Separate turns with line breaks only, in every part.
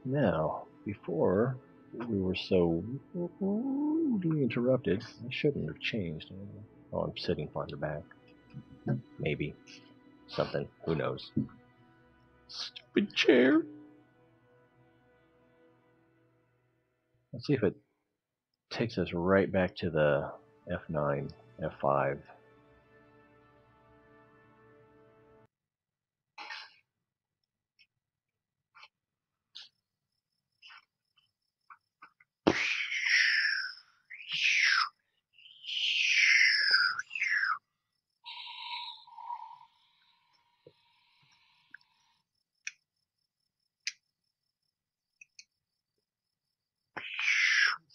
Now, before we were so rudely interrupted, I shouldn't have changed. Oh, I'm sitting farther back. Maybe. Something. Who knows? Stupid chair. Let's see if it takes us right back to the F9, F5.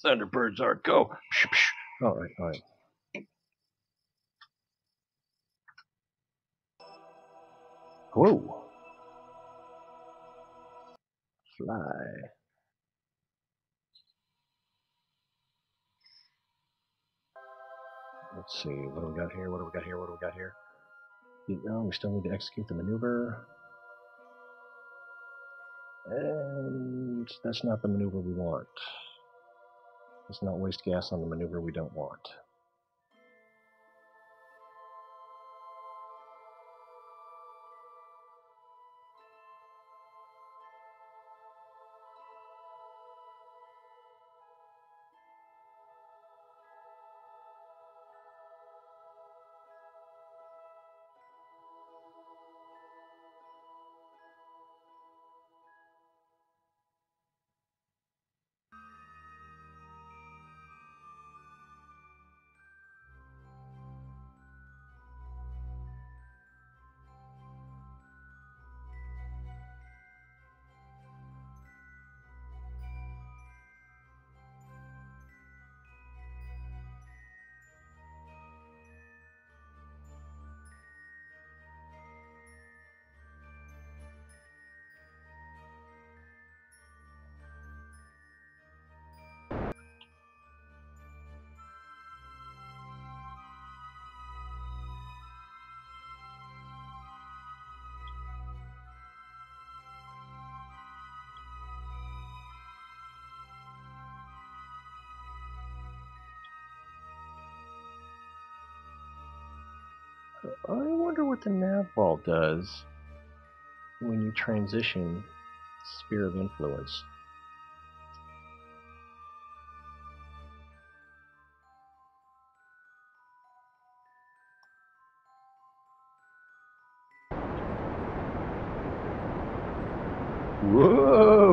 Thunderbirds are go. All right, all right. Whoa. Fly. Let's see. What do we got here? What do we got here? What do we got here? No, we still need to execute the maneuver. And that's not the maneuver we want. Let's not waste gas on the maneuver we don't want. I wonder what the nav ball does when you transition sphere of influence. Whoa!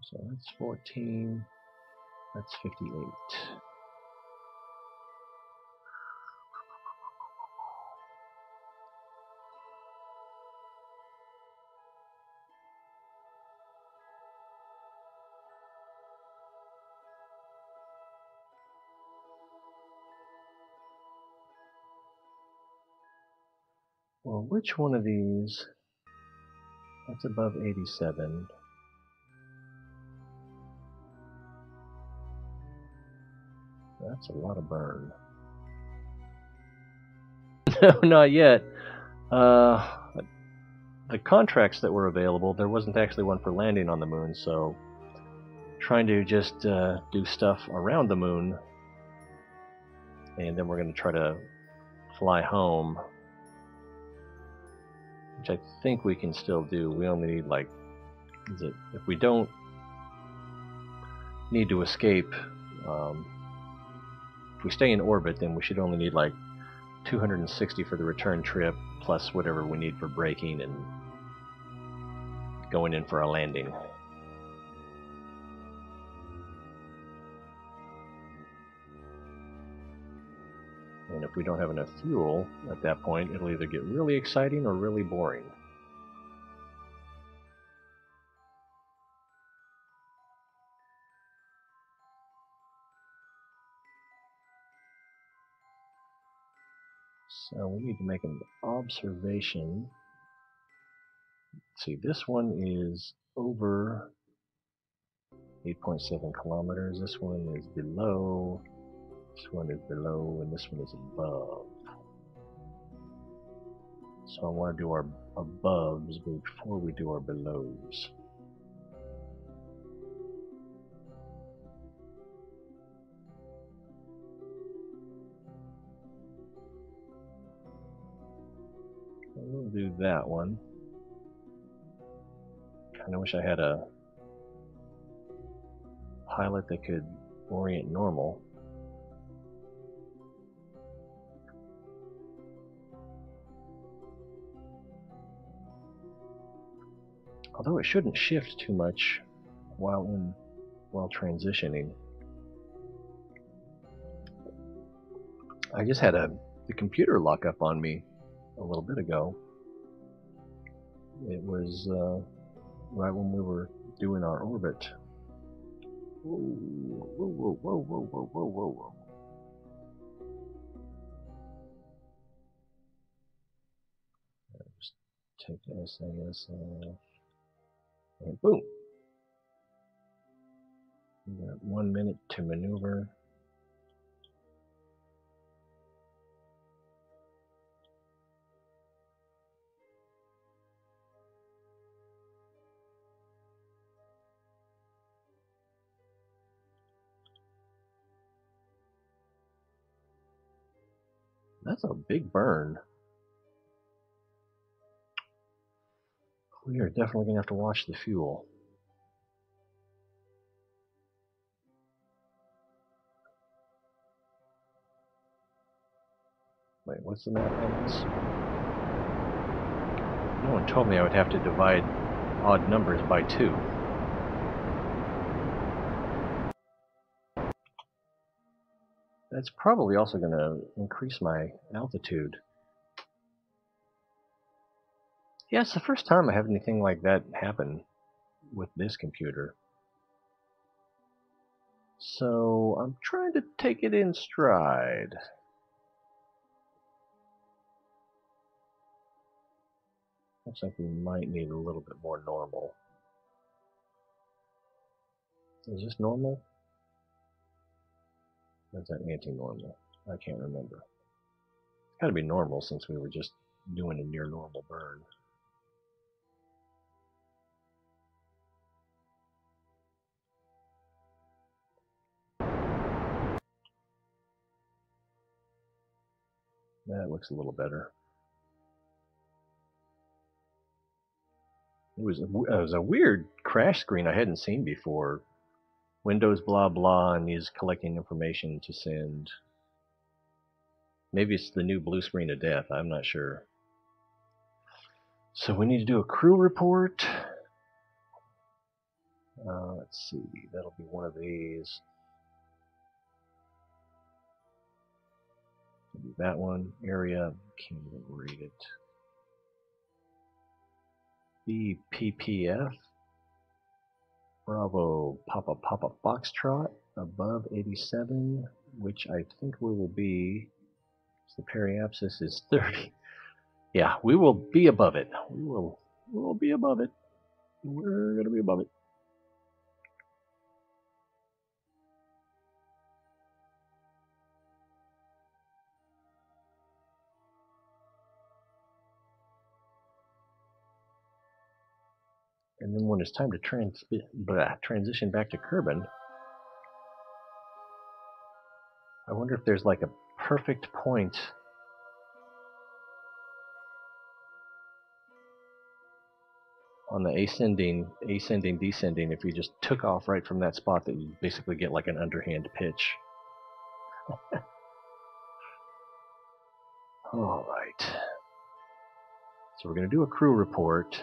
So that's 14. That's 58. Well, which one of these? That's above 87. That's a lot of burn. No, not yet. The contracts that were available, there wasn't actually one for landing on the moon, so trying to just do stuff around the moon, and then we're going to try to fly home, which I think we can still do. We only need like, if we don't need to escape, if we stay in orbit, then we should only need like 260 for the return trip, plus whatever we need for braking and going in for a landing. And if we don't have enough fuel at that point, it'll either get really exciting or really boring. So we need to make an observation. Let's see, this one is over 8.7 kilometers. This one is below. This one is below, and this one is above. So I want to do our aboves before we do our belows. We'll do that one. Kind of wish I had a pilot that could orient normal. Although it shouldn't shift too much while transitioning. I just had the computer lock up on me a little bit ago. It was right when we were doing our orbit. Whoa, whoa, whoa, whoa, whoa, whoa, whoa, whoa, whoa. Just take the SAS off. And boom! We got 1 minute to maneuver. That's a big burn. We are definitely going to have to watch the fuel. Wait, what's the math on this? No one told me I would have to divide odd numbers by 2. That's probably also going to increase my altitude. Yeah, it's the first time I have anything like that happen with this computer. So I'm trying to take it in stride. Looks like we might need a little bit more normal. Is this normal? Or is that anti-normal? I can't remember. It's got to be normal since we were just doing a near normal burn. That looks a little better. It was a weird crash screen I hadn't seen before. Windows blah blah and is collecting information to send. Maybe it's the new blue screen of death, I'm not sure. So we need to do a crew report. Let's see, that'll be one of these. That one, area, can't even read it. BPPF, Bravo, Papa Papa Foxtrot, above 87, which I think we will be, the periapsis is 30. Yeah, we will be above it. We will be above it. We're going to be above it. And then when it's time to transition back to Kerbin, I wonder if there's like a perfect point on the ascending, descending, if you just took off right from that spot, that you basically get like an underhand pitch. All right. So we're going to do a crew report.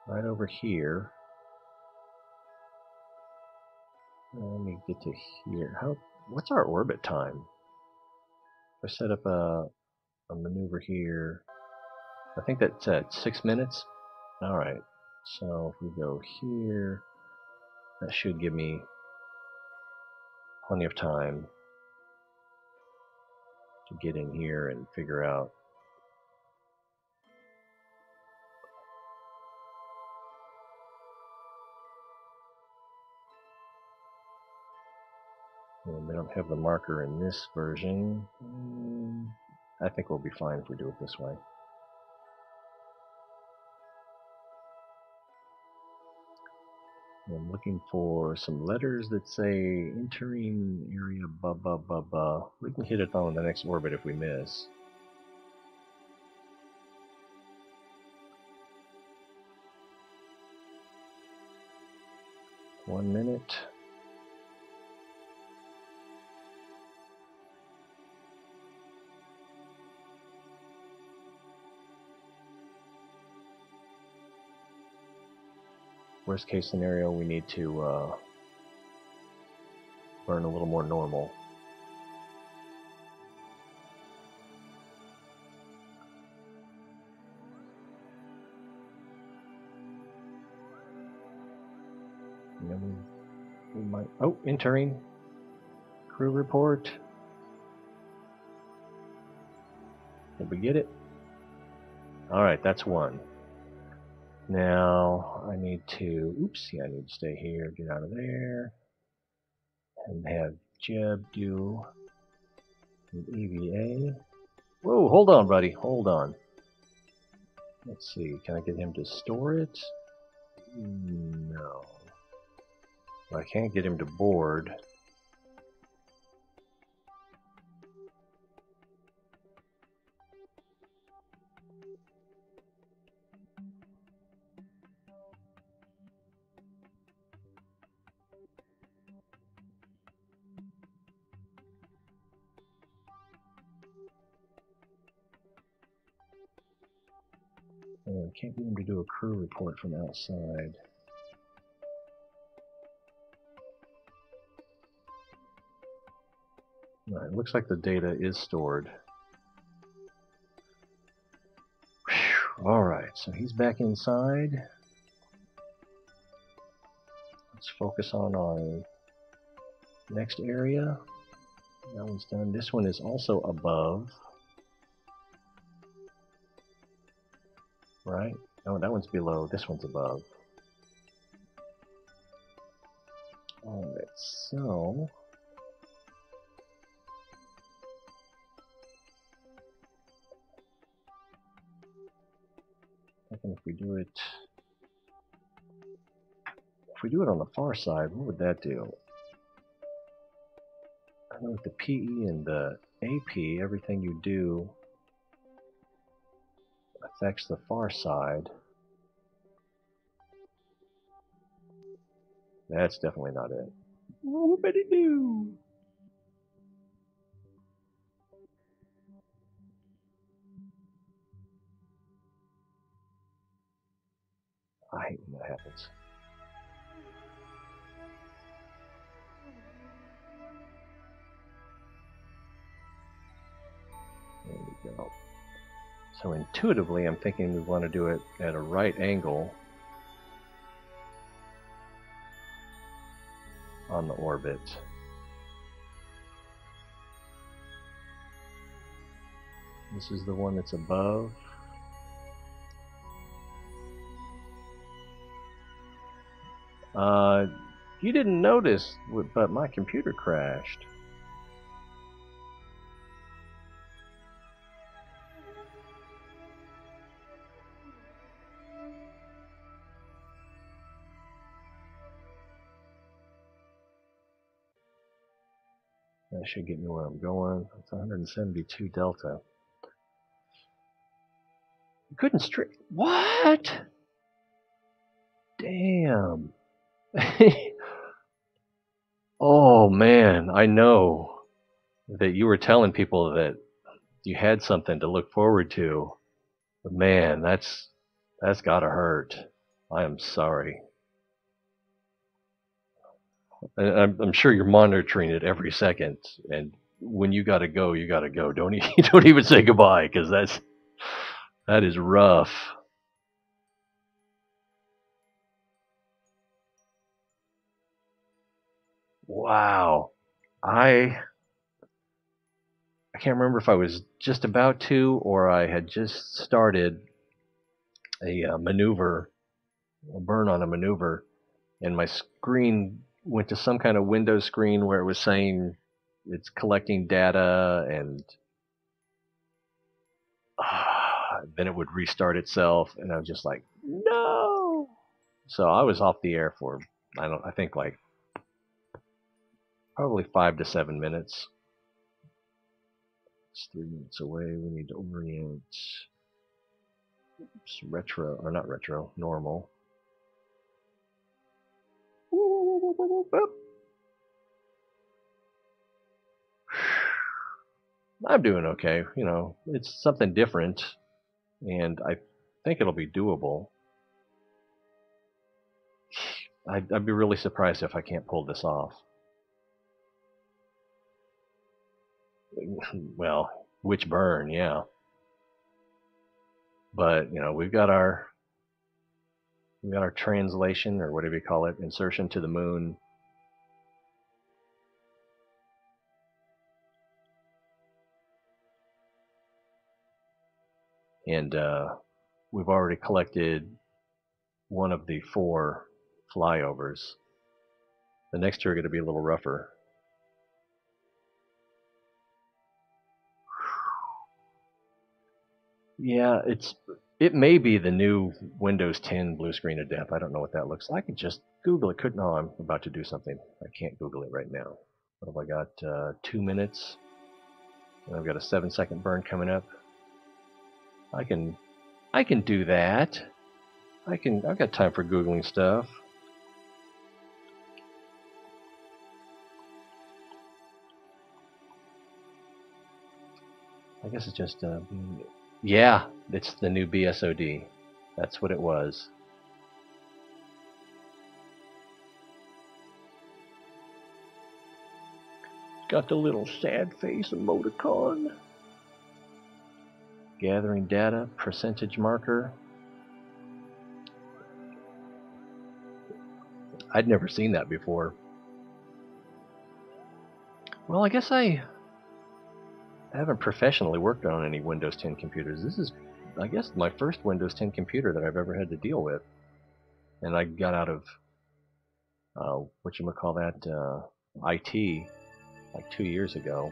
Right over here. Let me get to here. What's our orbit time? If I set up a maneuver here, I think that's at 6 minutes. Alright, so if we go here, that should give me plenty of time to get in here and figure out. And we don't have the marker in this version. I think we'll be fine if we do it this way. I'm looking for some letters that say entering area blah blah blah blah. We can hit it on the next orbit if we miss. One minute. Worst case scenario, we need to burn a little more normal. And then we might. Oh, entering. Crew report. Did we get it? Alright, that's one. Now, I need to, I need to stay here, get out of there, and have Jeb do an EVA. Whoa, hold on, buddy, hold on. Let's see, can I get him to store it? No. I can't get him to board. And can't get him to do a crew report from outside. Right, it looks like the data is stored. Alright, so he's back inside. Let's focus on our next area. That one's done. This one is also above. Right? No, that one's below. This one's above. Alright, so I think if we do it on the far side, what would that do? I know with the PE and the AP, everything you do affects the far side. That's definitely not it. Whoopity-doo! I hate when that happens. There we go. So intuitively, I'm thinking we want to do it at a right angle on the orbit. This is the one that's above. You didn't notice, but my computer crashed. That should get me where I'm going. It's 172 delta. You couldn't straight. What? Damn. Oh man, I know that you were telling people that you had something to look forward to. But man, that's gotta hurt. I am sorry. I'm sure you're monitoring it every second, and when you gotta go, you gotta go. Don't even say goodbye, because that is rough. Wow, I can't remember if I was just about to or I had just started a maneuver, a burn on a maneuver, and my screen went to some kind of Windows screen where it was saying it's collecting data, and then it would restart itself, and I was just like, no. So I was off the air for I think like probably 5 to 7 minutes. It's 3 minutes away. We need to orient. Oops, retro, or not retro, normal. I'm doing okay. You know, it's something different, and I think it'll be doable. I'd be really surprised if I can't pull this off. Well, which burn, yeah. But, you know, we got our translation, or whatever you call it, insertion to the moon. And we've already collected one of the 4 flyovers. The next 2 are going to be a little rougher. Yeah, it may be the new Windows 10 blue screen of death. I don't know what that looks like. I could just Google it. No, I'm about to do something. I can't Google it right now. What have I got? 2 minutes. And I've got a 7-second burn coming up. I can do that. I've got time for Googling stuff. I guess it's just yeah, it's the new BSOD. That's what it was. Got the little sad face emoticon. Gathering data, percentage marker. I'd never seen that before. Well, I guess I haven't professionally worked on any Windows 10 computers. This is, I guess, my first Windows 10 computer that I've ever had to deal with. And I got out of, whatchamacallit, IT, like 2 years ago.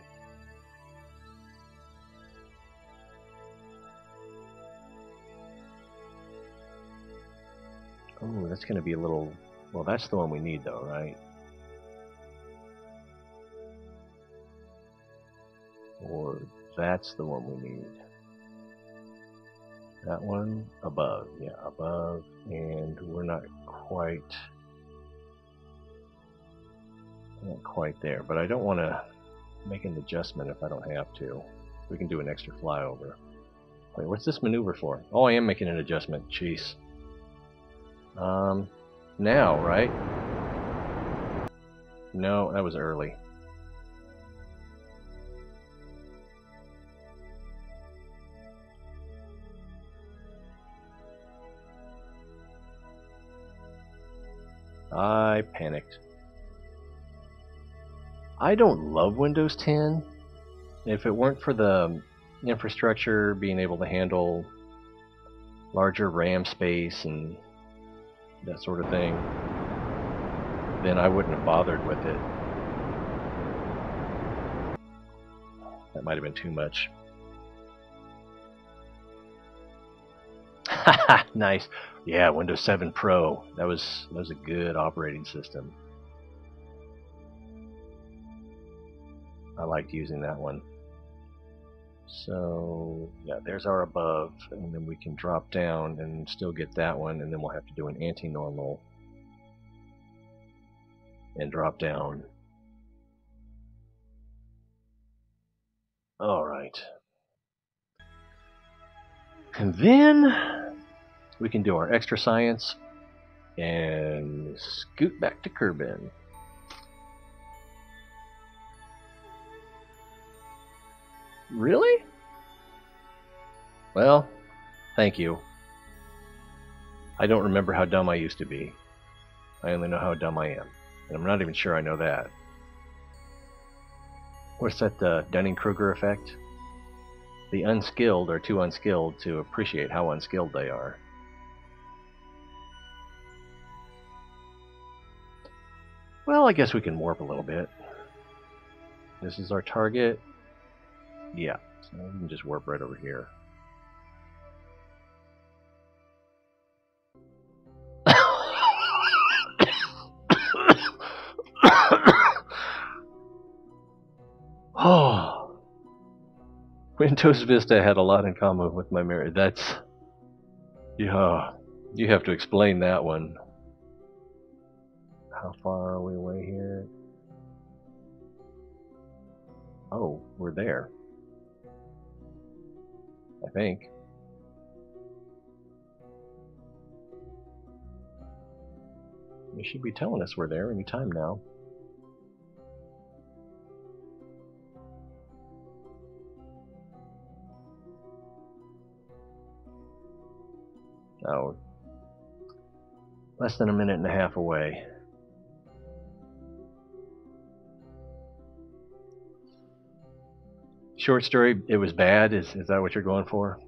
Oh, that's going to be a little... Well, that's the one we need, though, right? Or that's the one we need. That one above. Yeah, above. And we're not quite there. But I don't want to make an adjustment if I don't have to. We can do an extra flyover. Wait, what's this maneuver for? Oh, I am making an adjustment. Jeez. Now, right? No, that was early. I panicked. I don't love Windows 10. If it weren't for the infrastructure being able to handle larger RAM space and that sort of thing, then I wouldn't have bothered with it. That might have been too much. Haha, nice. Yeah, Windows 7 Pro. That was a good operating system. I liked using that one. So yeah, there's our above, and then we can drop down and still get that one, and then we'll have to do an anti-normal and drop down. Alright. And then we can do our extra science and scoot back to Kerbin. Really? Well, thank you. I don't remember how dumb I used to be. I only know how dumb I am. And I'm not even sure I know that. what's that, the Dunning-Kruger effect? The unskilled are too unskilled to appreciate how unskilled they are. Well, I guess we can warp a little bit. This is our target. Yeah, so we can just warp right over here. Oh, Windows Vista had a lot in common with my marriage. That's, yeah, you have to explain that one. How far are we away here? Oh, we're there. I think. They should be telling us we're there any time now. Oh, less than a minute and a half away. Short story, it was bad? Is that what you're going for?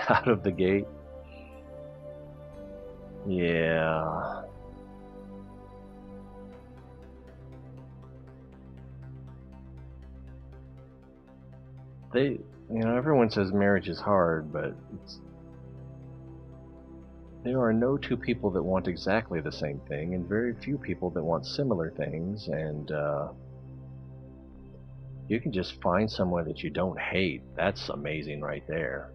Out of the gate? Yeah. Everyone says marriage is hard, but there are no two people that want exactly the same thing, and very few people that want similar things, and you can just find someone that you don't hate. That's amazing right there.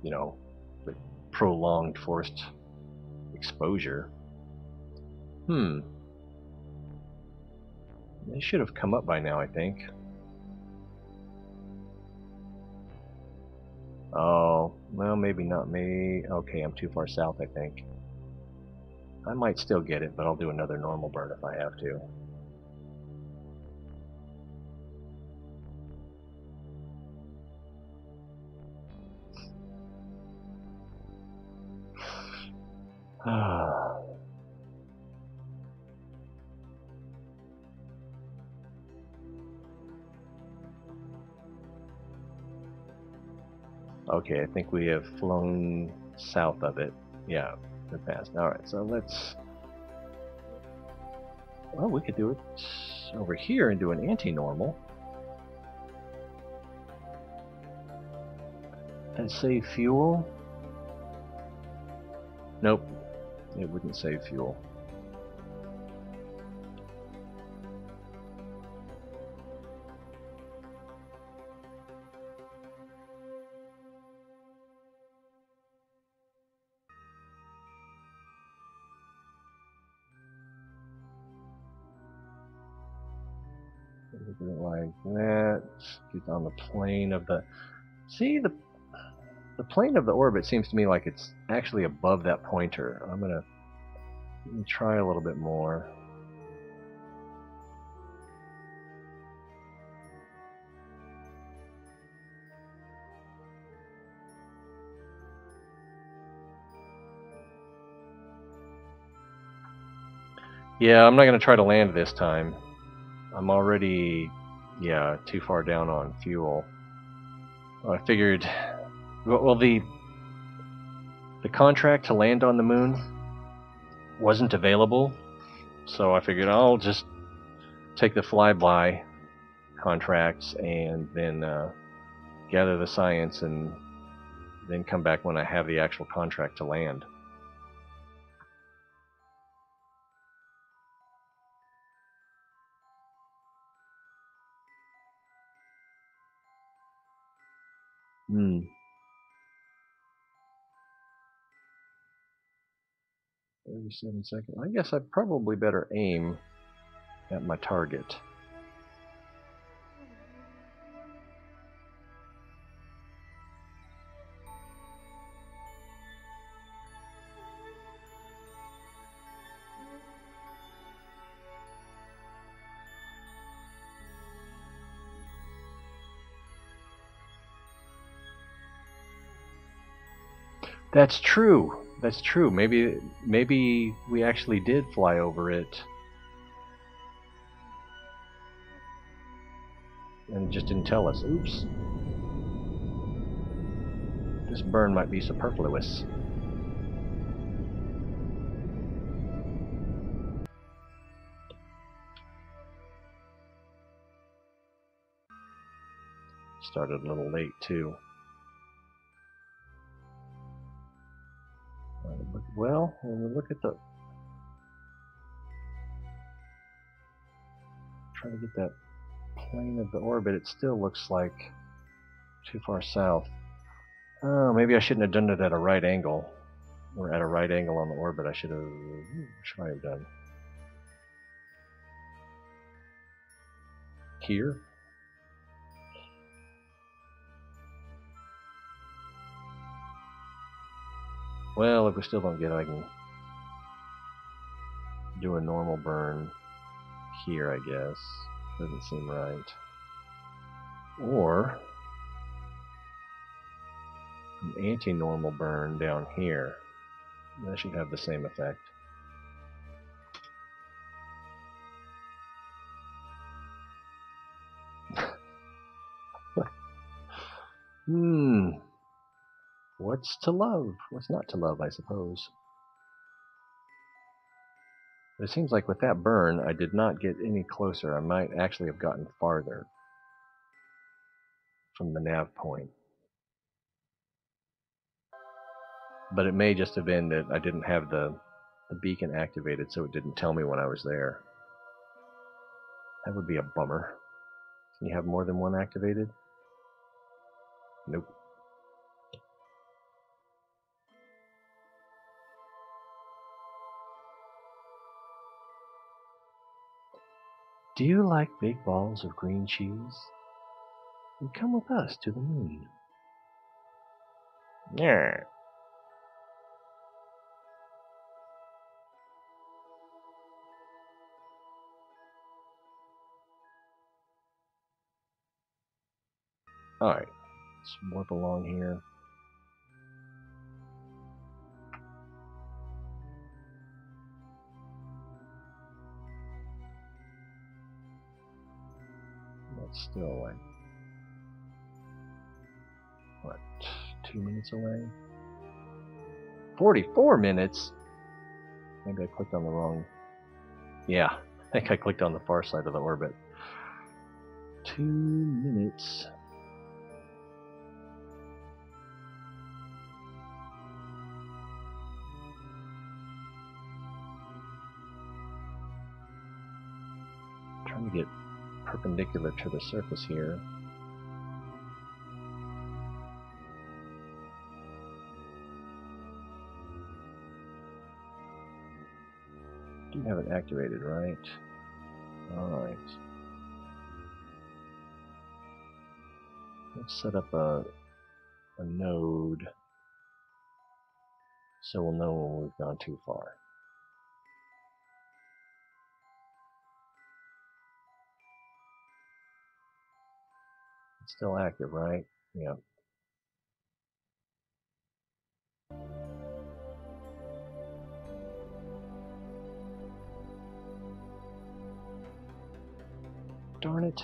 With prolonged forced exposure. They should have come up by now, I think. Oh, well, maybe not me. Okay, I'm too far south, I think. I might still get it, but I'll do another normal burn if I have to. Okay, I think we have flown south of it. Yeah, we're past. Alright, so let's... Well, we could do it over here and do an anti-normal. And save fuel? Nope, it wouldn't save fuel. Like that. Get on the plane of the... See, the plane of the orbit seems to me like it's actually above that pointer. I'm gonna try a little bit more. Yeah, I'm not gonna try to land this time. I'm already, too far down on fuel. I figured, well, the contract to land on the moon wasn't available, so I figured I'll just take the flyby contracts and then gather the science and then come back when I have the actual contract to land. Hmm. 37 seconds. I guess I probably better aim at my target. That's true. That's true. Maybe we actually did fly over it, and it just didn't tell us. Oops. This burn might be superfluous. Started a little late too. Well, when we look at the... Trying to get that plane of the orbit, it still looks like too far south. Oh, maybe I shouldn't have done it at a right angle. Or at a right angle on the orbit. What should I have done? Here? Well, if we still don't get it, I can do a normal burn here, I guess. Doesn't seem right. Or an anti-normal burn down here. That should have the same effect. What's to love? What's not to love, I suppose. But it seems like with that burn, I did not get any closer. I might actually have gotten farther from the nav point. But it may just have been that I didn't have the beacon activated, so it didn't tell me when I was there. That would be a bummer. Can you have more than one activated? Nope. Do you like big balls of green cheese? Then come with us to the moon. Yeah. Alright, let's warp along here. That's still like, what, 2 minutes away? 44 minutes? Maybe I clicked on the wrong... Yeah, I think I clicked on the far side of the orbit. 2 minutes. Trying to get perpendicular to the surface here. Do have it activated, right? Alright. Let's set up a node so we'll know when we've gone too far. It's still active, right? Yeah. Darn it.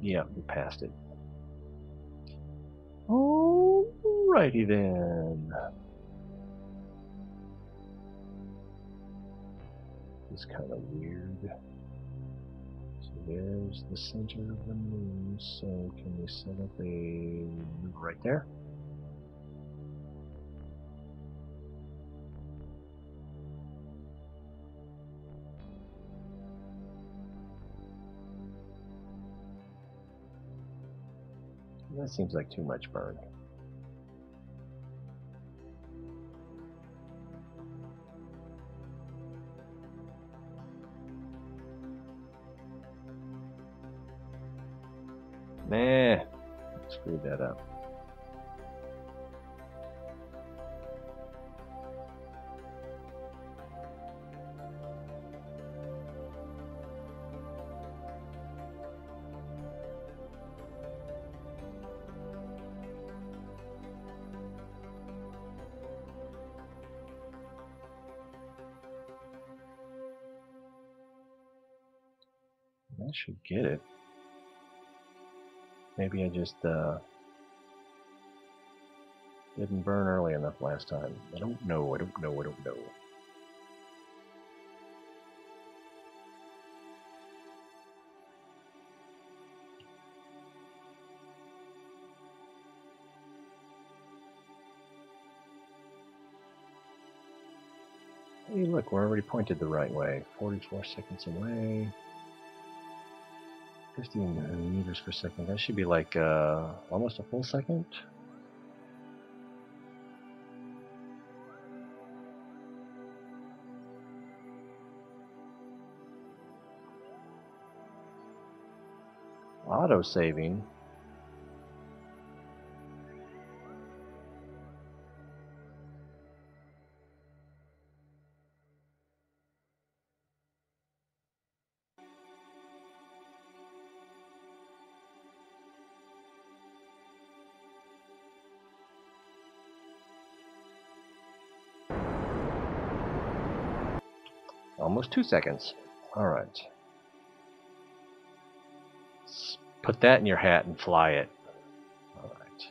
Yeah, we passed it. Alrighty then. It's kind of weird. So there's the center of the moon. So can we set up a right there? That seems like too much burn. Nah, screwed that up. I should get it. Maybe I just didn't burn early enough last time. I don't know. Hey, look, we're already pointed the right way. 44 seconds away. 15 meters per second. That should be like almost a full second. Auto saving. Almost 2 seconds. All right. Put that in your hat and fly it. All right.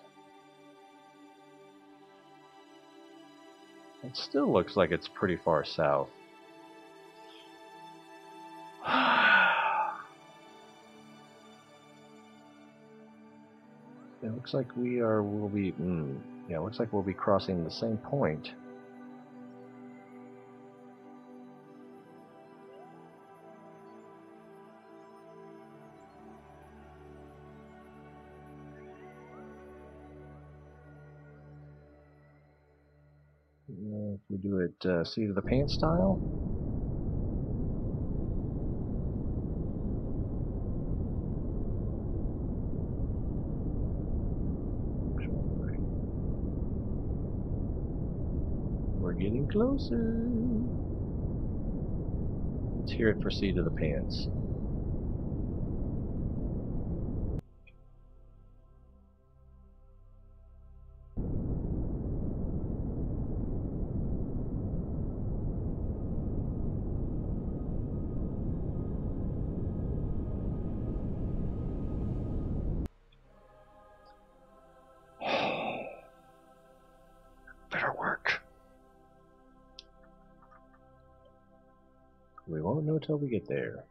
It still looks like it's pretty far south. It looks like we'll be crossing the same point. If we do it seat of the pants style. We're getting closer. Let's hear it for seat of the pants. Better work. We won't know till we get there.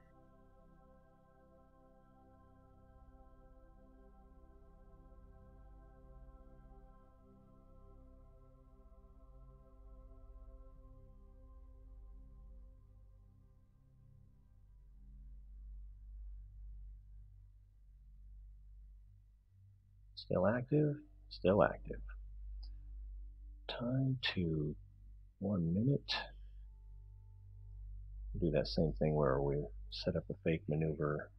Still active? Still active. Time to 1 minute. Do that same thing where we set up a fake maneuver.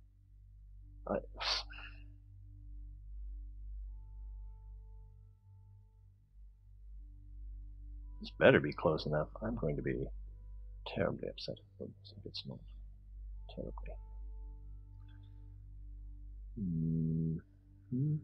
This better be close enough. I'm going to be terribly upset if it gets small. Terribly. Mm-hmm.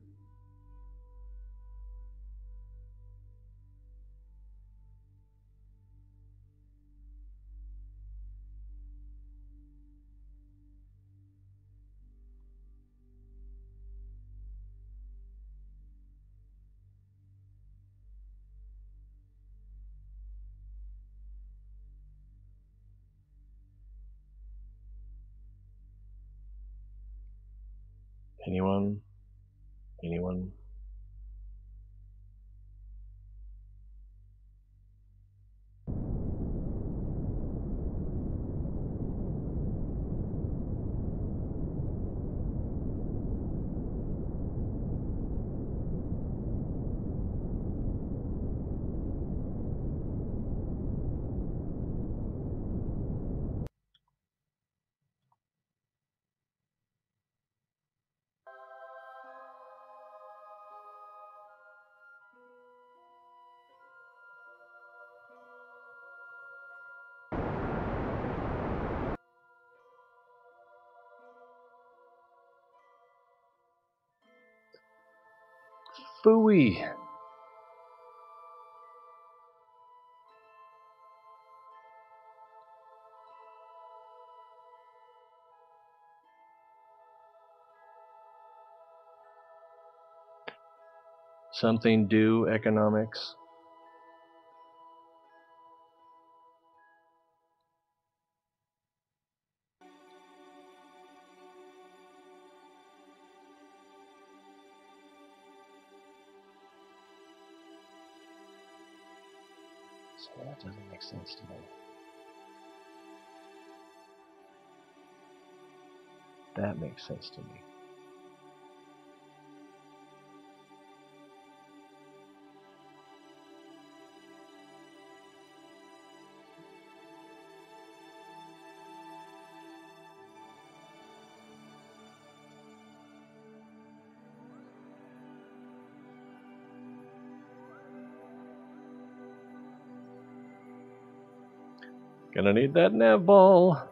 Anyone? Anyone? Phooey. Something due economics. So that doesn't make sense to me. That makes sense to me. Gonna need that nav ball.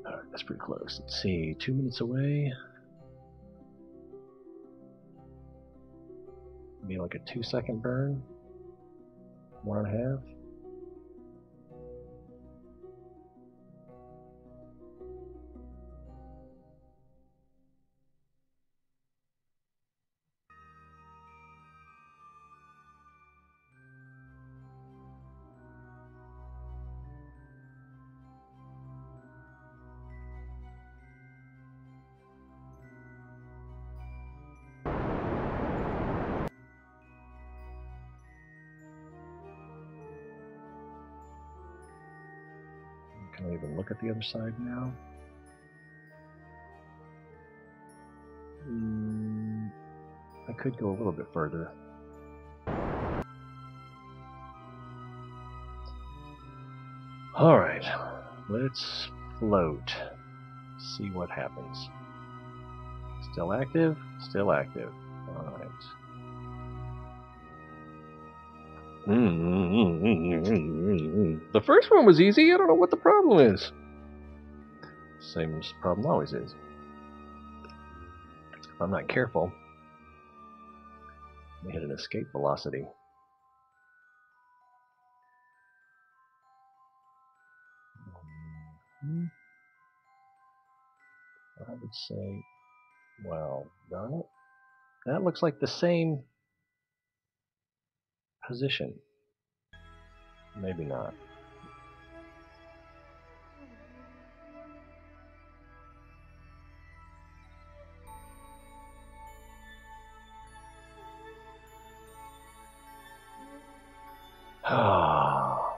Alright, that's pretty close. Let's see, 2 minutes away. Maybe like a 2-second burn. 1.5. Can I even look at the other side now? I could go a little bit further. Alright, let's float. See what happens. Still active? Still active. Alright. The first one was easy. I don't know what the problem is. Same as the problem always is. If I'm not careful, I hit an escape velocity. I would say, well, darn it. That looks like the same position. Maybe not. Ah.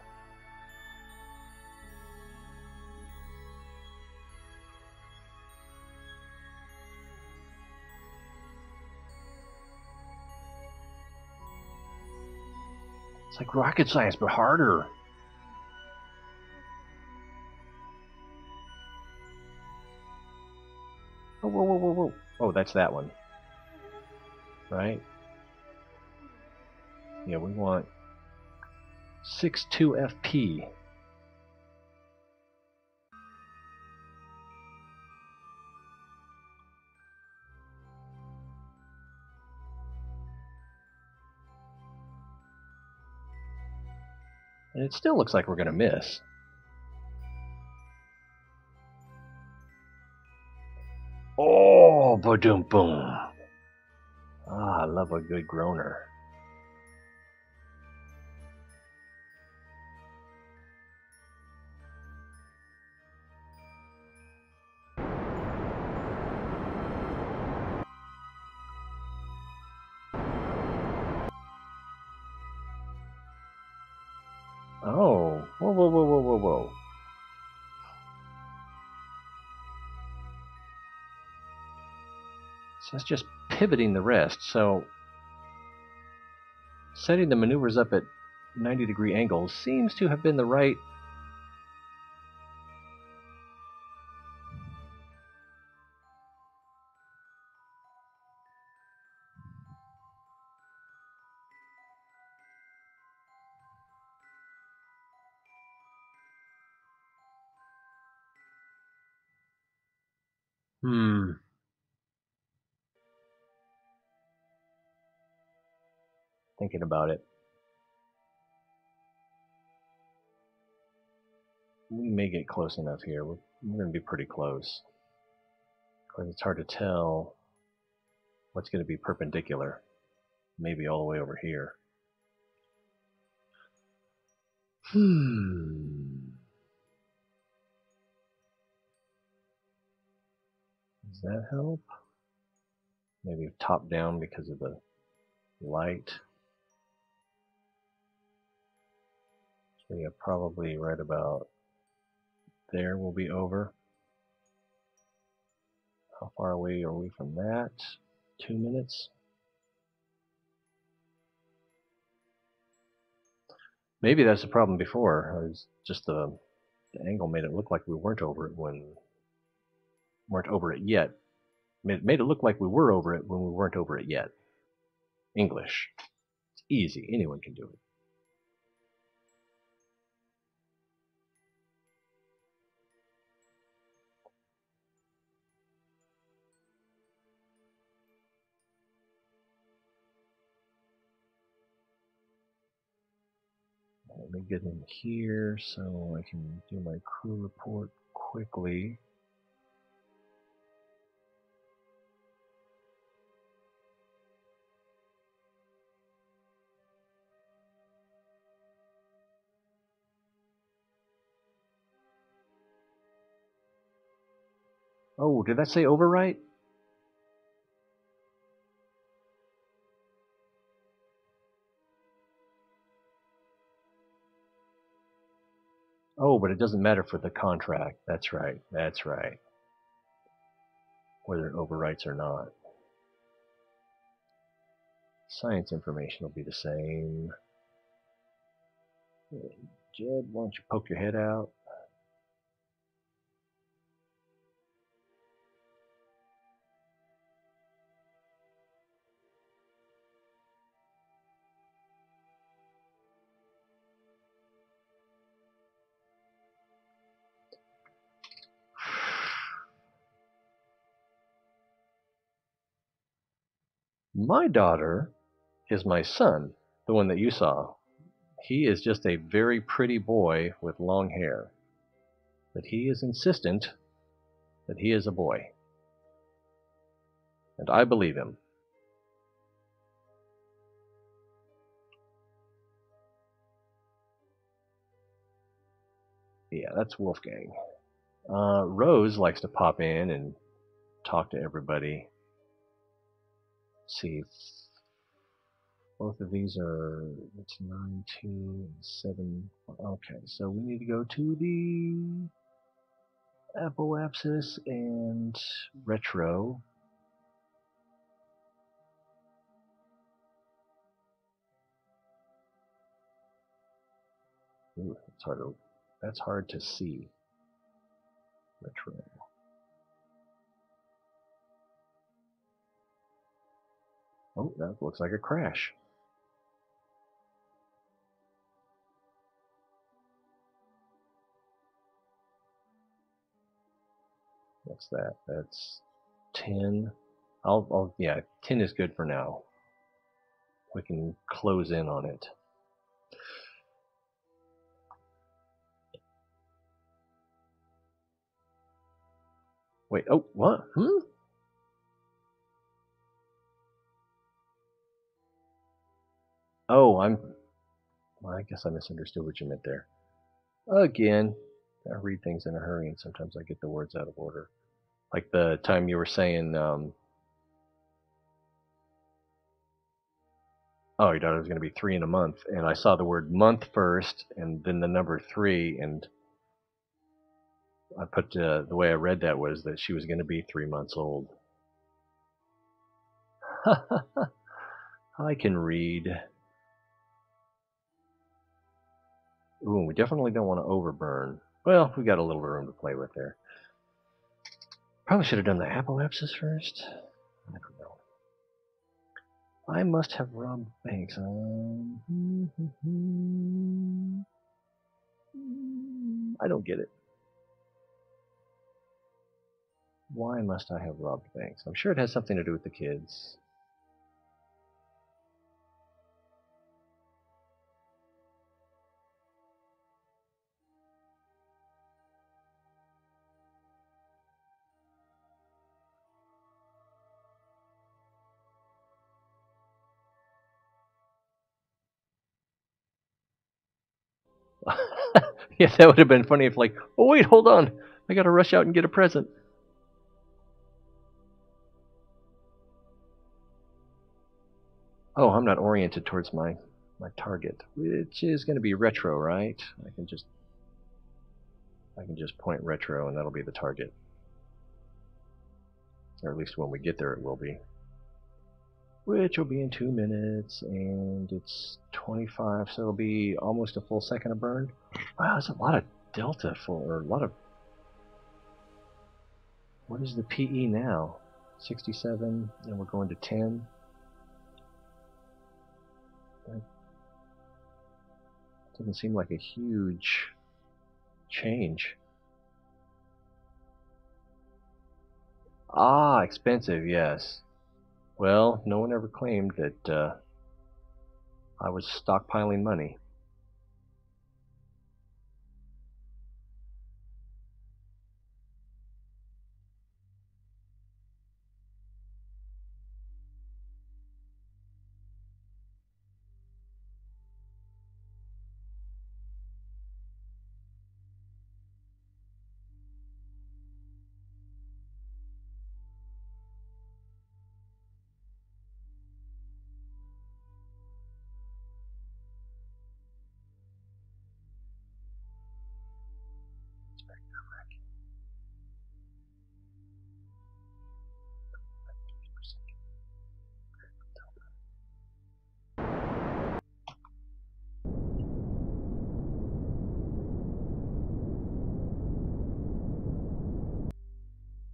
It's like rocket science, but harder. Oh, whoa, whoa, whoa, whoa. Oh, that's that one. Right? Yeah, we want 62 FP. And it still looks like we're going to miss. Oh, ba-doom boom. Ah, I love a good groaner. Oh, whoa, whoa, whoa, whoa, whoa, whoa. So that's just pivoting the rest. So setting the maneuvers up at 90-degree angles seems to have been the right. Thinking about it. We may get close enough here. We're going to be pretty close. Because it's hard to tell what's going to be perpendicular. Maybe all the way over here. Does that help? Maybe top down because of the light. So yeah, probably right about there will be over. How far away are we from that? 2 minutes? Maybe that's the problem before. It was just the angle made it look like we weren't over it when weren't over it yet. It made it look like we were over it when we weren't over it yet. English. It's easy. Anyone can do it. Let me get in here so I can do my crew report quickly. Oh, did that say overwrite? Oh, but it doesn't matter for the contract. That's right. That's right. Whether it overwrites or not. Science information will be the same. Jed, why don't you poke your head out? My daughter is my son, the one that you saw. He is just a very pretty boy with long hair. But he is insistent that he is a boy. And I believe him. Yeah, that's Wolfgang. Rose likes to pop in and talk to everybody. Let's see. Both of these are, it's 9, 2, 7. Okay, so we need to go to the apoapsis and retro. Ooh, that's hard to see. Retro. Oh, that looks like a crash. What's that? That's 10. Yeah, 10 is good for now. We can close in on it. Wait, oh, what? Oh, well, I guess I misunderstood what you meant there. Again, I read things in a hurry, and sometimes I get the words out of order. Like the time you were saying, oh, your daughter was going to be 3 in a month, and I saw the word month first, and then the number 3, and I put the way I read that was that she was going to be 3 months old. I can read. Ooh, we definitely don't want to overburn. Well, we got a little room to play with there. Probably should have done the apoapsis first. I don't know. I must have robbed banks. I don't get it. Why must I have robbed banks? I'm sure it has something to do with the kids. Yeah, that would have been funny if, like, oh wait, hold on, I gotta rush out and get a present. Oh, I'm not oriented towards my target, which is going to be retro, right? I can just point retro, and that'll be the target, or at least when we get there, it will be. Which will be in 2 minutes, and it's 25, so it'll be almost a full second of burn. Wow, that's a lot of delta or a lot of. What is the PE now? 67, and we're going to 10. That doesn't seem like a huge change. Ah, expensive, yes. Well, no one ever claimed that I was stockpiling money.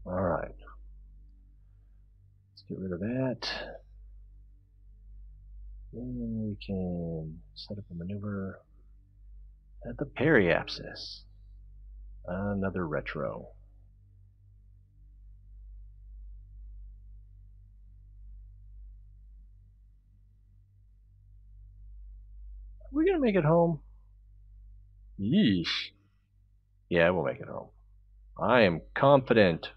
Alright. Let's get rid of that. Then we can set up a maneuver at the periapsis. Another retro. Are we gonna make it home? Yeesh. Yeah, we'll make it home. I am confident.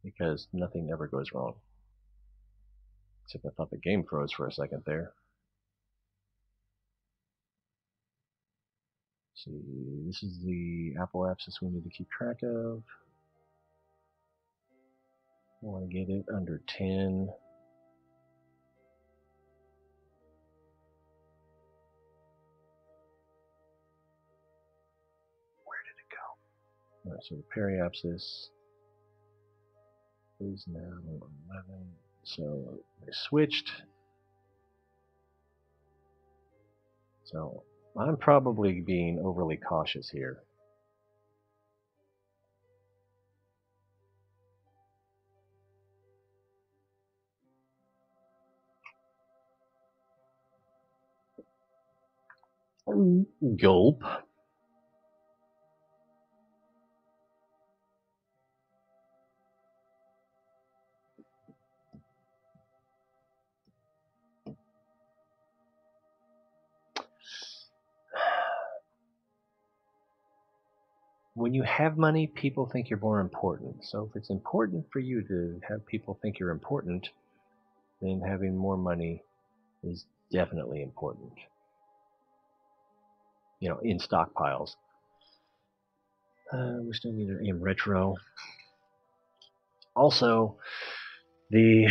Because nothing ever goes wrong. Except I thought the game froze for a second there. See, this is the apoapsis we need to keep track of. I want to get it under 10. Where did it go? Alright, so the periapsis is now 11. So they switched. So I'm probably being overly cautious here. Gulp. When you have money, people think you're more important. So if it's important for you to have people think you're important, then having more money is definitely important. In stockpiles. We still need an aim retro. Also, the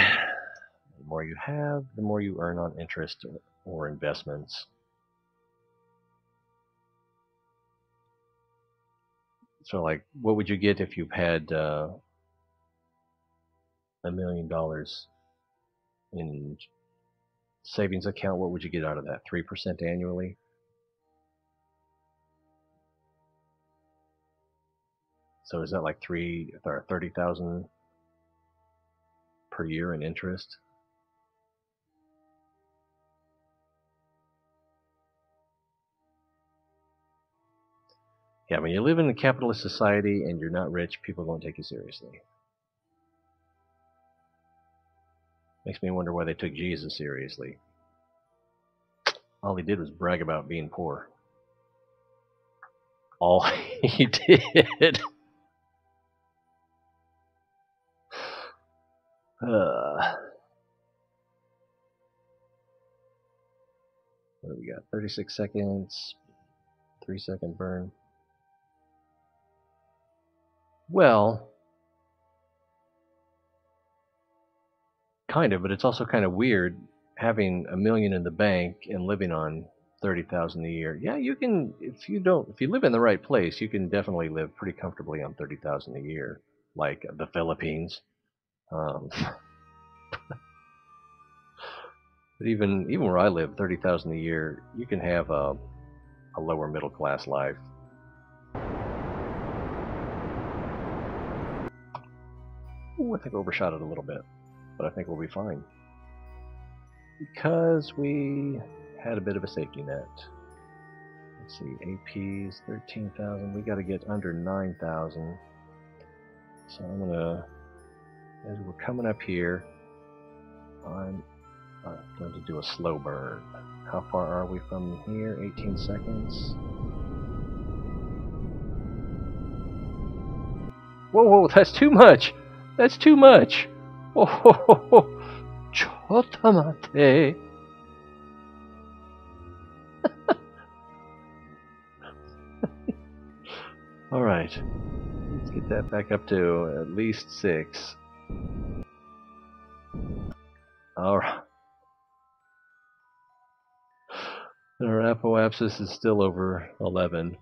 more you have, the more you earn on interest or investments. So, like, what would you get if you had $1 million in savings account? What would you get out of that? 3% annually? So is that like 30,000 per year in interest? Yeah, when you live in a capitalist society and you're not rich, people don't take you seriously. Makes me wonder why they took Jesus seriously. All he did was brag about being poor. All he did. What do we got? 36 seconds. 3-second burn. Well, kind of, but it's also kind of weird having $1 million in the bank and living on 30,000 a year. Yeah, you can, if you live in the right place, you can definitely live pretty comfortably on 30,000 a year, like the Philippines. But even where I live, 30,000 a year, you can have a lower middle class life. Ooh, I think I overshot it a little bit, but I think we'll be fine because we had a bit of a safety net. Let's see, AP's 13,000. We got to get under 9,000. So I'm gonna, as we're coming up here, I'm going to do a slow burn. How far are we from here? 18 seconds. Whoa, that's too much! That's too much! Oh, chotamate. Alright, let's get that back up to at least 6. Alright. Our apoapsis is still over 11.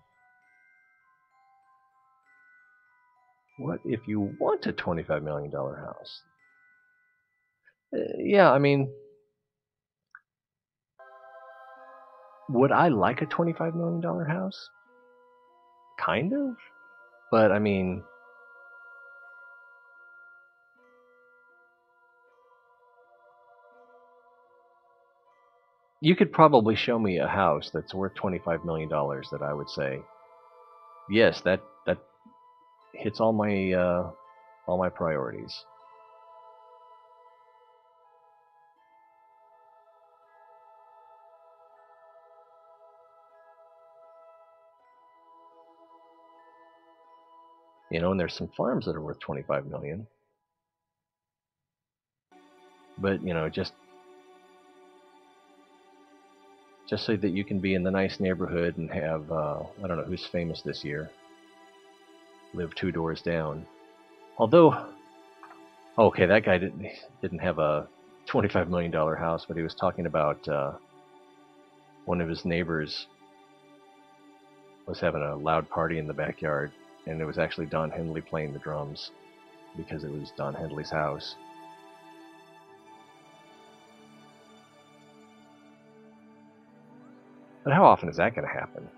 What if you want a $25 million house? Yeah, I mean, would I like a $25 million house? Kind of. But, I mean, you could probably show me a house that's worth $25 million that I would say, yes, that hits all my priorities. And there's some farms that are worth 25 million. But, just so that you can be in the nice neighborhood and have, I don't know who's famous this year, live 2 doors down. Although, okay, that guy didn't have a $25 million house, but he was talking about one of his neighbors was having a loud party in the backyard, and it was actually Don Henley playing the drums because it was Don Henley's house. But how often is that going to happen?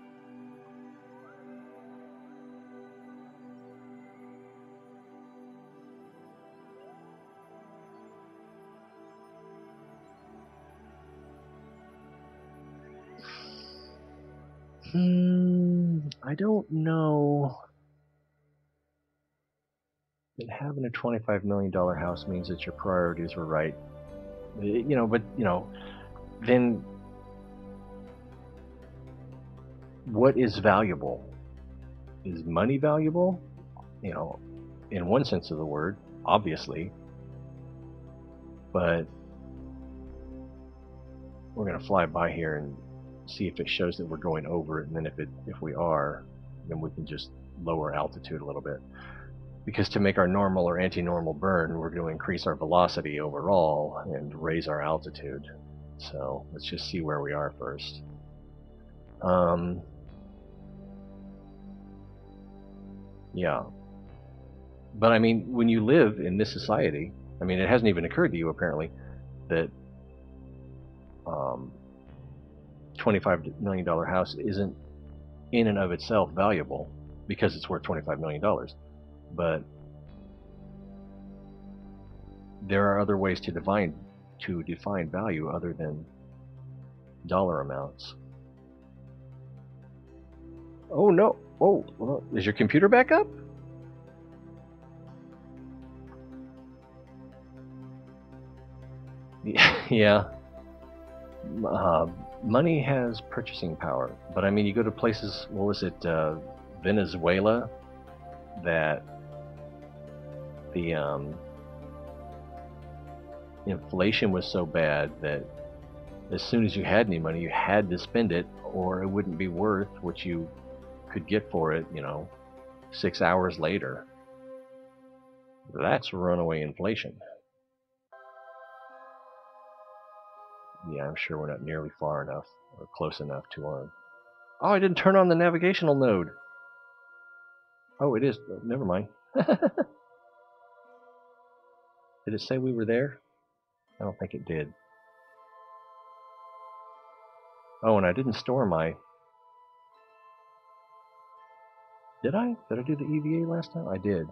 I don't know that having a $25 million house means that your priorities were right. But then what is valuable? Is money valuable? In one sense of the word, obviously. But we're going to fly by here and see if it shows that we're going over it, and then if we are, then we can just lower altitude a little bit. Because to make our normal or anti-normal burn, we're going to increase our velocity overall and raise our altitude. So let's just see where we are first. Yeah. But I mean, when you live in this society, I mean, it hasn't even occurred to you apparently that $25 million house isn't in and of itself valuable because it's worth $25 million. But there are other ways to define value other than dollar amounts. Oh no! Oh, is your computer back up? Yeah. Money has purchasing power, but I mean, you go to places. What was it? Venezuela. That the inflation was so bad that as soon as you had any money, you had to spend it, or it wouldn't be worth what you could get for it, 6 hours later. That's runaway inflation. Yeah, I'm sure we're not nearly far enough or close enough to our... Oh, I didn't turn on the navigational node. Oh, it is. Never mind. Did it say we were there? I don't think it did. Oh, and I didn't store my... Did I? Did I do the EVA last time? I did.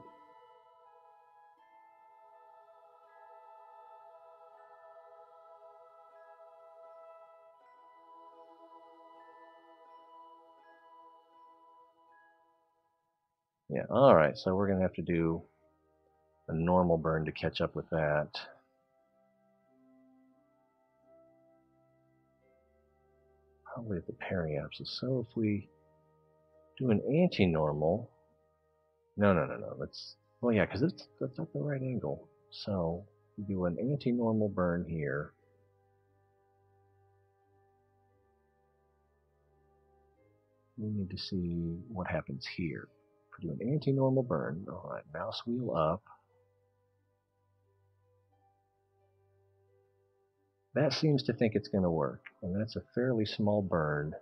Yeah, alright, so we're going to have to do a normal burn to catch up with that. Probably at the periapsis. So if we do an anti-normal... No. Let's... Well, yeah, because that's at the right angle. So we do an anti-normal burn here. We need to see what happens here. If we do an anti-normal burn, alright, mouse wheel up. That seems to think it's going to work, and that's a fairly small burn.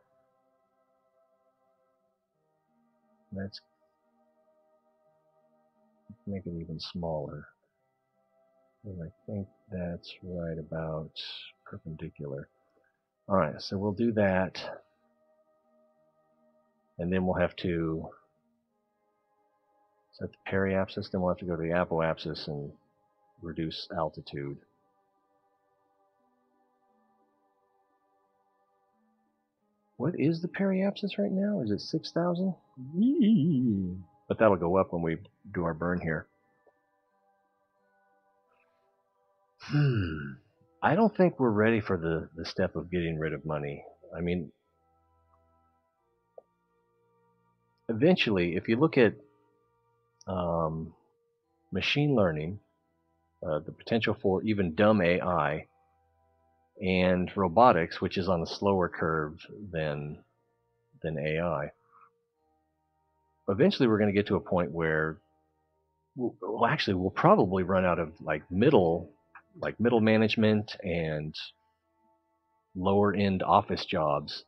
Let's make it even smaller. And I think that's right about perpendicular. Alright, so we'll do that. And then we'll have to set the periapsis, then we'll have to go to the apoapsis and reduce altitude. What is the periapsis right now? Is it 6,000? But that'll go up when we do our burn here. I don't think we're ready for the step of getting rid of money. I mean, eventually, if you look at machine learning, the potential for even dumb AI, and robotics, which is on a slower curve than AI, eventually we're going to get to a point where we'll probably run out of middle management and lower end office jobs.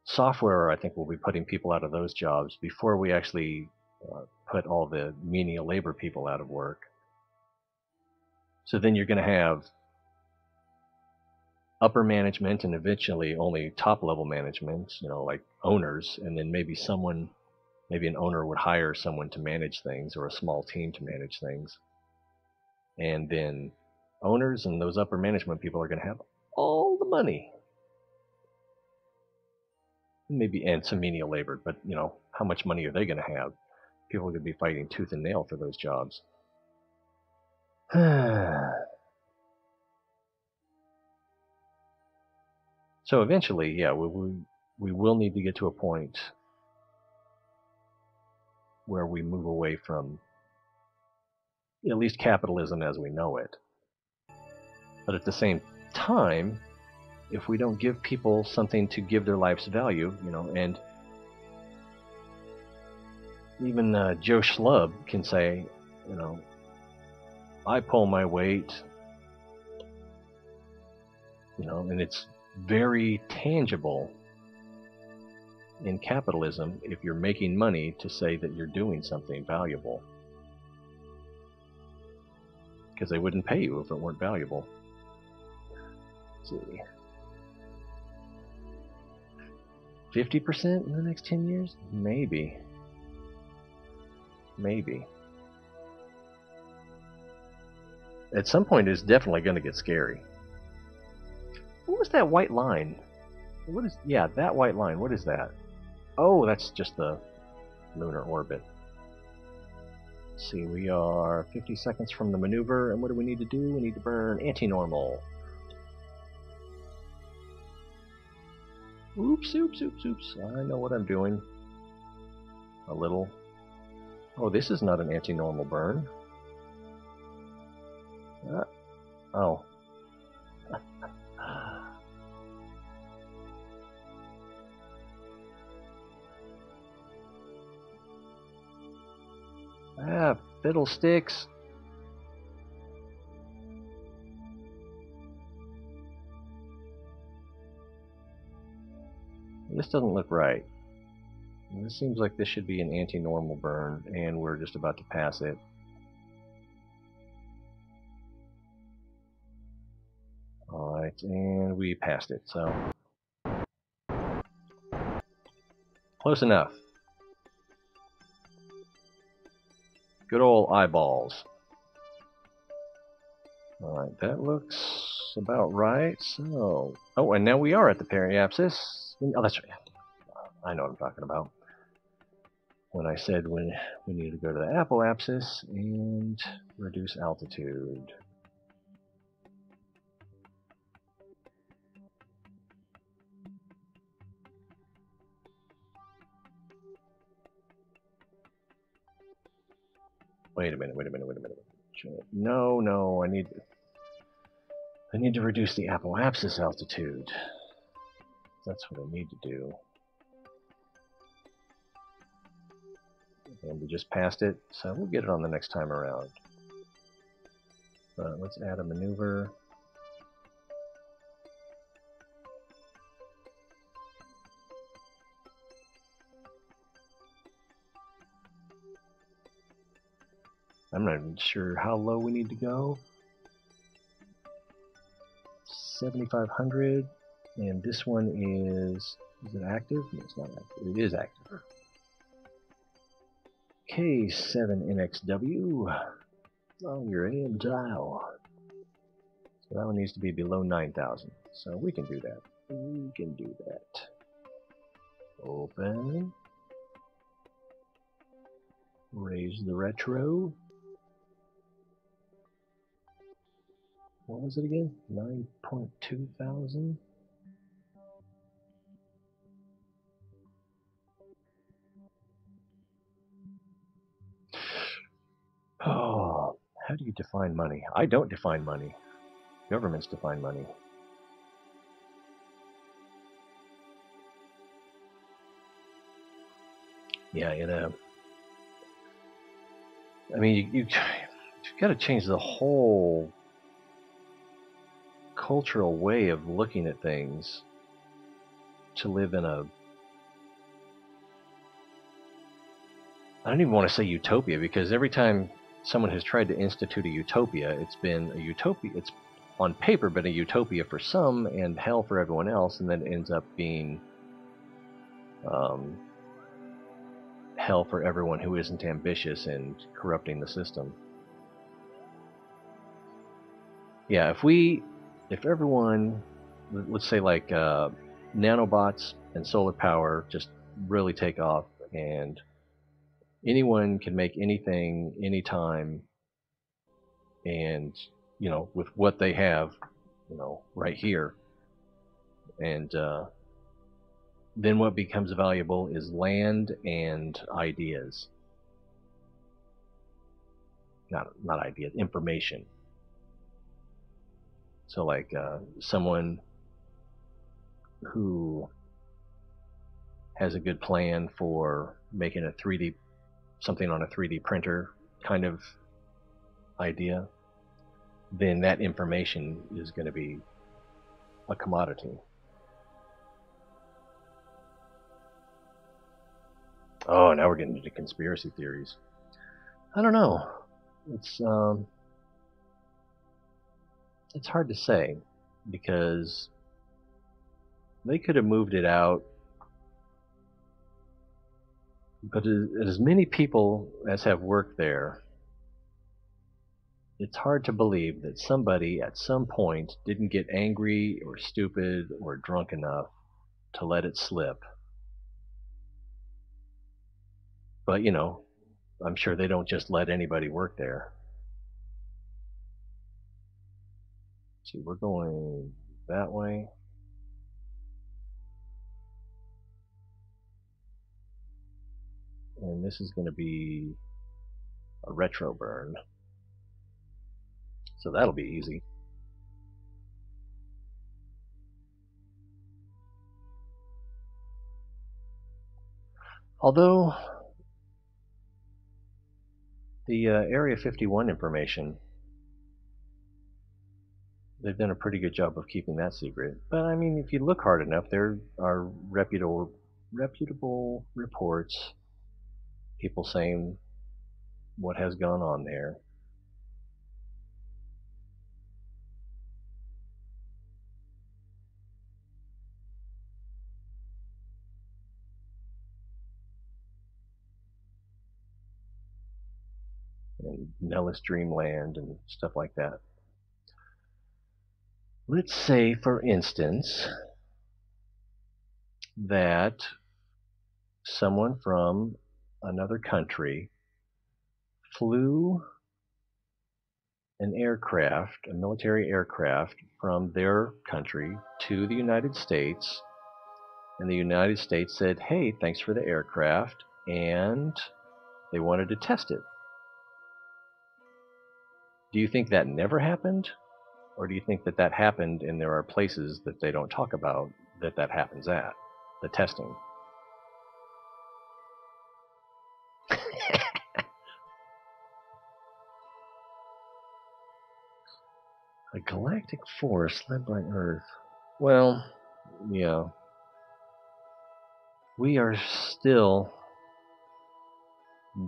Software, I think, will be putting people out of those jobs before we actually put all the menial labor people out of work. So then you're going to have upper management and eventually only top level management, like owners, and then maybe an owner would hire someone to manage things or a small team to manage things. And then owners and those upper management people are going to have all the money. Maybe, and some menial labor, but how much money are they going to have? People are going to be fighting tooth and nail for those jobs. So eventually, yeah, we will need to get to a point where we move away from at least capitalism as we know it. But at the same time, if we don't give people something to give their life's value, and even Joe Schlub can say, I pull my weight, and it's very tangible in capitalism if you're making money to say that you're doing something valuable. Because they wouldn't pay you if it weren't valuable. Let's see. 50% in the next 10 years? Maybe. Maybe. At some point, it's definitely going to get scary. What was that white line? Yeah, that white line. What is that? Oh, that's just the lunar orbit. Let's see, we are 50 seconds from the maneuver, and what do we need to do? We need to burn anti-normal. Oops, oops, oops, oops. I know what I'm doing. A little. Oh, this is not an anti-normal burn. Oh. Fiddlesticks. This doesn't look right. This seems like this should be an anti-normal burn, and we're just about to pass it. Alright, and we passed it, so close enough. Good old eyeballs. Alright, that looks about right. So, oh, and now we are at the periapsis. Oh, that's right. I know what I'm talking about. When I said when we need to go to the apoapsis and reduce altitude. Wait a minute. No, I need to reduce the apoapsis altitude. That's what I need to do. And we just passed it, so we'll get it on the next time around. But let's add a maneuver. I'm not even sure how low we need to go. 7,500, and this one is it active? No, it's not active. It is active. K7NXW on your AM dial. So that one needs to be below 9,000. So we can do that. We can do that. Open. Raise the retro. What was it again? 9.2 thousand? Oh, how do you define money? I don't define money. Governments define money. Yeah, I mean, you've got to change the whole cultural way of looking at things to live in a... I don't even want to say utopia, because every time someone has tried to institute a utopia, it's been a utopia. It's on paper been a utopia for some and hell for everyone else, and then it ends up being hell for everyone who isn't ambitious and corrupting the system. Yeah, if everyone, let's say like nanobots and solar power just really take off, and anyone can make anything, anytime, and with what they have, right here, and then what becomes valuable is land and ideas. Not ideas, information. So like someone who has a good plan for making a 3D, something on a 3D printer kind of idea, then that information is going to be a commodity. Oh, now we're getting into conspiracy theories. I don't know. It's hard to say because they could have moved it out, but as many people as have worked there, it's hard to believe that somebody at some point didn't get angry or stupid or drunk enough to let it slip. But, you know, I'm sure they don't just let anybody work there. See, we're going that way. And this is going to be a retro burn. So that'll be easy. Although the Area 51 information, they've done a pretty good job of keeping that secret. But I mean, if you look hard enough, there are reputable reports, people saying what has gone on there. And Nellis Dreamland and stuff like that. Let's say, for instance, that someone from another country flew an aircraft, a military aircraft, from their country to the United States, and the United States said, hey, thanks for the aircraft, and they wanted to test it. Do you think that never happened? Or do you think that that happened and there are places that they don't talk about that happens at, the testing? A galactic force led by Earth. Well, yeah. We are still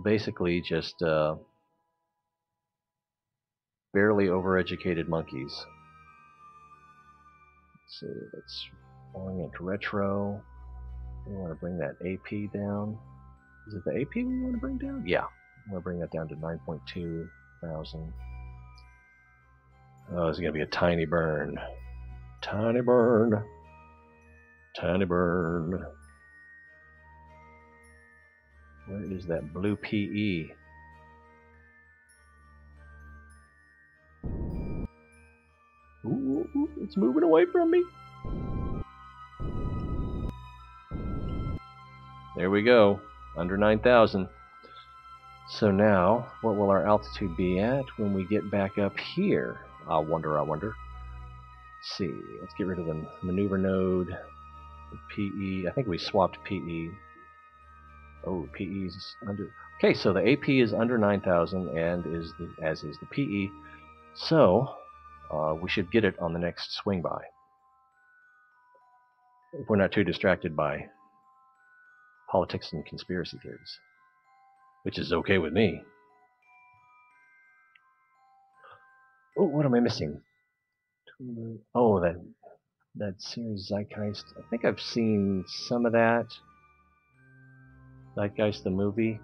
basically just barely overeducated monkeys. Let's see, let's orient retro. We want to bring that AP down. Is it the AP we want to bring down? Yeah. I want to bring that down to 9.2 thousand. Oh, it's going to be a tiny burn. Tiny burn. Tiny burn. Where is that blue PE? Ooh, it's moving away from me. There we go. Under 9,000. So now, what will our altitude be at when we get back up here? I wonder. Let's see. Let's get rid of the maneuver node. The PE. I think we swapped PE. Oh, PE is under. Okay, so the AP is under 9,000, and as is the PE. So we should get it on the next swing by, if we're not too distracted by politics and conspiracy theories, which is okay with me. Oh, what am I missing? Oh, that series Zeitgeist. I think I've seen some of that. Zeitgeist the movie.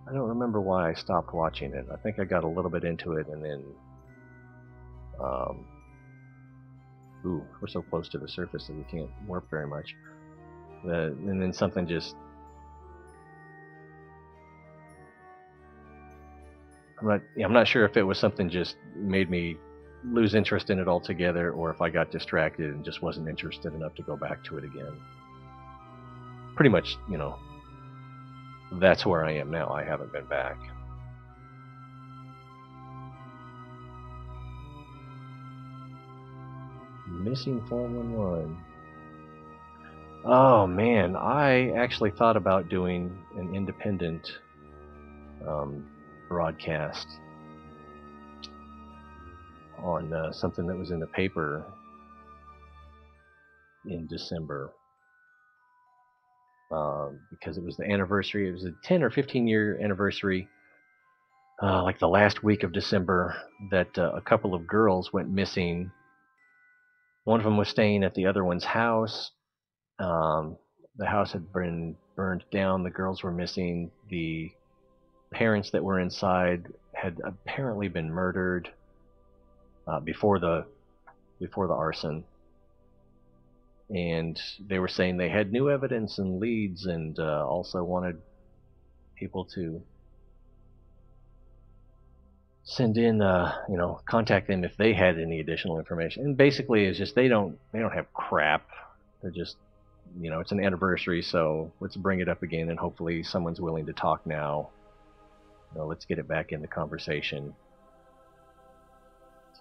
I don't remember why I stopped watching it. I think I got a little bit into it and then ooh, we're so close to the surface that we can't warp very much. And then something just I'm not sure if it was something just made me lose interest in it altogether, or if I got distracted and just wasn't interested enough to go back to it again. Pretty much, you know, that's where I am now. I haven't been back. Missing 411. Oh man, I actually thought about doing an independent broadcast on something that was in the paper in December. Because it was the anniversary. It was a 10 or 15-year anniversary, like the last week of December, that a couple of girls went missing. One of them was staying at the other one's house. The house had been burned down. The girls were missing. The parents that were inside had apparently been murdered before the arson. And they were saying they had new evidence and leads, and also wanted people to send in, contact them if they had any additional information. And basically, it's just they don't have crap. They're just, it's an anniversary, so let's bring it up again, and hopefully someone's willing to talk now. Let's get it back in the conversation.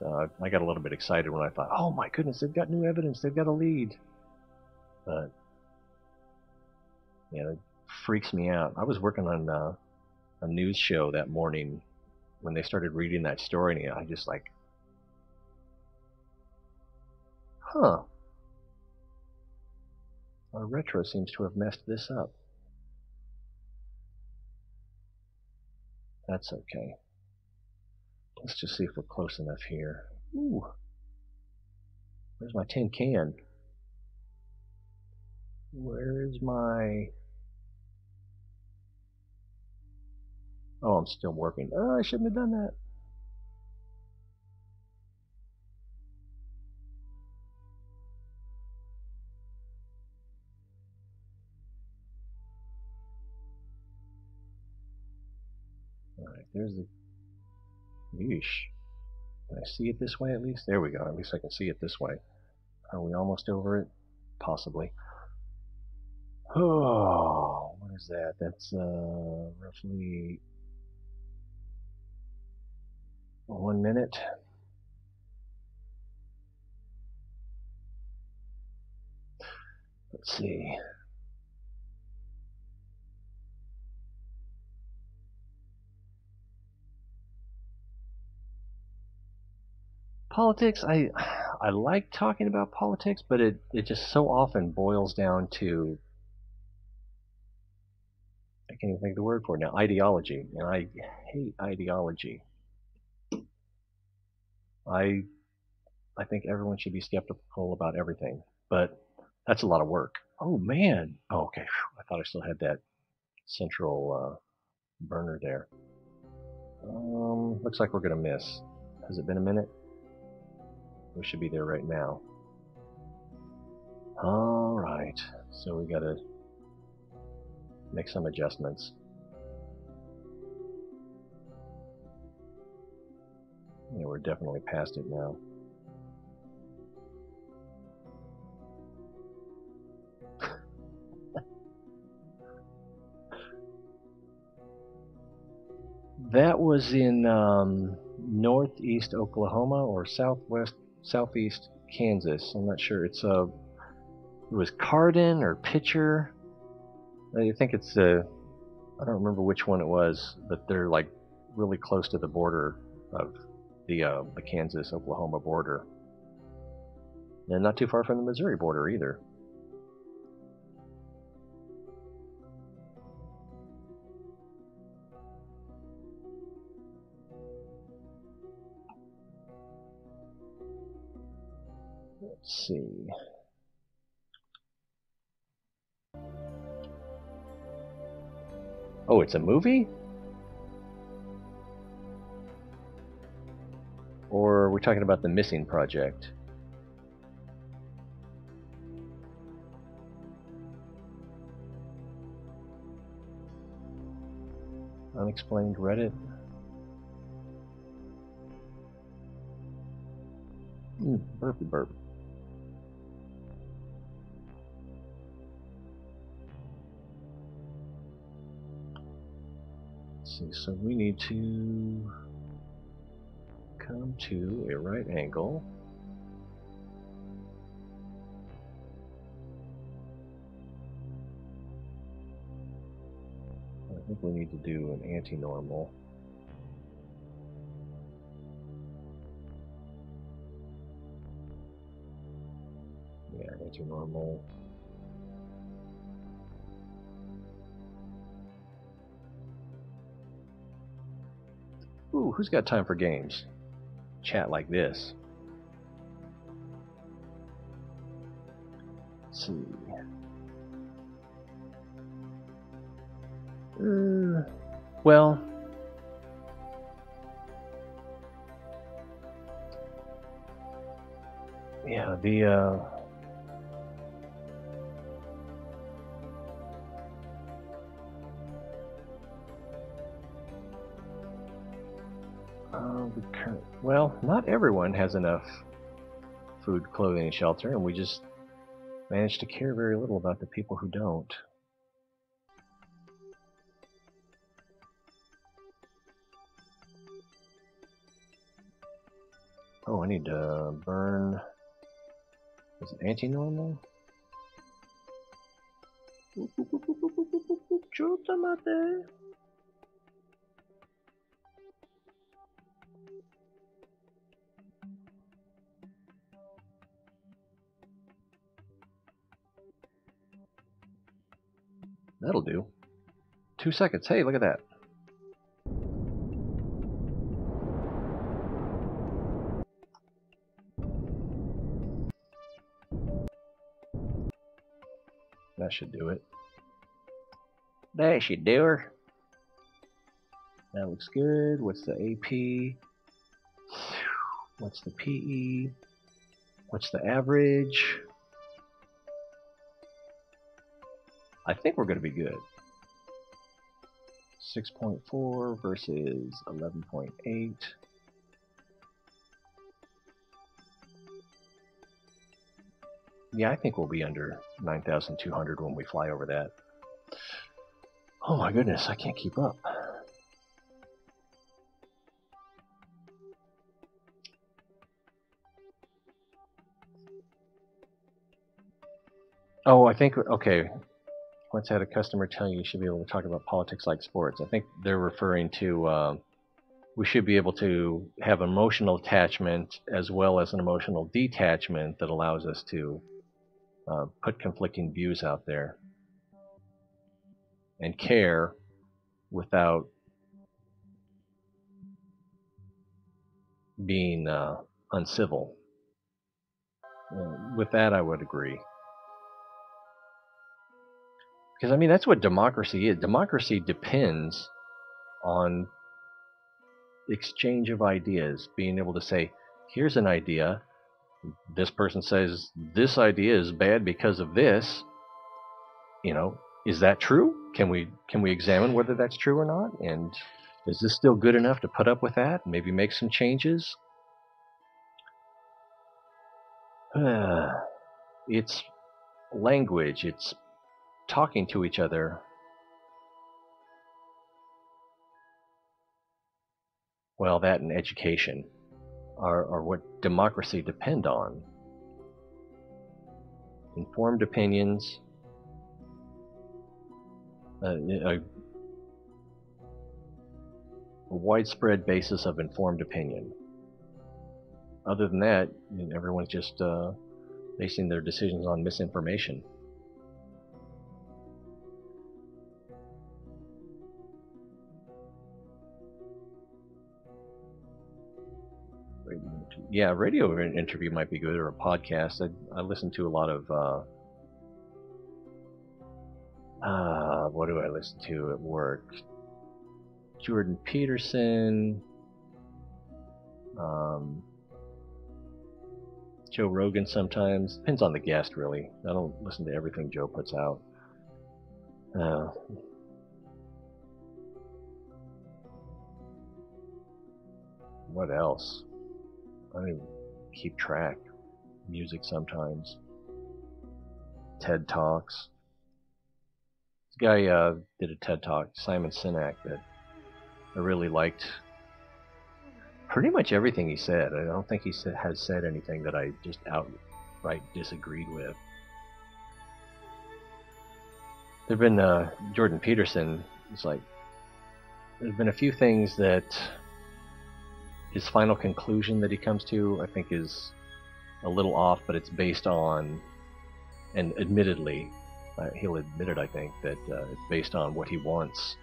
So I got a little bit excited when I thought, oh my goodness, they've got new evidence, they've got a lead. But yeah, it freaks me out. I was working on a news show that morning when they started reading that story, and I just like, our retro seems to have messed this up. That's okay. Let's just see if we're close enough here. Ooh, where's my tin can? Where's my... Oh, I'm still working. Oh, I shouldn't have done that. Alright, there's the... Yeesh. Can I see it this way at least? There we go. At least I can see it this way. Are we almost over it? Possibly. Oh, what is that? That's roughly 1 minute. Let's see. Politics, I like talking about politics, but it just so often boils down to, I can't even think of the word for it now, ideology. And I hate ideology. I think everyone should be skeptical about everything, but that's a lot of work. Oh man. Oh, okay. I thought I still had that central burner there. Looks like we're gonna miss. Has it been a minute? We should be there right now. Alright, so we gotta make some adjustments. Yeah, we're definitely past it now. That was in northeast Oklahoma or southeast Kansas. I'm not sure. It was Cardin or Pitcher. I think it's I don't remember which one it was, but they're like really close to the border of the Kansas-Oklahoma border, and not too far from the Missouri border either. Let's see. Oh, it's a movie? Or we're talking about the Missing Project? Unexplained Reddit? Burpy burp. Let's see, so we need to come to a right angle. I think we need to do an anti-normal. Yeah, anti-normal. Ooh, who's got time for games? Chat like this. Let's see. Well, yeah, the current, well, not everyone has enough food, clothing, and shelter, and we just manage to care very little about the people who don't. Oh, I need to burn. Is it anti-normal? That'll do. 2 seconds. Hey, look at that. That should do it. That should do her. That looks good. What's the AP? What's the PE? What's the average? I think we're going to be good. 6.4 versus 11.8. Yeah, I think we'll be under 9,200 when we fly over that. Oh my goodness, I can't keep up. Oh, I think, okay. Once had a customer tell you should be able to talk about politics like sports. I think they're referring to we should be able to have emotional attachment as well as an emotional detachment that allows us to put conflicting views out there and care without being uncivil. With that, I would agree. Because, I mean, that's what democracy is. Democracy depends on exchange of ideas, being able to say, here's an idea. This person says, this idea is bad because of this. You know, is that true? Can we examine whether that's true or not? And is this still good enough to put up with that? Maybe make some changes? It's language. It's talking to each other. Well, that and education are what democracy depend on. Informed opinions, a widespread basis of informed opinion. Other than that, everyone's just basing their decisions on misinformation. Yeah, radio interview might be good, or a podcast. I listen to a lot of what do I listen to at work? Jordan Peterson, Joe Rogan sometimes. Depends on the guest, really. I don't listen to everything Joe puts out. What else? I don't even keep track. Music sometimes. TED Talks. This guy did a TED Talk, Simon Sinek, that I really liked. Pretty much everything he said. I don't think he has said anything that I just outright disagreed with. There've been Jordan Peterson. It's like there's been a few things that his final conclusion that he comes to, I think, is a little off, but it's based on, and admittedly, he'll admit it, I think, that it's based on what he wants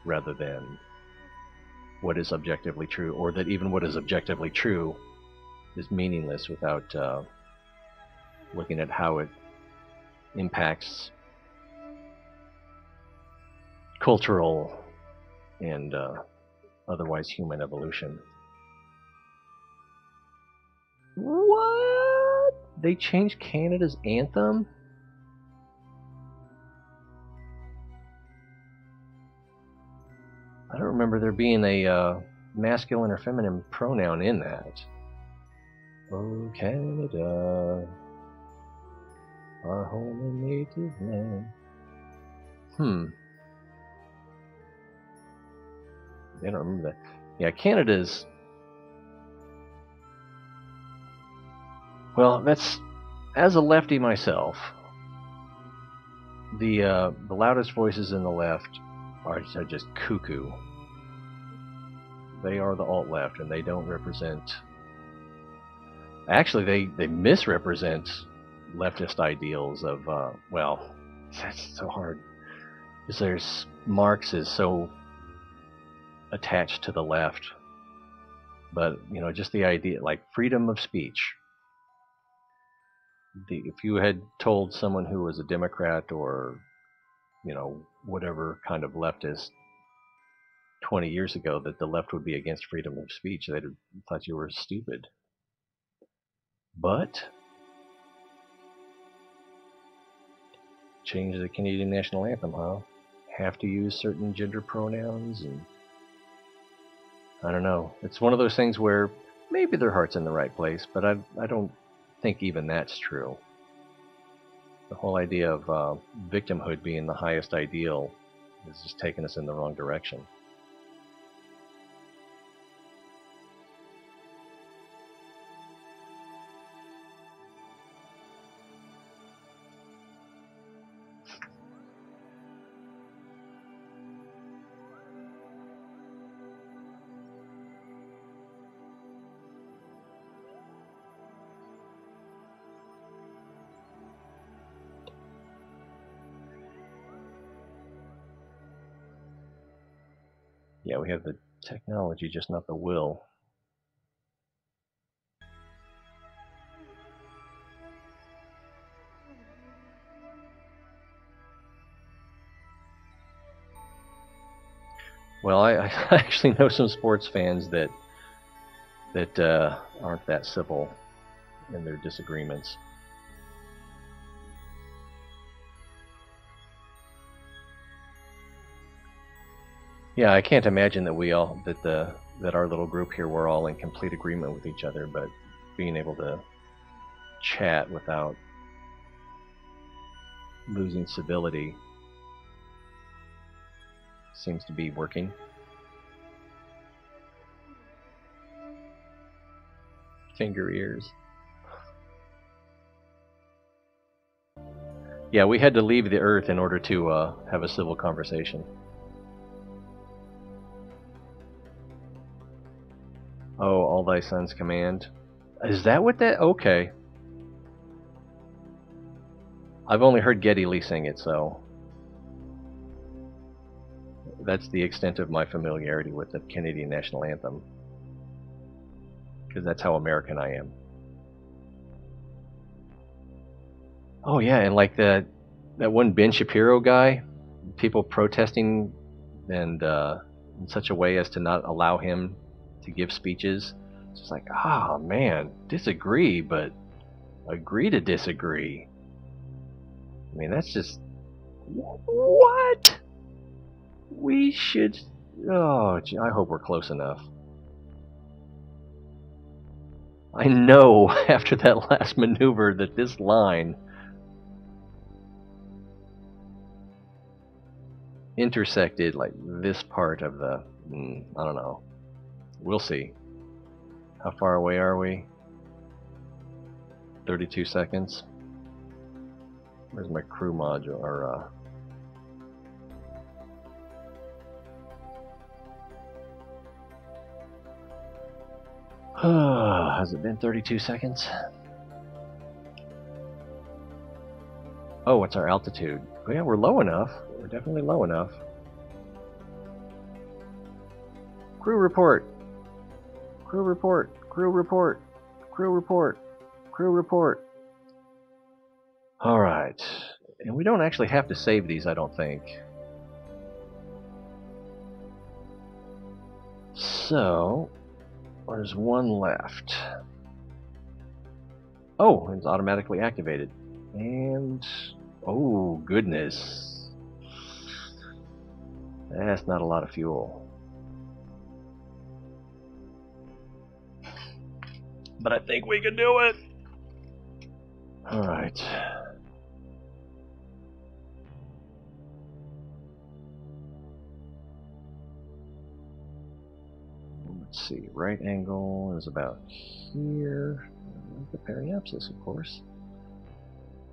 rather than what is objectively true, or that even what is objectively true is meaningless without looking at how it impacts cultural and otherwise human evolution. What? They changed Canada's anthem? I don't remember there being a masculine or feminine pronoun in that. Oh, Canada, our home and native land. I don't remember that. Yeah, Canada's... Well, that's... As a lefty myself, the loudest voices in the left are just cuckoo. They are the alt-left, and they don't represent... Actually, they misrepresent leftist ideals of, well, that's so hard. Because Marx is so attached to the left, but, you know, just the idea, like freedom of speech. If you had told someone who was a Democrat or, you know, whatever kind of leftist 20 years ago that the left would be against freedom of speech, they'd have thought you were stupid. But change the Canadian national anthem, huh? Have to use certain gender pronouns, and I don't know. It's one of those things where maybe their heart's in the right place, but I don't think even that's true. The whole idea of victimhood being the highest ideal is just taking us in the wrong direction. Yeah, we have the technology, just not the will. Well, I actually know some sports fans that aren't that civil in their disagreements. Yeah, I can't imagine that that our little group here, we're all in complete agreement with each other, but being able to chat without losing civility seems to be working. Finger ears. Yeah, we had to leave the Earth in order to have a civil conversation. Oh, all thy sons command. Is that what that... Okay. I've only heard Geddy Lee sing it, so... That's the extent of my familiarity with the Canadian national anthem. Because that's how American I am. Oh yeah, and like that one Ben Shapiro guy, people protesting and in such a way as to not allow him to give speeches. It's just like, ah, man, disagree, but agree to disagree. I mean, that's just... What? We should... Oh, gee, I hope we're close enough. I know after that last maneuver that this line intersected like this part of the... I don't know. We'll see. How far away are we? 32 seconds. Where's my crew module? Or Has it been 32 seconds? Oh, what's our altitude? Oh, yeah, we're low enough. We're definitely low enough. Crew report. Crew report. Crew report. Crew report. Crew report. Alright. And we don't actually have to save these, I don't think. So, there's one left. Oh, it's automatically activated. And, oh goodness. That's not a lot of fuel. But I think we can do it. Alright. Let's see, right angle is about here. The periapsis, of course.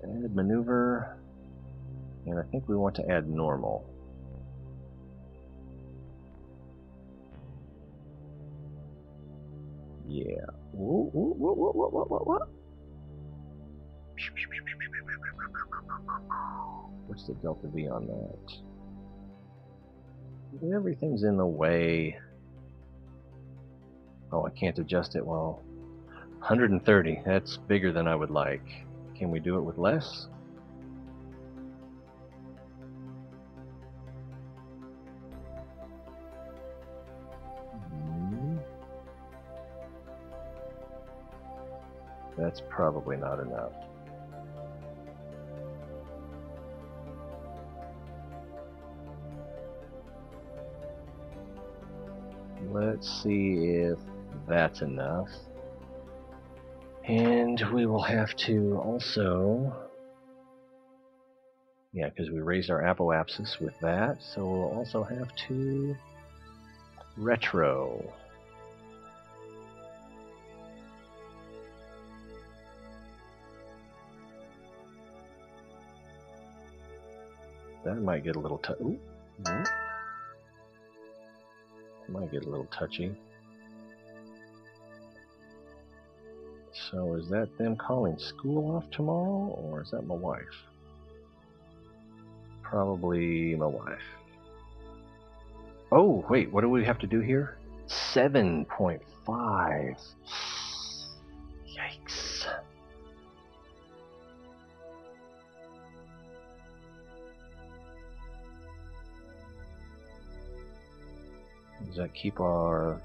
Add maneuver. And I think we want to add normal. Yeah. Whoa, whoa, whoa, whoa, whoa, whoa, whoa. What's the delta V on that? Everything's in the way. Oh, I can't adjust it. Well, 130. That's bigger than I would like. Can we do it with less? That's probably not enough. Let's see if that's enough. And we will have to also, yeah, because we raised our apoapsis with that, so we'll also have to retro. That might get a little might get a little touchy. So is that them calling school off tomorrow, or is that my wife? Probably my wife. Oh, wait, what do we have to do here? 7.5. Yikes. Does that keep our...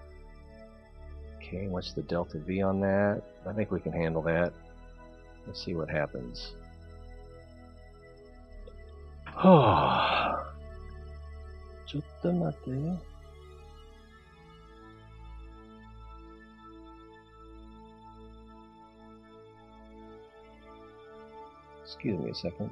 Okay, what's the delta V on that? I think we can handle that. Let's see what happens. Oh. Chottamate. Excuse me a second.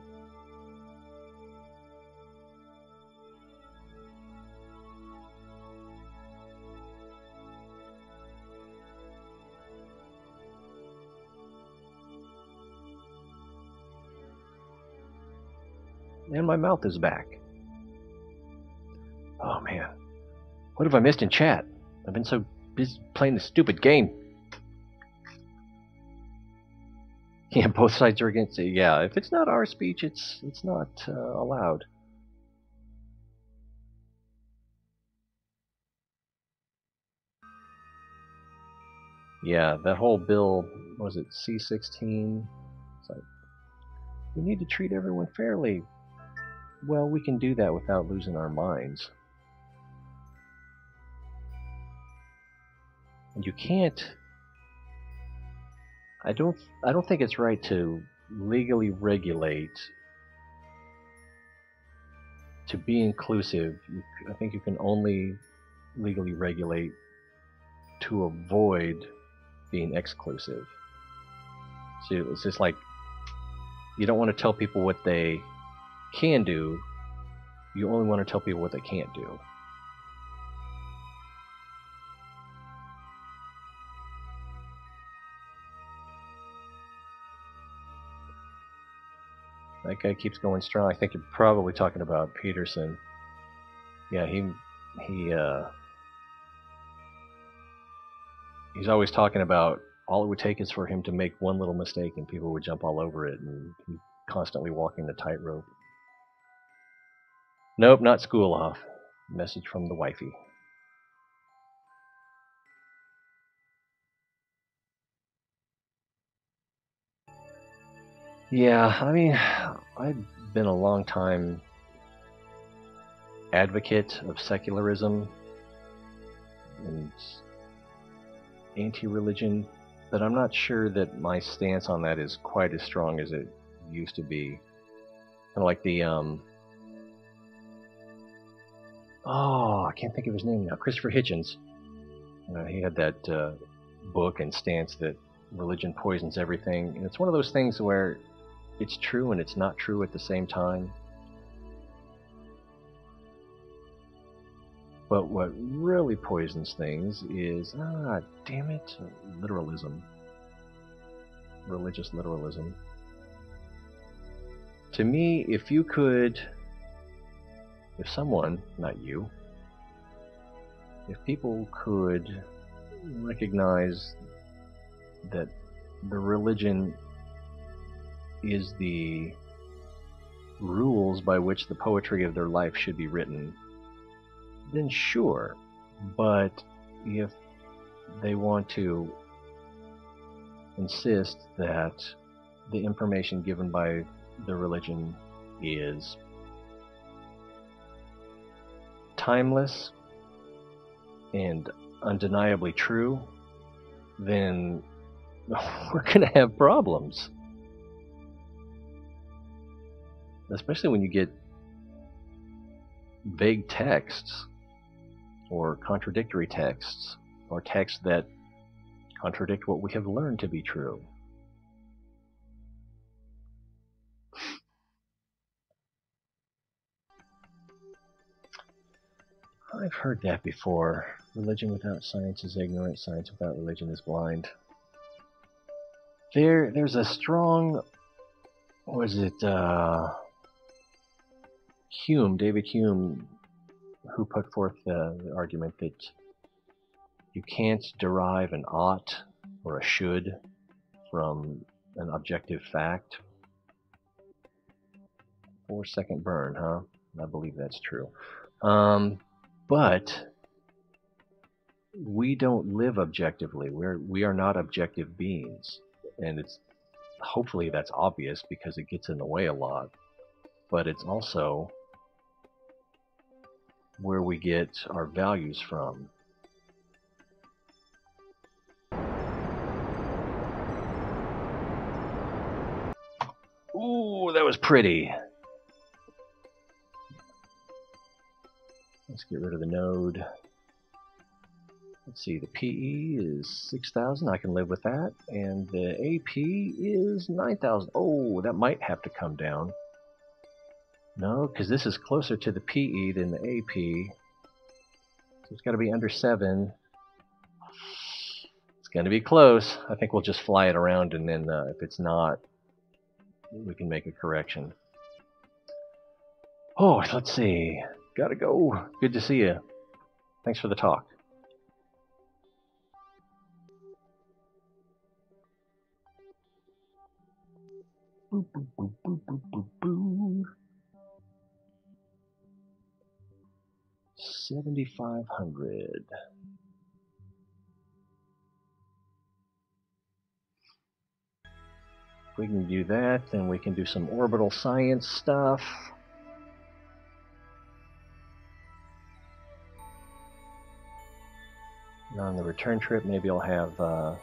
And my mouth is back. Oh man. What have I missed in chat? I've been so busy playing this stupid game. Yeah, both sides are against it. Yeah, if it's not our speech, it's not allowed. Yeah, that whole bill, was it C-16? It's like, we need to treat everyone fairly. Well, we can do that without losing our minds. And you can't... I don't think it's right to legally regulate to be inclusive. I think you can only legally regulate to avoid being exclusive. So it's just like you don't want to tell people what they can do, you only want to tell people what they can't do. That guy keeps going strong. I think you're probably talking about Peterson. Yeah, he he's always talking about all it would take is for him to make one little mistake and people would jump all over it, and he's constantly walking the tightrope. Nope, not school off. Message from the wifey. Yeah, I mean, I've been a long time advocate of secularism and anti-religion, but I'm not sure that my stance on that is quite as strong as it used to be. Kind of like the I can't think of his name now. Christopher Hitchens. He had that book and stance that religion poisons everything, and it's one of those things where it's true and it's not true at the same time. But what really poisons things is, damn it, literalism. Religious literalism. To me, if someone, not you, if people could recognize that the religion is the rules by which the poetry of their life should be written, then sure. But if they want to insist that the information given by the religion is timeless and undeniably true, then we're going to have problems. Especially when you get vague texts or contradictory texts or texts that contradict what we have learned to be true. I've heard that before. Religion without science is ignorant. Science without religion is blind. There's a strong, David Hume, who put forth the argument that you can't derive an ought or a should from an objective fact. 4-second burn, huh? I believe that's true. But we don't live objectively. We are not objective beings, and hopefully that's obvious because it gets in the way a lot. But it's also where we get our values from. Ooh, that was pretty. Let's get rid of the node. Let's see, the PE is 6,000. I can live with that. And the AP is 9,000. Oh, that might have to come down. No, because this is closer to the PE than the AP. So it's got to be under 7. It's going to be close. I think we'll just fly it around, and then if it's not, we can make a correction. Oh, let's see. Gotta go. Good to see you. Thanks for the talk. Boop, boop, boop, boop, boop, boop, boop. 7,500. If we can do that, then we can do some orbital science stuff. And on the return trip, maybe I'll have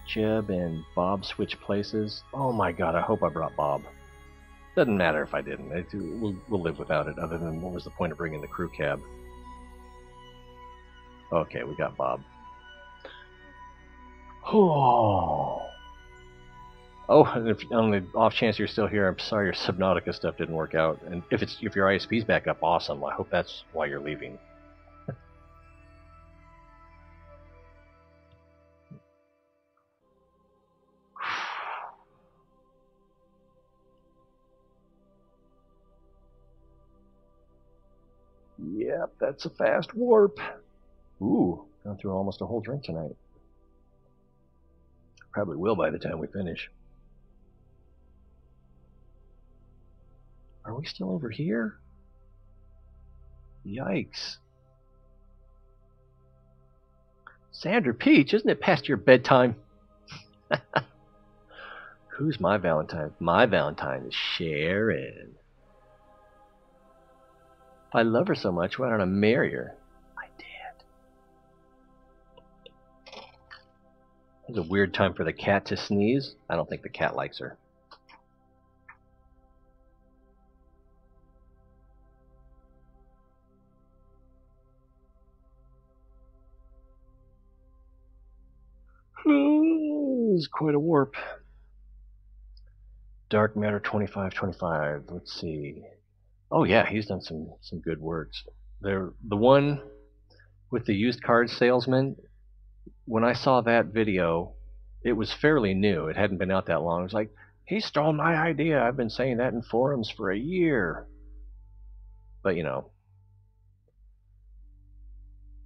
Jeb and Bob switch places. Oh my god, I hope I brought Bob. Doesn't matter if I didn't. We'll live without it, other than what was the point of bringing the crew cab? Okay, we got Bob. Oh, and if on the off chance you're still here, I'm sorry your Subnautica stuff didn't work out. And if your ISP's back up, awesome. I hope that's why you're leaving. Yep, that's a fast warp. Ooh, gone through almost a whole drink tonight. Probably will by the time we finish. Are we still over here? Yikes. Sandra Peach, isn't it past your bedtime? Who's my Valentine? My Valentine is Sharon. If I love her so much, why don't I marry her? I did. It's a weird time for the cat to sneeze. I don't think the cat likes her. This is quite a warp. Dark Matter 2525. Let's see. Oh yeah, he's done some good works. The one with the used car salesman. When I saw that video, it was fairly new. It hadn't been out that long. It was like, he stole my idea. I've been saying that in forums for a year. But you know,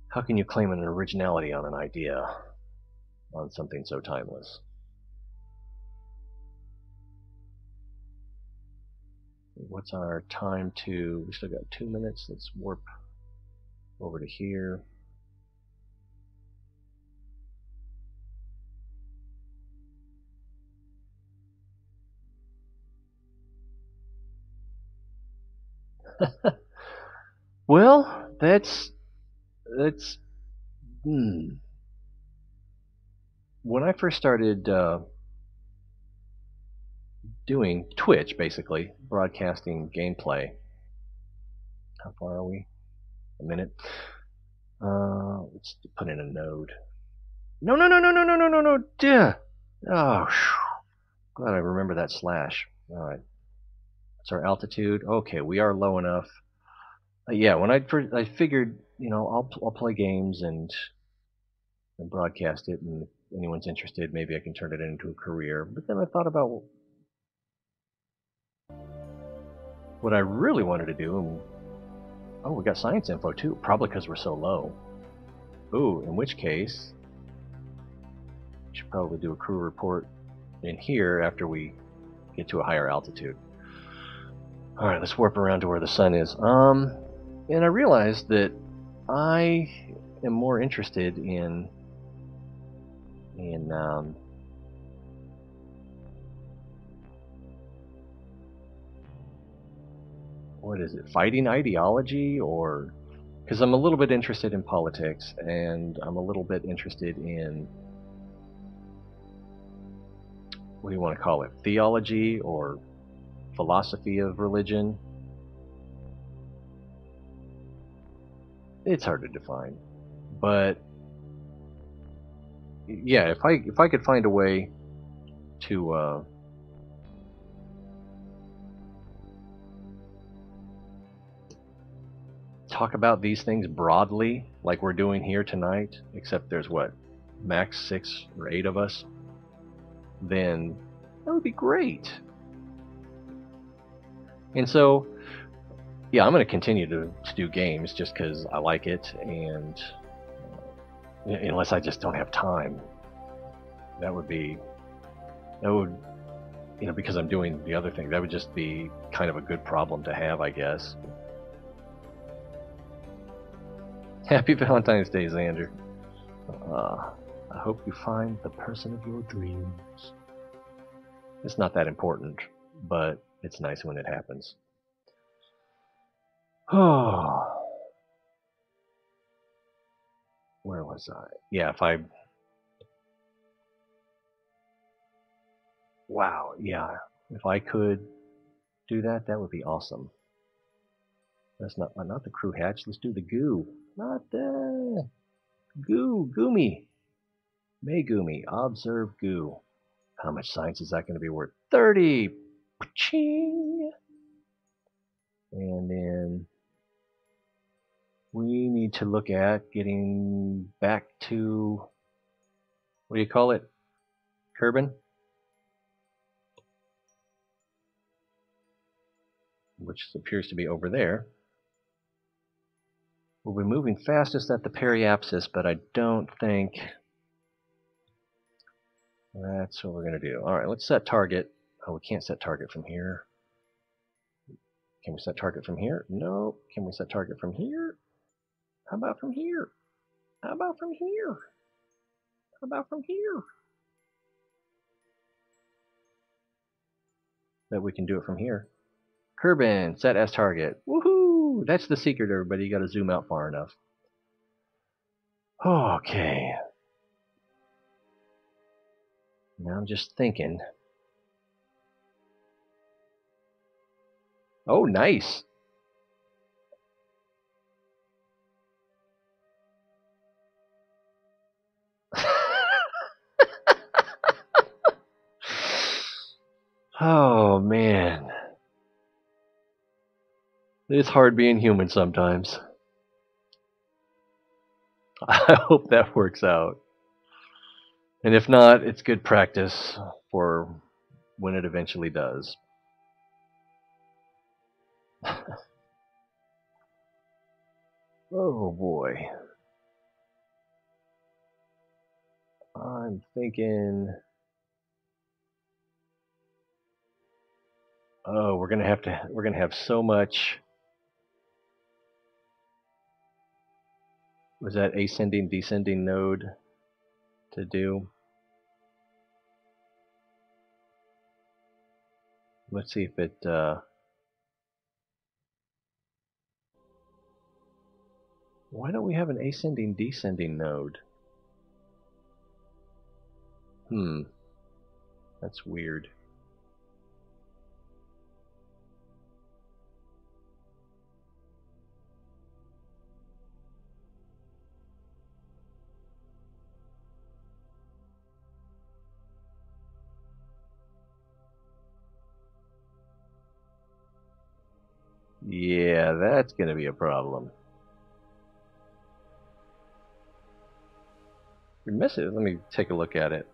how can you claim an originality on an idea, on something so timeless? What's our time to? We still got 2 minutes. Let's warp over to here. Well, that's when I first started doing Twitch, basically broadcasting gameplay. How far are we? A minute. Let's put in a node. No, no, no, no, no, no, no, no, no. Duh. Oh, glad I remember that slash. All right. That's our altitude. Okay, we are low enough. Yeah, when I figured, you know, I'll play games and broadcast it, and if anyone's interested, maybe I can turn it into a career. But then I thought about what I really wanted to do, and oh, we got science info too, probably because we're so low. Ooh, in which case, we should probably do a crew report in here after we get to a higher altitude. All right, let's warp around to where the sun is. And I realized that I am more interested in what is it, fighting ideology, or because I'm a little bit interested in politics, and I'm a little bit interested in, what do you want to call it, theology or philosophy of religion. It's hard to define, but yeah, if I could find a way to talk about these things broadly, like we're doing here tonight, except there's what, max 6 or 8 of us, then that would be great. And so, yeah, I'm going to continue to do games just because I like it, and unless I just don't have time, that would, you know, because I'm doing the other thing, that would just be kind of a good problem to have, I guess. Happy Valentine's Day, Xander. I hope you find the person of your dreams. It's not that important, but it's nice when it happens. Oh, where was I? Yeah, wow, yeah, if I could do that, that would be awesome. That's not the crew hatch. Let's do the goo. Not the goomy. Megumi, observe goo. How much science is that going to be worth? 30. Ching. And then we need to look at getting back to, what do you call it, Kerbin? Which appears to be over there. We'll be moving fastest at the periapsis, but I don't think that's what we're going to do. Alright, let's set target. Oh, we can't set target from here. Can we set target from here? No. Can we set target from here? How about from here? How about from here? How about from here? Bet we can do it from here. Kerbin, set as target. Woohoo! That's the secret, everybody. You got to zoom out far enough. Okay. Now I'm just thinking. Oh, nice. Oh, man. It's hard being human sometimes. I hope that works out. And if not, it's good practice for when it eventually does. Oh boy. I'm thinking, oh, we're gonna have so much. Was that ascending, descending node to do? Let's see if it why don't we have an ascending, descending node? That's weird. Yeah, that's going to be a problem. We miss it. Let me take a look at it.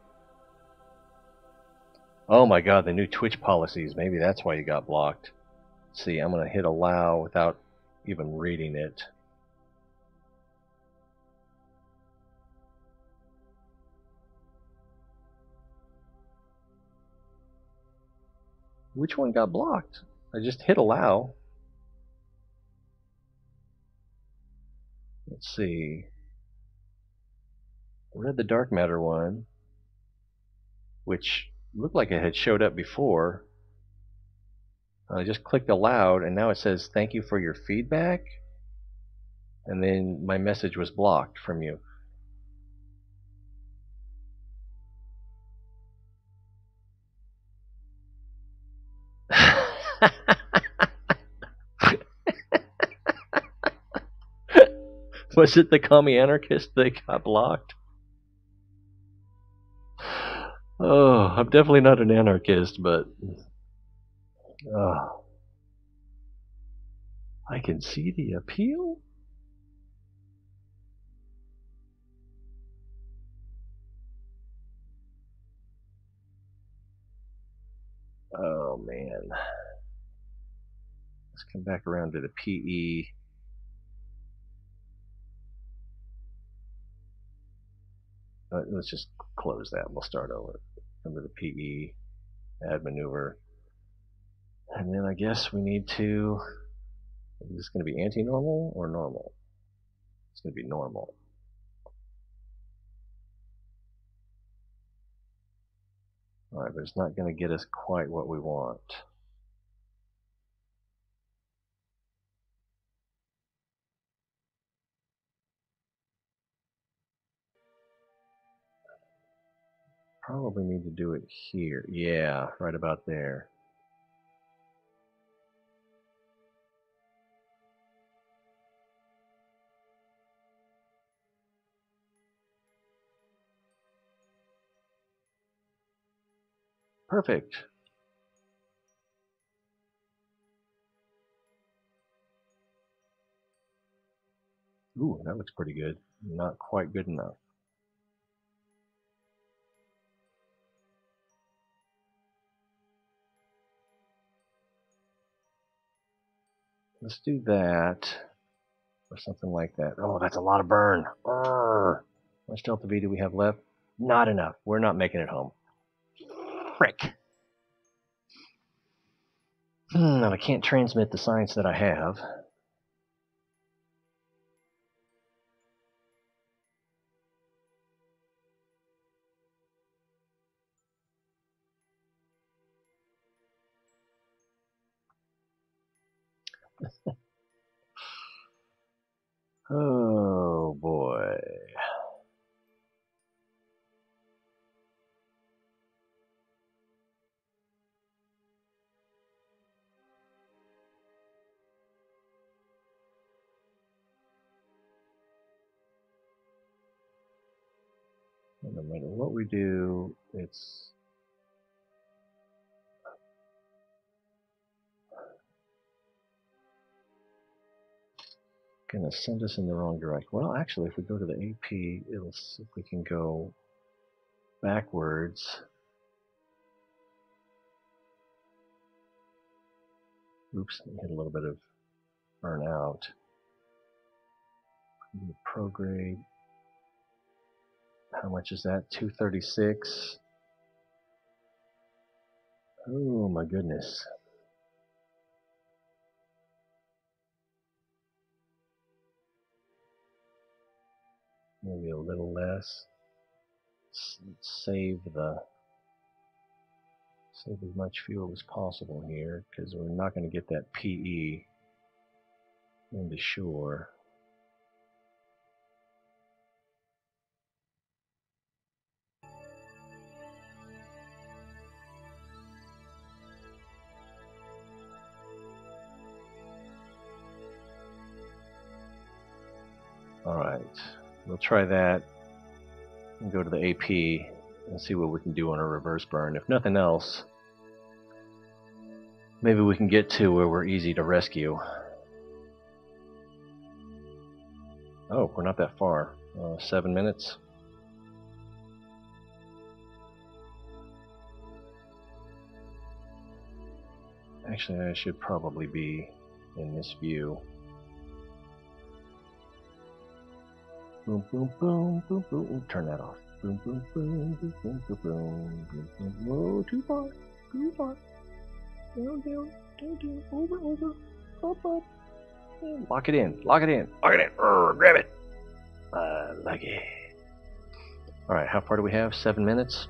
Oh my god, the new Twitch policies. Maybe that's why you got blocked. Let's see, I'm going to hit allow without even reading it. Which one got blocked? I just hit allow. Let's see. I read the dark matter one, which looked like it had showed up before. I just clicked allowed, and now it says thank you for your feedback, and then my message was blocked from you. Was it the commie anarchist that got blocked? Oh, I'm definitely not an anarchist, but I can see the appeal. Oh man. Let's come back around to the PE. Let's just close that. We'll start over. Come to the PE, add maneuver. And then I guess we need to, is this going to be anti-normal or normal? It's going to be normal. Alright, but it's not going to get us quite what we want. Probably need to do it here. Yeah, right about there. Perfect. Ooh, that looks pretty good. Not quite good enough. Let's do that. or something like that. Oh, that's a lot of burn. How much Delta V do we have left? Not enough. We're not making it home. Frick. And I can't transmit the science that I have. Oh boy. No matter what we do, it's going to send us in the wrong direction. Well, actually, if we go to the AP, it'll see if we can go backwards. Oops, we hit a little bit of burnout. Prograde. How much is that? 236. Oh my goodness. Maybe a little less. Save as much fuel as possible here, because we're not going to get that PE into shore. Alright, we'll try that and go to the AP and see what we can do on a reverse burn. If nothing else, maybe we can get to where we're easy to rescue. Oh, we're not that far. 7 minutes. Actually, I should probably be in this view. Boom, boom, boom, boom, boom. Turn that off. Boom, boom, boom, boom, boom, boom, boom, boom, boom. Whoa, too far, too far. Down, down, down, down, over, up, up. And lock it in, lock it in, lock it in. Grab it. Like it. All right, how far do we have? 7 minutes.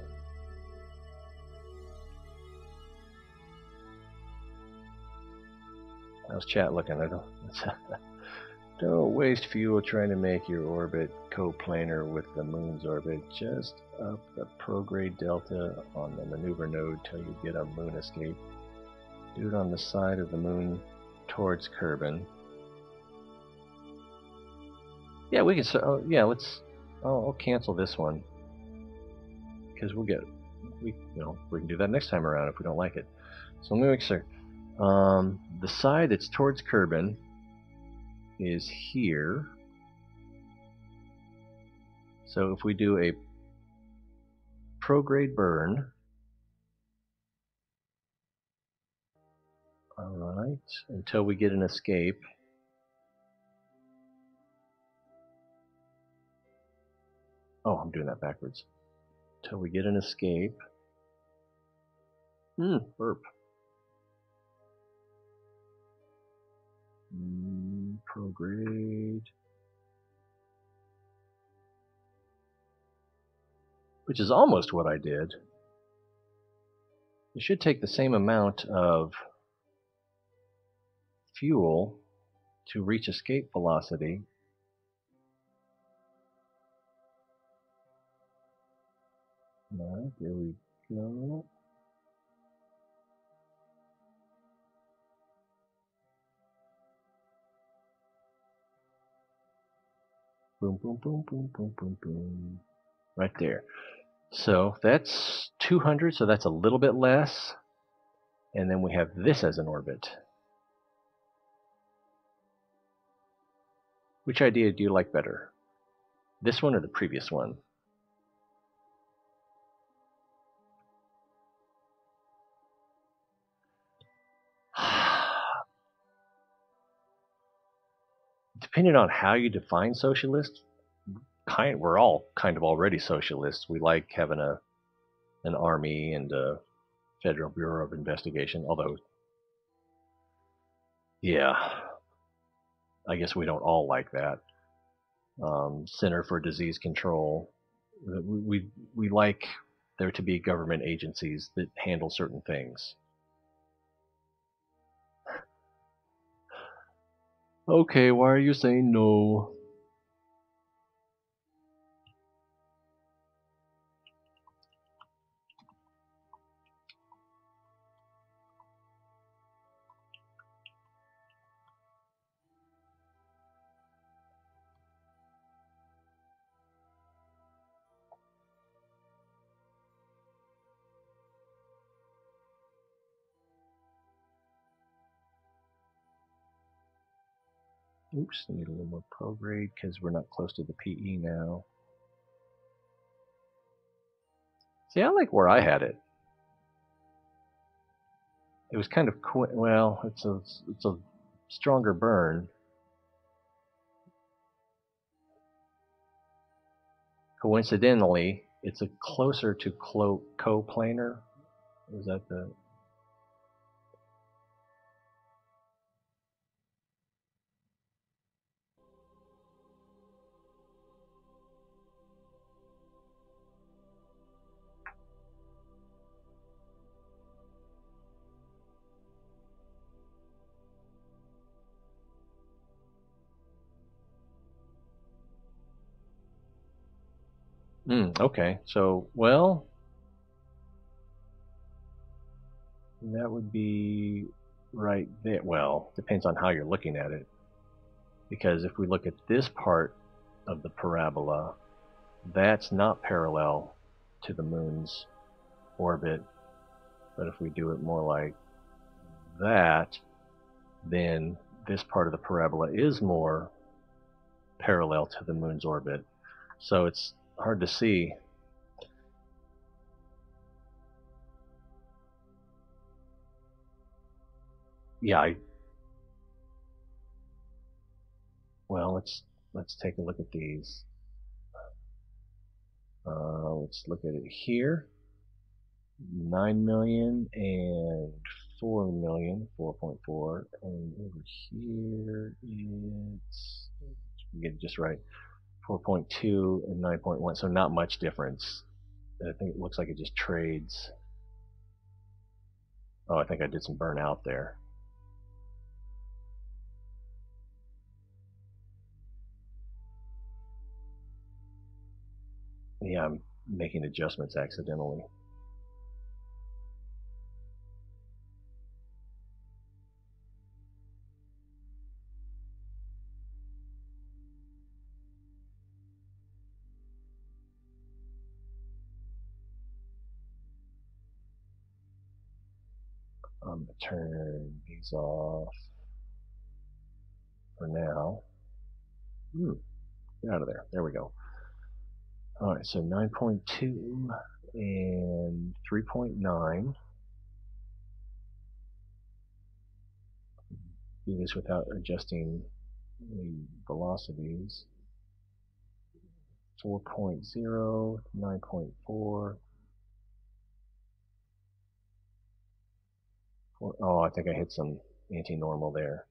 How's chat looking? I don't waste fuel trying to make your orbit coplanar with the moon's orbit. Just up the prograde delta on the maneuver node till you get a moon escape. Do it on the side of the moon towards Kerbin. Yeah, we can. Yeah, let's. I'll cancel this one because we can do that next time around if we don't like it. So let me make sure. The side that's towards Kerbin is here. So if we do a prograde burn, alright, until we get an escape. Oh, I'm doing that backwards. Until we get an escape. Burp. Prograde. Which is almost what I did. It should take the same amount of fuel to reach escape velocity. Alright, there we go. Boom, boom, boom, boom, boom, boom, boom. Right there. So that's 200, so that's a little bit less. And then we have this as an orbit. Which idea do you like better? This one or the previous one? depending on how you define socialist, we're all kind of already socialists. We like having an army and a Federal Bureau of Investigation. Although, yeah, I guess we don't all like that. Center for Disease Control. We like there to be government agencies that handle certain things. Okay, why are you saying no? Oops, I need a little more prograde because we're not close to the PE now. See, I like where I had it. It was kind of well, it's a stronger burn. Coincidentally, it's a closer to coplanar. Is that the? Okay, so well, that would be right there. Well, depends on how you're looking at it. Because if we look at this part of the parabola, that's not parallel to the moon's orbit. But if we do it more like that, then this part of the parabola is more parallel to the moon's orbit. So it's hard to see. Yeah, well, let's take a look at these. Let's look at it here. 9 million and 4 million, 4.4, and over here it's, get it just right, 4.2 and 9.1, so not much difference. I think it looks like it just trades. Oh, I think I did some burnout there. Yeah, I'm making adjustments accidentally. I'm going to turn these off for now. Get out of there. There we go. Alright, so 9.2 and 3.9. Do this without adjusting the velocities. 4.0, 9.4. Oh, I think I hit some anti-normal there.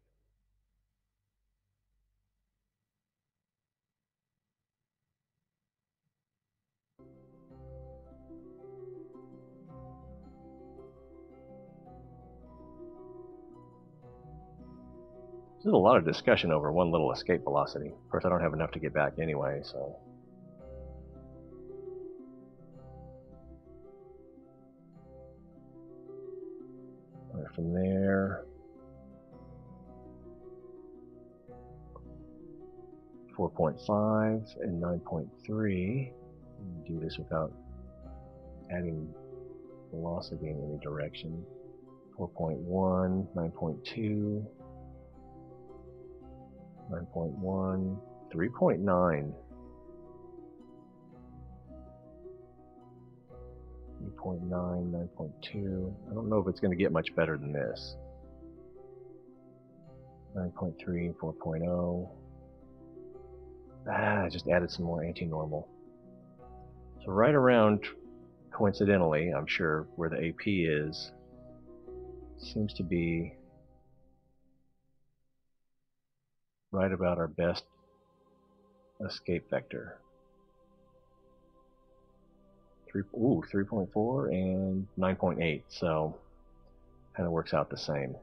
There's a lot of discussion over one little escape velocity. Of course, I don't have enough to get back anyway, so. All right, from there, 4.5 and 9.3. Do this without adding velocity in any direction. 4.1, 9.2, 9.1, 3.9. 3.9, 9.2. I don't know if it's going to get much better than this. 9.3, 4.0. I just added some more anti-normal. So right around, coincidentally, I'm sure, where the AP is, seems to be right about our best escape vector. 3.4 and 9.8, so kind of works out the same.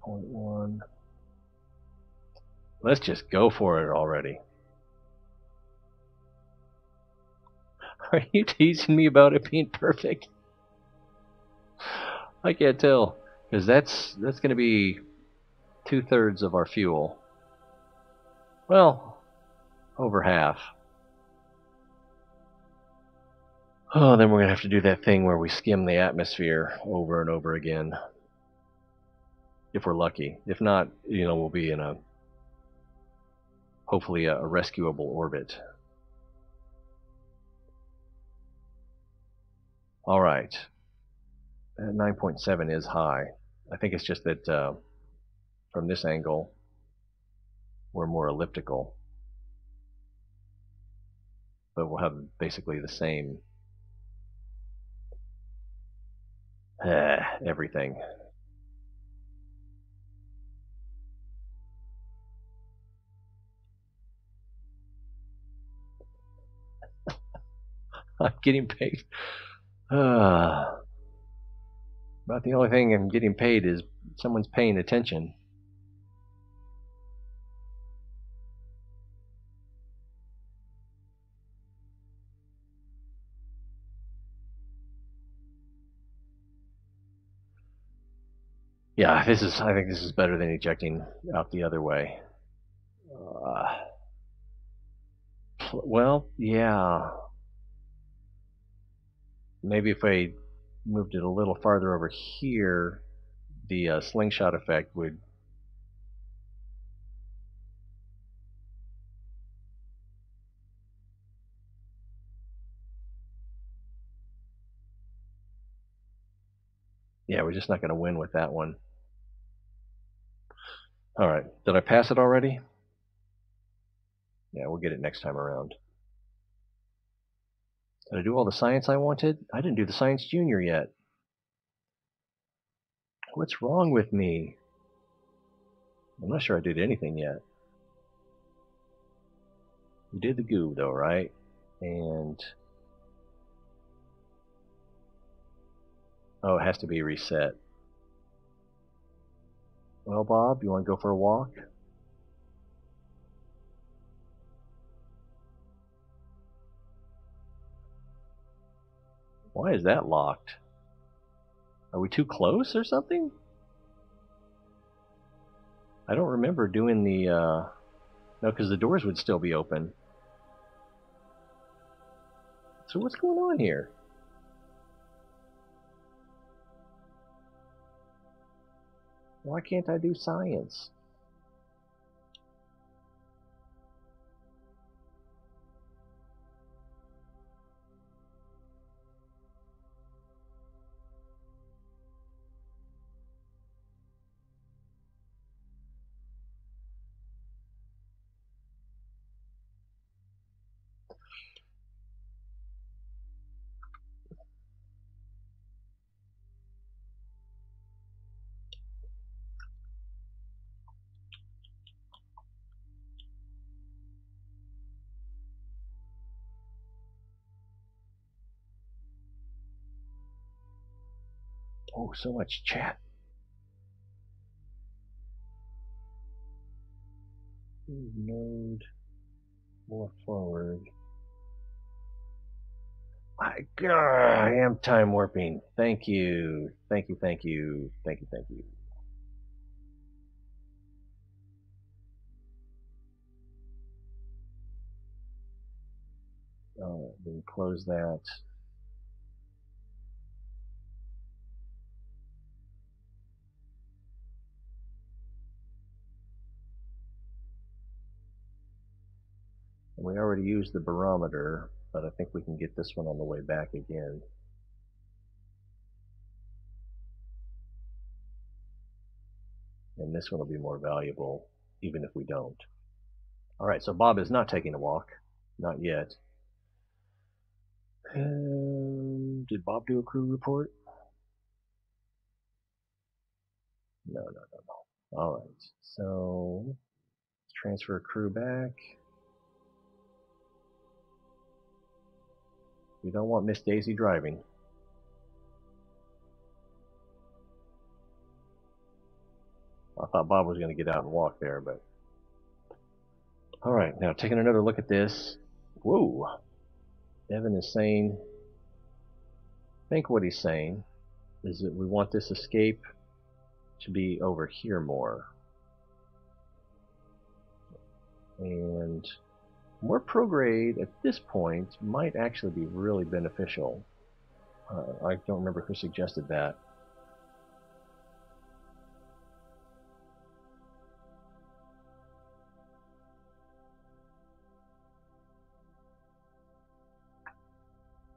.1. Let's just go for it already. Are you teasing me about it being perfect? I can't tell, because that's going to be 2/3 of our fuel. Well, over half. Oh, then we're going to have to do that thing where we skim the atmosphere over and over again. If we're lucky. If not, we'll be in hopefully a rescuable orbit. All right. 9.7 is high. I think it's just that from this angle, we're more elliptical. But we'll have basically the same everything. I'm getting paid. About the only thing I'm getting paid is someone's paying attention. Yeah, I think this is better than ejecting out the other way. Well, yeah. Maybe if I moved it a little farther over here, the slingshot effect would. Yeah, we're just not going to win with that one. All right, did I pass it already? Yeah, we'll get it next time around. Did I do all the science I wanted? I didn't do the science junior yet. What's wrong with me? I'm not sure I did anything yet. We did the goo though, right? And oh, it has to be reset. Well, Bob, you want to go for a walk? Why is that locked? Are we too close or something? I don't remember doing the, no, because the doors would still be open. So what's going on here? Why can't I do science? Oh, so much chat. Node more forward. I am time warping. Thank you. Thank you, thank you, thank you, thank you. Then close that. And we already used the barometer, but I think we can get this one on the way back again. and this one will be more valuable even if we don't. Alright, so Bob is not taking a walk. Not yet. Did Bob do a crew report? No. Alright, so let's transfer crew back. We don't want Miss Daisy driving. I thought Bob was going to get out and walk there, but... Alright, now taking another look at this. Whoa! Evan is saying... I think what he's saying is that we want this escape to be over here more. And more prograde at this point might actually be really beneficial. I don't remember who suggested that.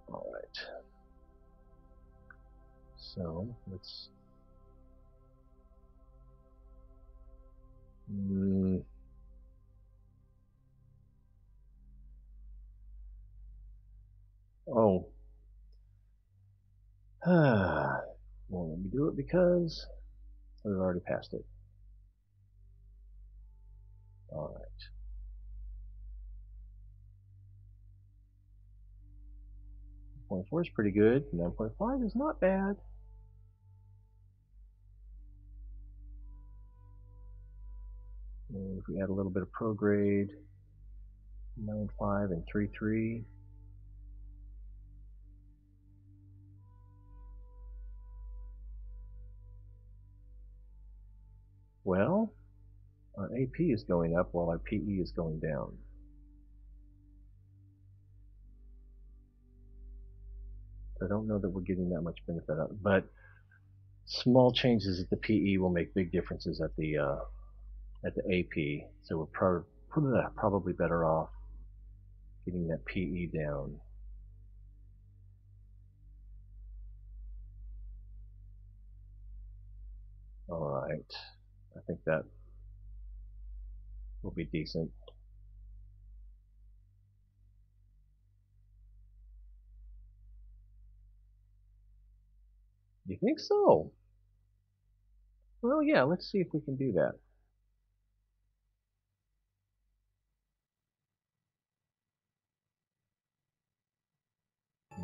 Alright. So, let's... Oh. Well, let me do it because we've already passed it. Alright. 9.4 is pretty good. 9.5 is not bad. And if we add a little bit of prograde, 9.5 and 3.3. Well, our AP is going up while our PE is going down. I don't know that we're getting that much benefit out, but small changes at the PE will make big differences at the AP. So we're probably better off getting that PE down. All right, I think that will be decent. You think so? Well, yeah, let's see if we can do that.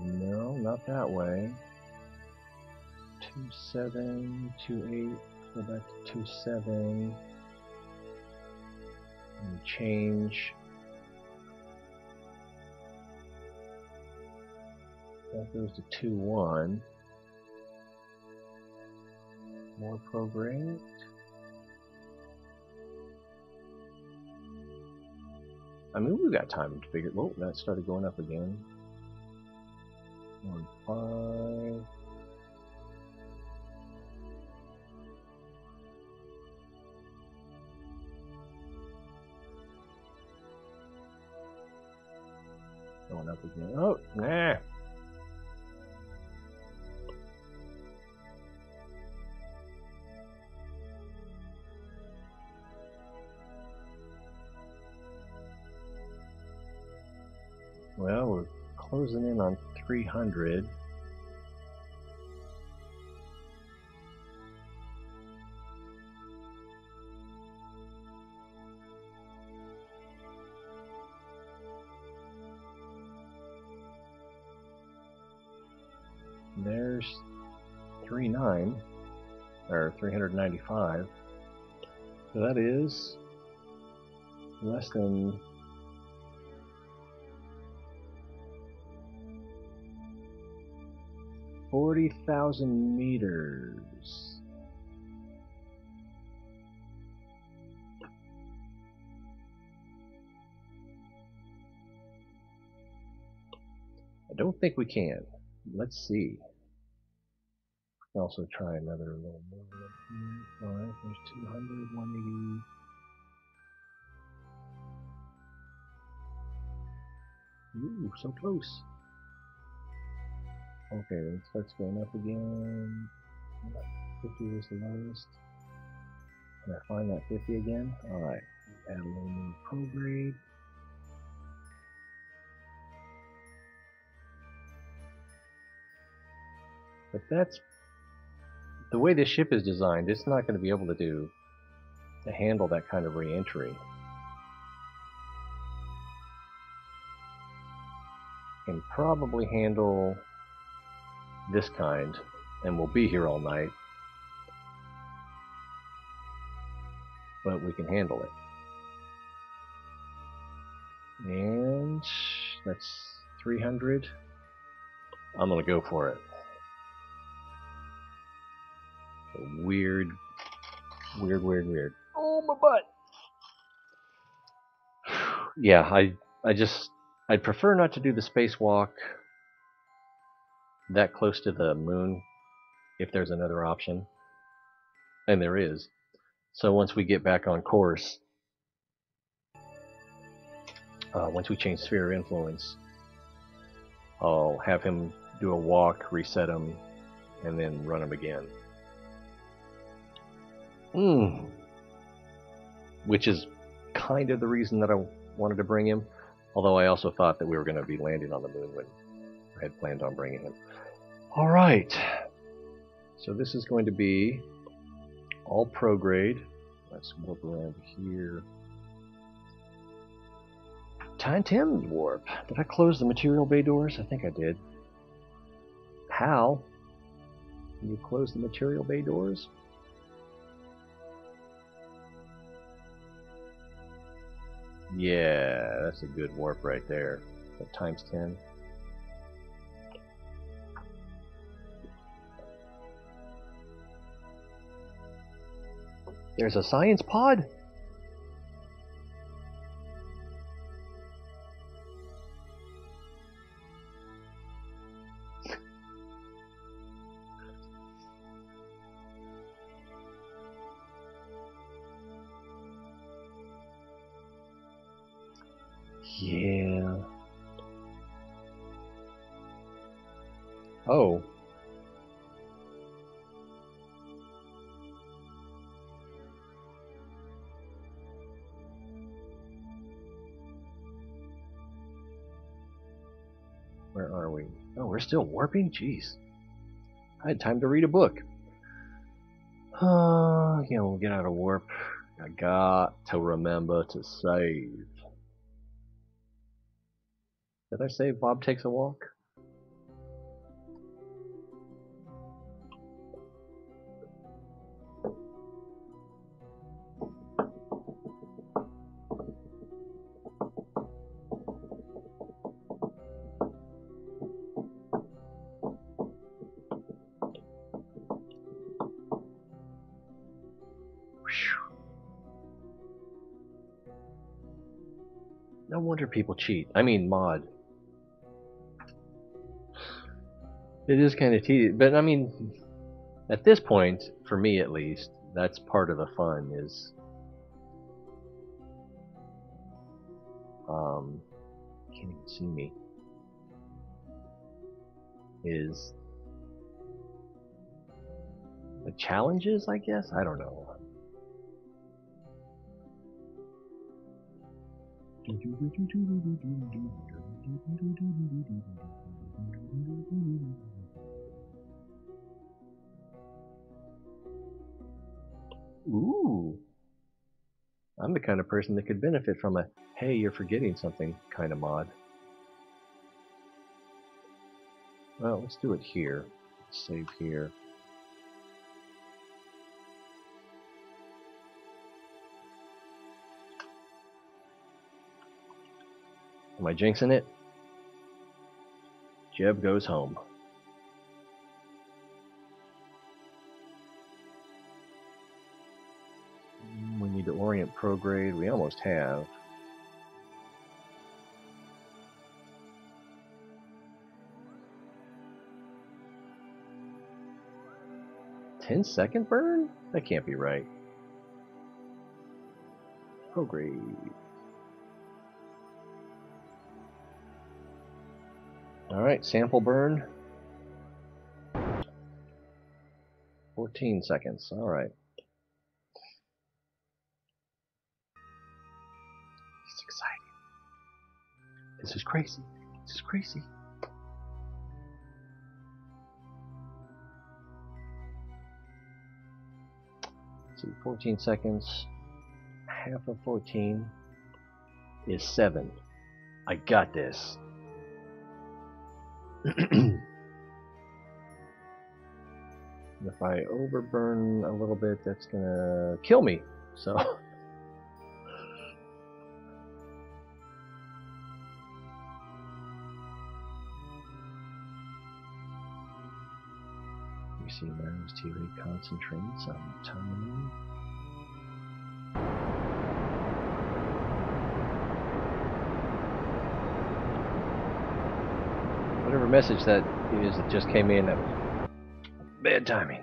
No, not that way. 2.7, 2.8, go back to 2.7, and change. That goes to 2.1. More prograde. I mean, we've got time to figure. Oh, that started going up again. 1.5. Going up again. Oh, nah. Well, we're closing in on 300. There's 3.9 or 395. So that is less than 40,000 meters. I don't think we can. Let's see. Also try another little movement here. Alright, there's 200, 180. Ooh, so close. Okay, it starts going up again. 50 was the lowest. Can I find that 50 again? Alright. Add a little more prograde. But that's the way this ship is designed, it's not going to be able to handle that kind of re-entry. Can probably handle this kind, and we'll be here all night. But we can handle it. And that's 300. I'm gonna go for it. Weird. Oh, my butt! Yeah, I'd prefer not to do the spacewalk that close to the moon if there's another option. And there is. So once we get back on course, once we change sphere of influence, I'll have him do a walk, reset him, and then run him again. Which is kind of the reason that I wanted to bring him, although I also thought that we were going to be landing on the moon when I had planned on bringing him. Alright, so this is going to be all prograde. Let's warp around here. Time Thames warp. Did I close the material bay doors? I think I did. How? Can you close the material bay doors? Yeah, that's a good warp right there. That times 10. There's a science pod? Yeah. Oh. Where are we? Oh, we're still warping? Jeez. I had time to read a book. Yeah, we'll get out of warp. I got to remember to save. Did I save Bob Takes a Walk? No wonder people cheat. I mean, mod. It is kind of tedious, but I mean, at this point, for me at least, that's part of the fun is, can't even see me, is the challenges, I guess? I don't know. Ooh. I'm the kind of person that could benefit from a, hey, you're forgetting something kind of mod. Well, let's do it here. Let's save here. Am I jinxing it? Jeb goes home. We need to orient prograde. We almost have. "10-second burn? That can't be right. Prograde. Alright, sample burn. 14 seconds. Alright. This is crazy. This is crazy. Let's see, 14 seconds. Half of 14 is 7. I got this. If I overburn a little bit, that's gonna kill me. So you see now as T-Ray concentrates on time. Whatever message that is that just came in, that was bad timing.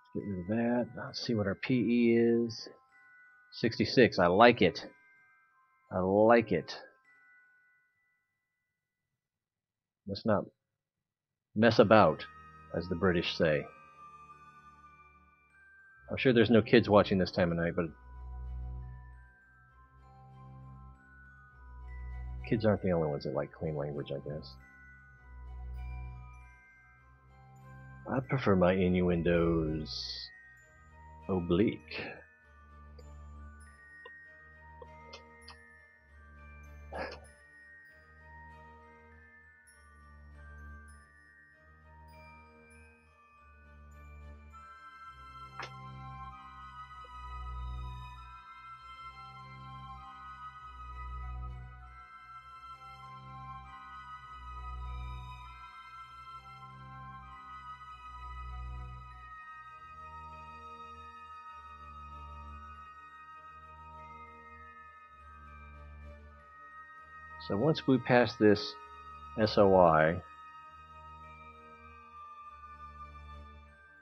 Let's get rid of that. Let's see what our PE is. 66. I like it. I like it. Let's not mess about, as the British say. I'm sure there's no kids watching this time of night, but kids aren't the only ones that like clean language, I guess. I prefer my innuendos oblique. So once we pass this SOI,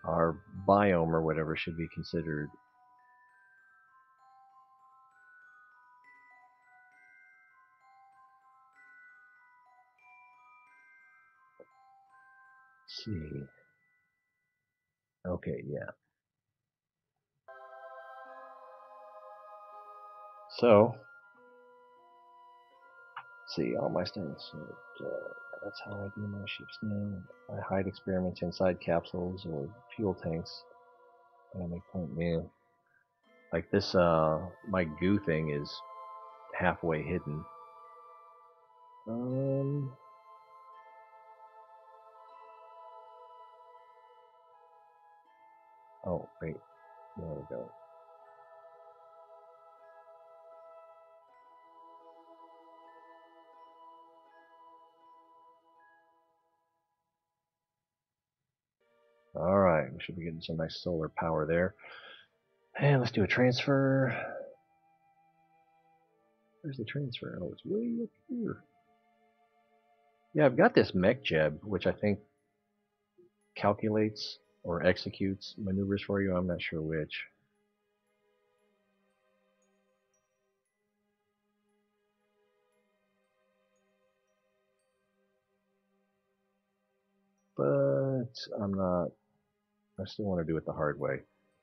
our biome or whatever should be considered see. Okay, yeah. So, see, all my stats. That's how I do my ships now. I hide experiments inside capsules or fuel tanks. And I make point, man. Like this, my goo thing is halfway hidden. Oh, wait. There we go. Alright, we should be getting some nice solar power there. And let's do a transfer. Where's the transfer? Oh, it's way up here. Yeah, I've got this mech jeb, which I think calculates or executes maneuvers for you. I'm not sure which. But I still want to do it the hard way.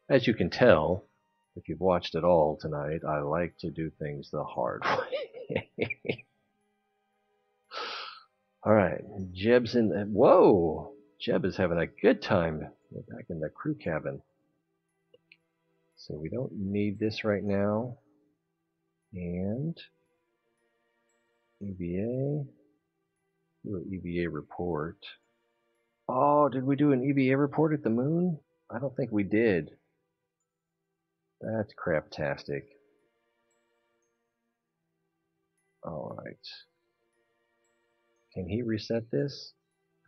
As you can tell, if you've watched it all tonight, I like to do things the hard way. Alright, Jeb's in the... Whoa! Jeb is having a good time back in the crew cabin. So we don't need this right now. And EVA. Do an EVA report. Oh, did we do an EVA report at the moon? I don't think we did. That's craptastic. Alright. Can he reset this?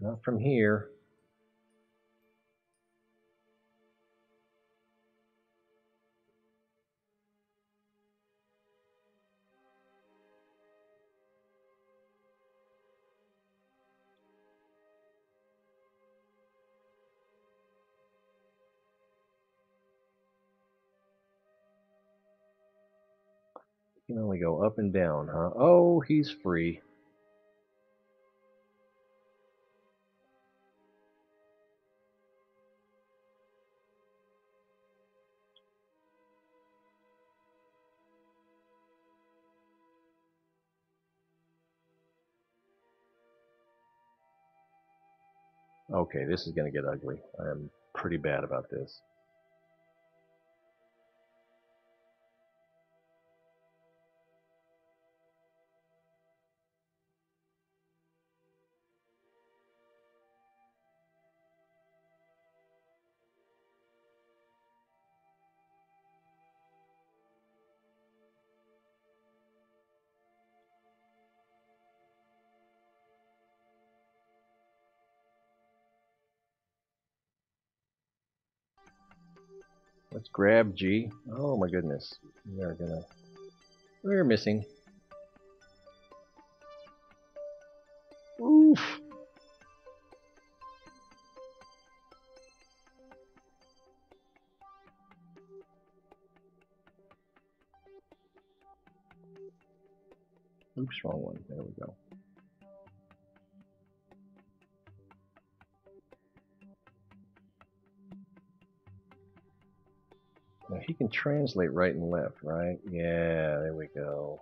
Not from here. You can only go up and down, huh? Oh, he's free. Okay, this is going to get ugly. I am pretty bad about this. Let's grab G. Oh my goodness. We're missing. Oof. Oops, wrong one. There we go. Now he can translate right and left, right? Yeah, there we go.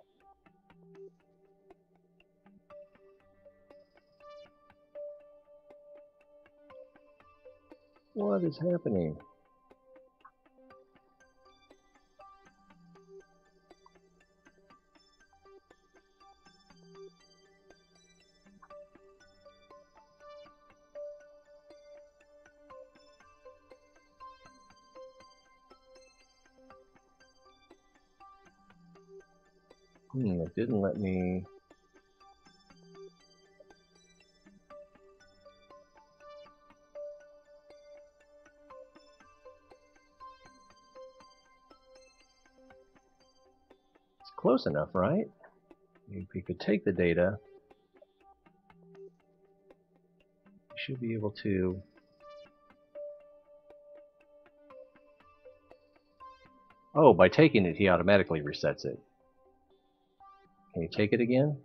What is happening? It didn't let me. It's close enough, right? If we could take the data, we should be able to. Oh, by taking it, he automatically resets it. Can you take it again?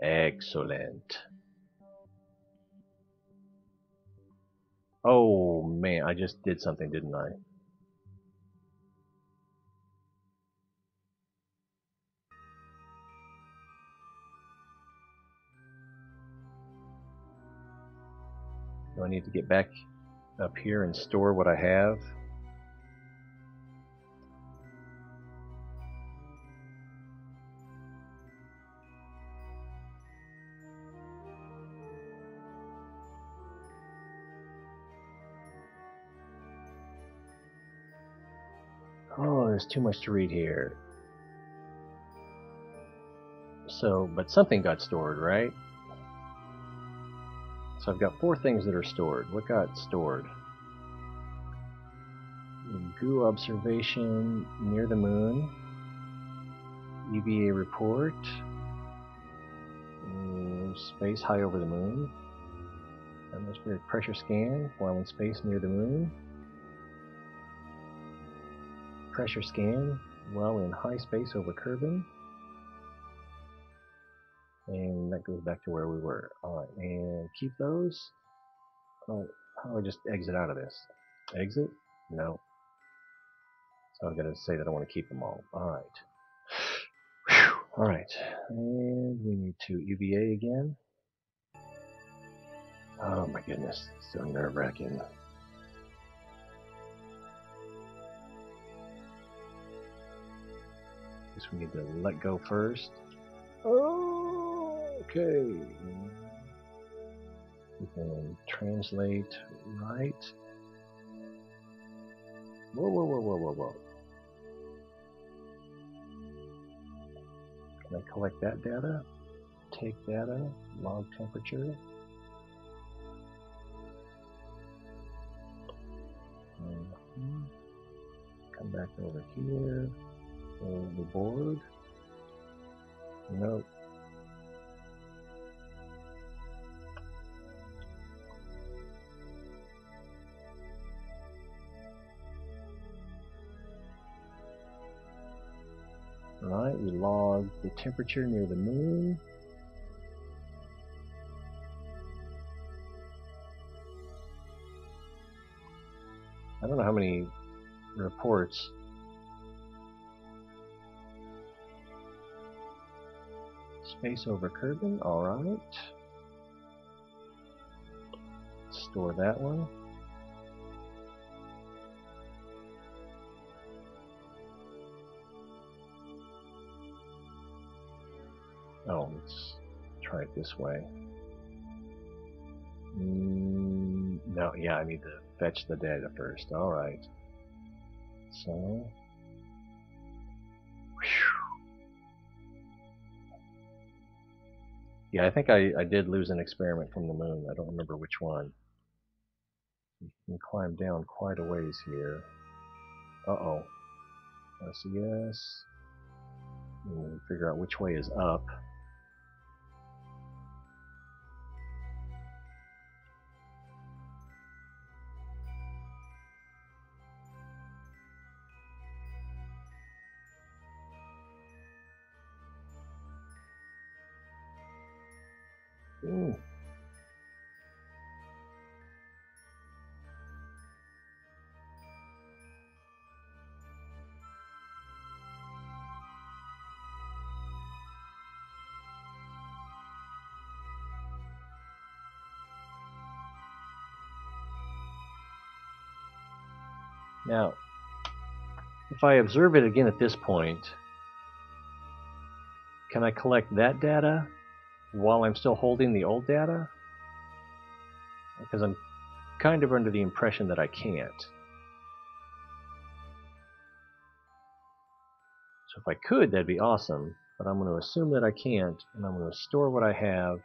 Excellent. Oh man, I just did something, didn't I? Do I need to get back up here and store what I have? Oh, there's too much to read here. So, but something got stored, right? So I've got 4 things that are stored. What got stored? Goo observation near the moon. EVA report. Space high over the moon. Atmospheric pressure scan while in space near the moon. Pressure scan while in high space over Kerbal. And that goes back to where we were. Alright, and keep those. Oh, how do I just exit out of this? Exit? No. So I'm going to say that I want to keep them all. Alright. Alright. And we need to UVA again. Oh my goodness. So nerve-wracking. Guess we need to let go first. Oh, okay. We can translate right. Whoa, whoa, whoa, whoa, whoa, whoa. Can I collect that data? Take data, log temperature. Come back over here. The board. Nope. Alright, we log the temperature near the moon. I don't know how many reports. Space over Kerbal, alright. Store that one. Oh, let's try it this way. No, yeah, I need to fetch the data first. Alright. So... yeah, I think I did lose an experiment from the moon. I don't remember which one. You can climb down quite a ways here. Uh-oh. SES. Figure out which way is up. Ooh. Now, if I observe it again at this point, can I collect that data while I'm still holding the old data? Because I'm kind of under the impression that I can't. So if I could, that'd be awesome, but I'm going to assume that I can't, and I'm going to store what I have.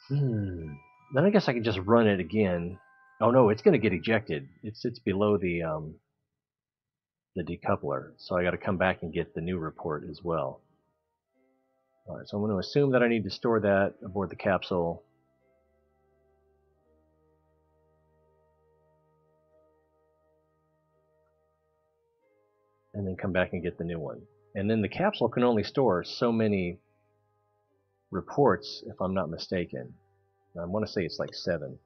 Then I guess I can just run it again. Oh no, it's going to get ejected. It's below the decoupler, so I got to come back and get the new report as well. All right, so I'm going to assume that I need to store that aboard the capsule. And then come back and get the new one. And then the capsule can only store so many reports, if I'm not mistaken. I want to say it's like 7.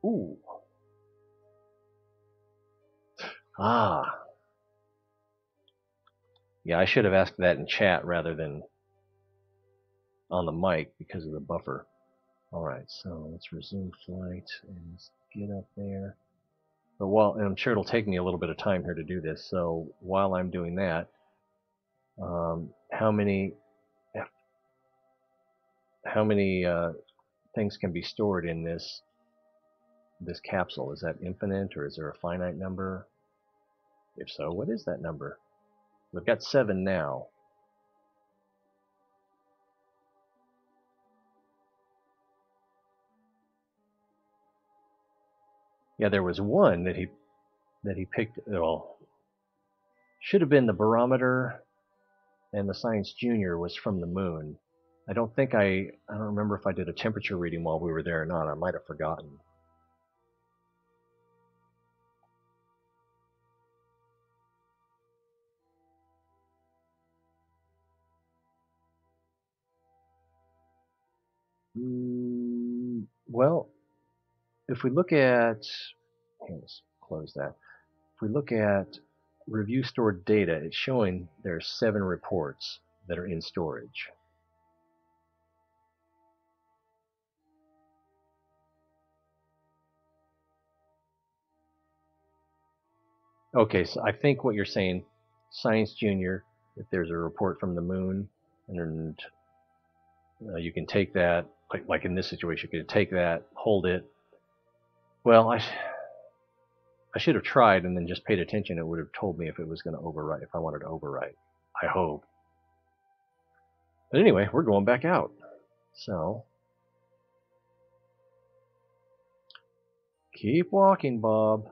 Ooh. Ah. Yeah, I should have asked that in chat rather than on the mic because of the buffer. Alright, so let's resume flight and get up there. But and I'm sure it'll take me a little bit of time here to do this, so while I'm doing that, how many things can be stored in this capsule? Is that infinite, or is there a finite number? If so, what is that number? We've got 7 now. Yeah, there was one that he picked. Well, should have been the barometer, and the Science Junior was from the moon. I don't remember if I did a temperature reading while we were there or not. I might have forgotten. Well, if we look at, let's close that. If we look at review stored data, it's showing there's 7 reports that are in storage. Okay, so I think what you're saying, Science Junior, if there's a report from the moon, and you can take that, like in this situation, you could take that, hold it. Well, I should have tried and then just paid attention. It would have told me if it was going to overwrite, if I wanted to overwrite. I hope. But anyway, we're going back out. So, keep walking, Bob.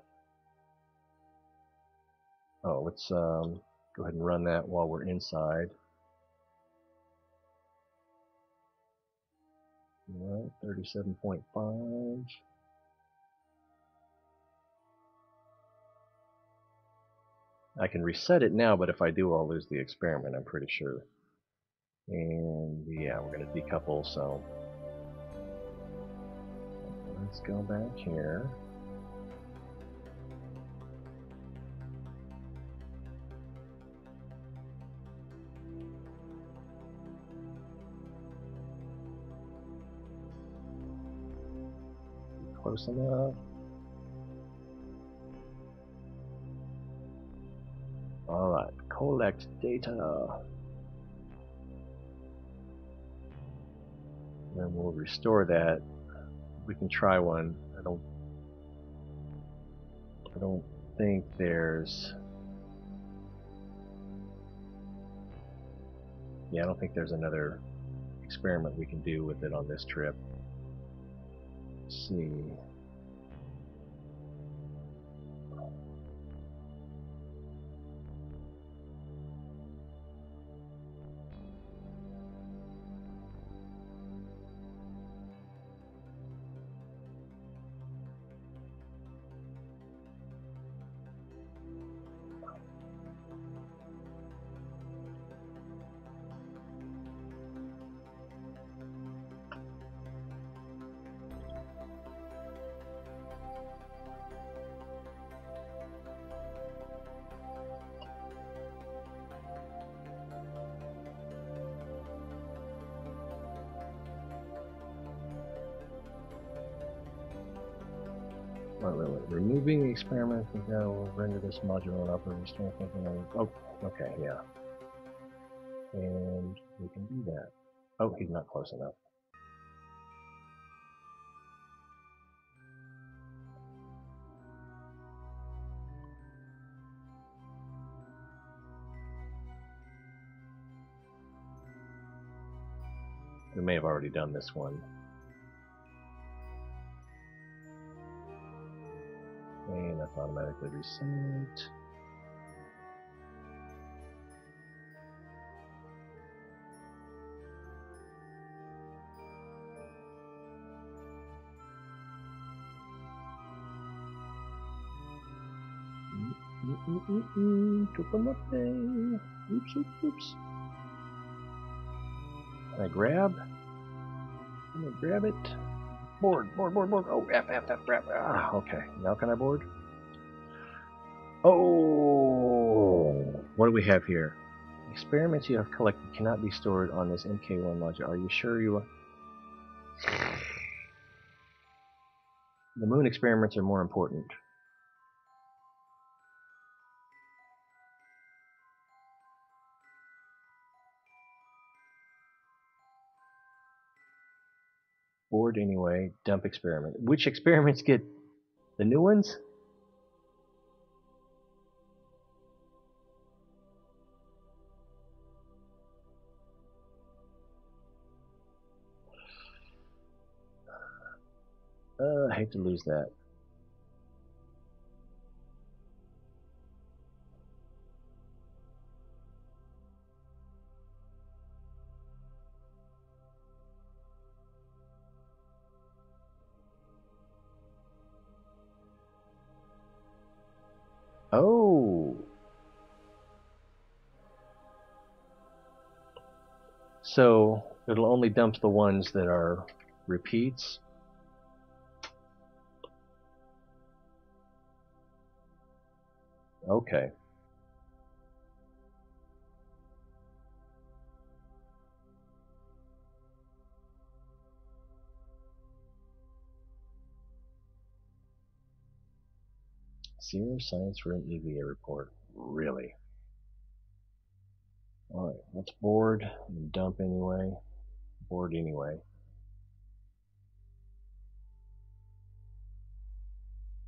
Oh, let's go ahead and run that while we're inside. All right, 37.5. I can reset it now, but if I do, I'll lose the experiment, I'm pretty sure. And yeah, we're going to decouple, so let's go back here. close enough. Alright, collect data. Then we'll restore that. We can try one. I don't think there's... Yeah, I don't think there's another experiment we can do with it on this trip. Let's see. Wait. Removing the experiment will render this module and operating strength. Oh, okay, yeah. And we can do that. Oh, he's not close enough. We may have already done this one. And that's automatically reset. Took them up there. Oops. Can I grab? Can I grab it? Board. Oh, F. Ah, okay. Now can I board? Oh! What do we have here? Experiments you have collected cannot be stored on this MK1 module. Are you sure you... The moon experiments are more important. Board anyway. Dump experiment. Which experiments get the new ones? I hate to lose that. Oh! So it'll only dump the ones that are repeats. Okay. Zero science room EVA report. Really? Alright, let's board and dump anyway. Board anyway.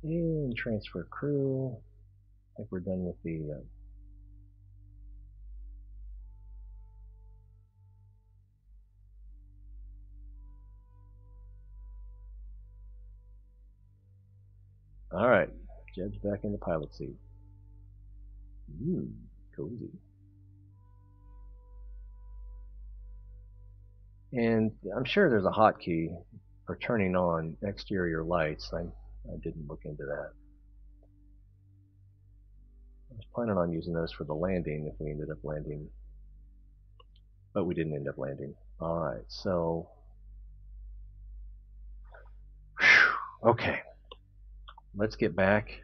And transfer crew. I think we're done with the... Alright, Jed's back in the pilot seat. Cozy. And I'm sure there's a hotkey for turning on exterior lights. I didn't look into that. I was planning on using those for the landing if we ended up landing. But we didn't end up landing. Alright, so... Okay. Let's get back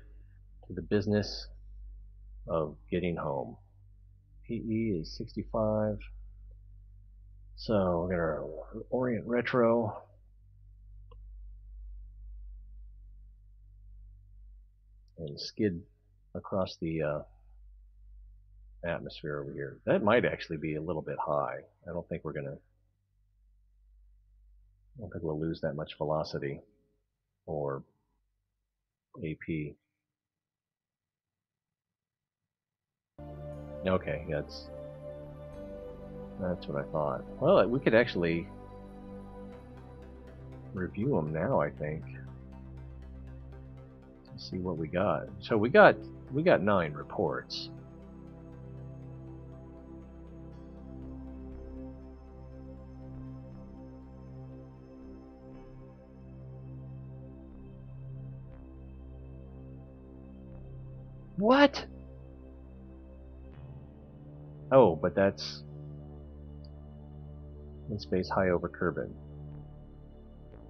to the business of getting home. PE is 65. So we're going to orient retro. and skid across the atmosphere over here. That might actually be a little bit high. I don't think we'll lose that much velocity or AP. Okay, that's what I thought. Well, we could actually review them now, I think. Let's see what we got. So we got 9 reports. What? Oh, but that's in space high over Kerbin.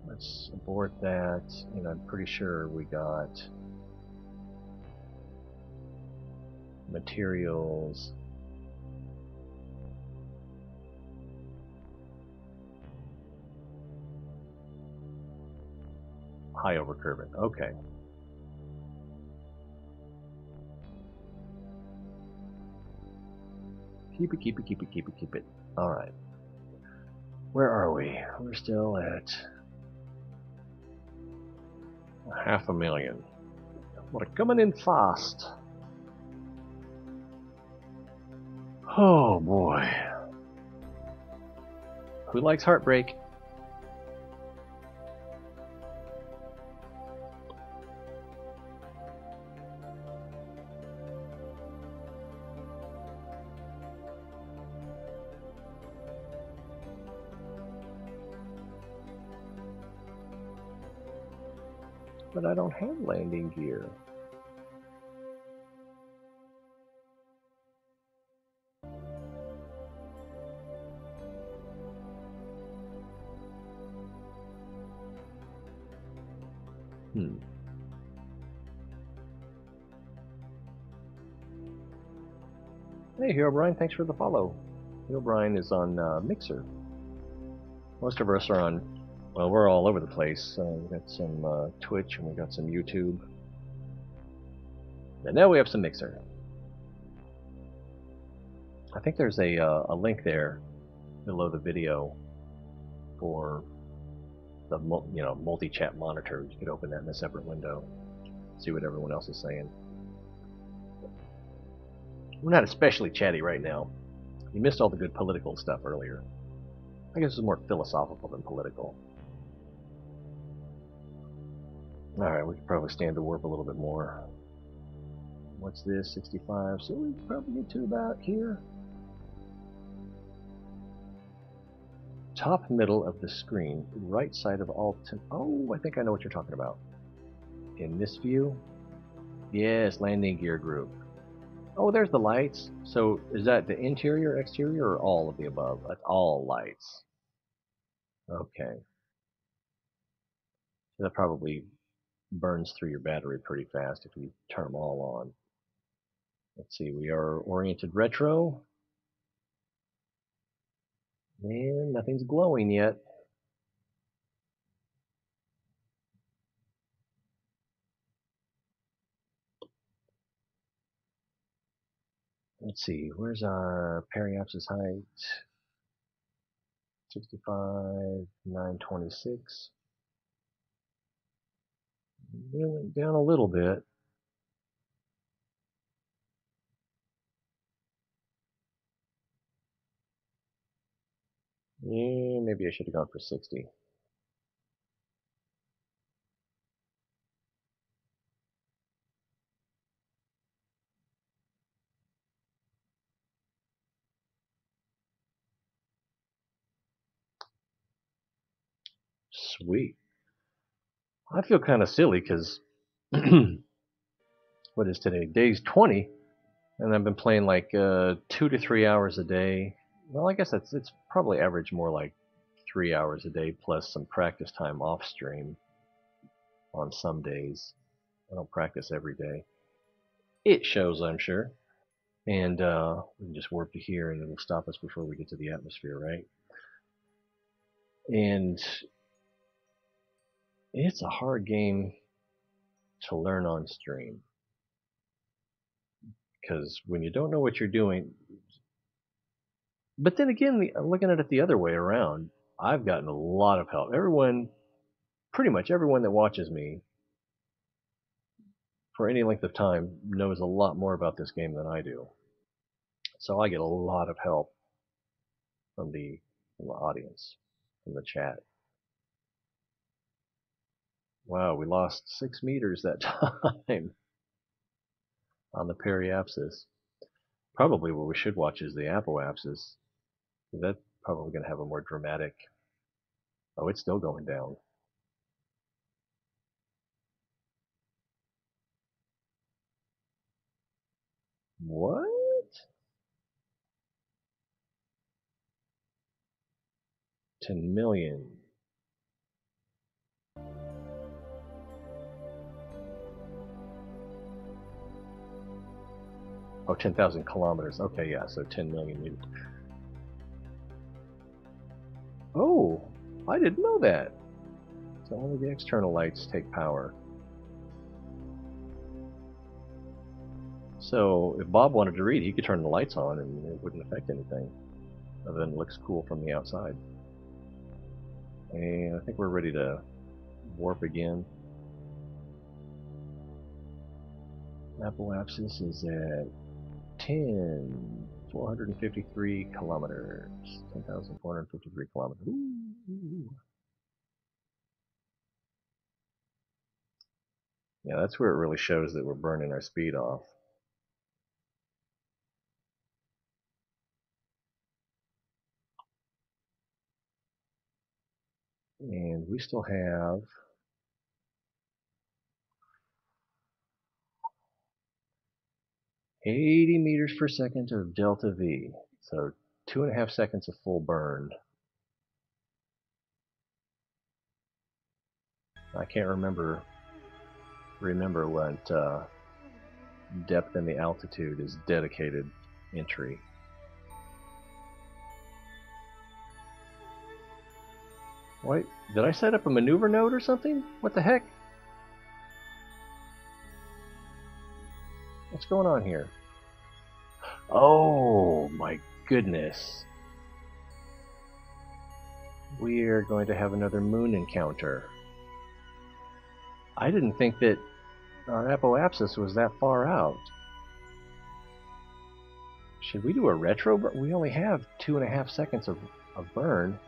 Let's abort that, and I'm pretty sure we got materials. High over Kerbin. Okay. Keep it. Alright. Where are we? We're still at 500,000. We're coming in fast. Oh boy. Who likes heartbreak? But I don't have landing gear. Hey, Hero Brian, thanks for the follow. Hero Brian is on Mixer. Most of us are on, well, we're all over the place. We've got some Twitch and we've got some YouTube. And now we have some Mixer. I think there's a link there below the video for the multi-chat monitor. You could open that in a separate window, see what everyone else is saying. We're not especially chatty right now. You missed all the good political stuff earlier. I guess it's more philosophical than political. Alright, we could probably stand to warp a little bit more. What's this? 65. So we probably get to about here. Top middle of the screen, right side of all. Oh, I think I know what you're talking about. In this view? Yes, landing gear group. Oh, there's the lights. So is that the interior, exterior, or all of the above? That's all lights. Okay. So that probably burns through your battery pretty fast if you turn them all on. Let's see, we are oriented retro. And nothing's glowing yet. Let's see, where's our periapsis height? 65, 926. It went down a little bit. Yeah, maybe I should have gone for 60. Sweet. I feel kind of silly because what is today? Day's 20, and I've been playing like 2 to 3 hours a day. Well, I guess it's probably average more like 3 hours a day plus some practice time off stream on some days. I don't practice every day. It shows, I'm sure. And we can just warp to here and it'll stop us before we get to the atmosphere, right? And it's a hard game to learn on stream. because when you don't know what you're doing. But then again, looking at it the other way around, I've gotten a lot of help. Everyone, pretty much everyone that watches me for any length of time knows a lot more about this game than I do. So I get a lot of help from the audience, from the chat. Wow, we lost 6 meters that time on the periapsis. Probably what we should watch is the apoapsis. That's probably going to have a more dramatic. Oh, it's still going down. What? 10 million. Oh, 10,000 kilometers. Okay, yeah, so 10 million meters. Oh, I didn't know that. So only the external lights take power. So if Bob wanted to read, he could turn the lights on and it wouldn't affect anything, other than it looks cool from the outside. And I think we're ready to warp again. Apoapsis is at 10,453 kilometers. 10,453 kilometers. Ooh. Yeah, that's where it really shows that we're burning our speed off. And we still have 80 meters per second of delta V. So 2.5 seconds of full burn. I can't remember what depth and the altitude is dedicated entry. Wait, did I set up a maneuver node or something? What the heck? What's going on here? Oh my goodness. We are going to have another moon encounter. I didn't think that our apoapsis was that far out. Should we do a retro burn? We only have 2.5 seconds of burn.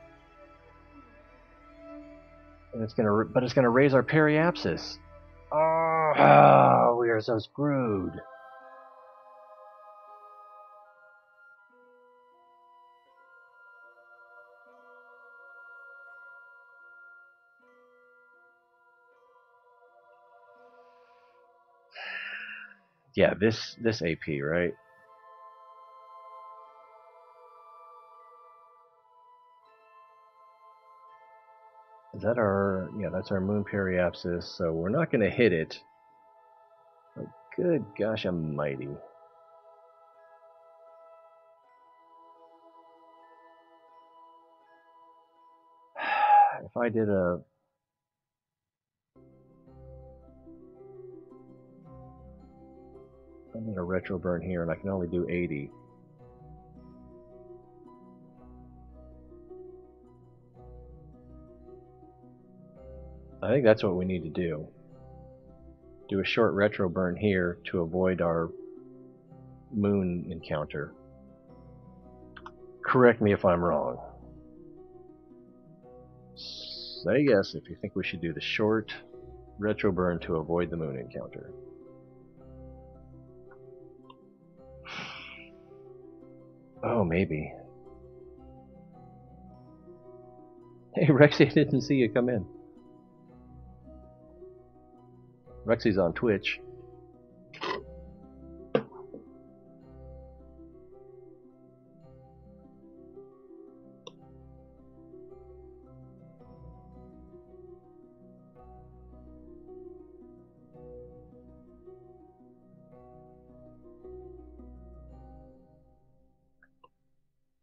And it's gonna raise our periapsis. Oh, we are so screwed. Yeah, this AP, right? Is that our, yeah, that's our moon periapsis, so we're not going to hit it. But good gosh almighty. If I did a retro burn here and I can only do 80. I think that's what we need to do. Do a short retro burn here to avoid our moon encounter. Correct me if I'm wrong. Say yes if you think we should do the short retro burn to avoid the moon encounter. Oh, maybe. Hey, Rexy, I didn't see you come in. Rexy's on Twitch.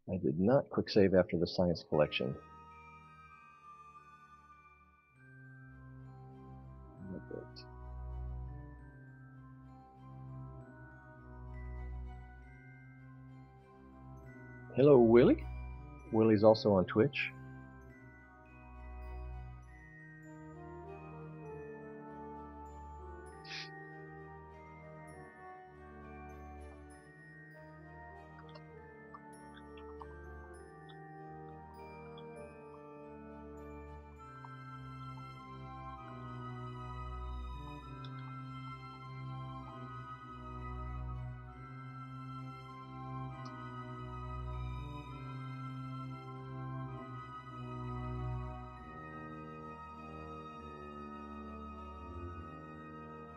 I did not quick save after the science collection. Hello, Willie. Willie's also on Twitch.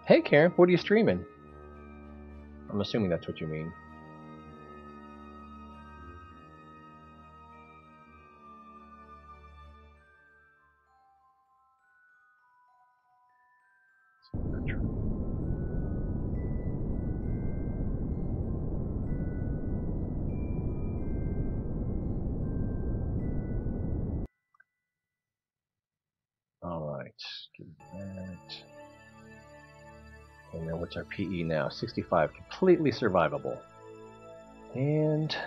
Hey, Karen, what are you streaming? I'm assuming that's what you mean. Alright, give that. And then what's our PE now? 65, completely survivable. And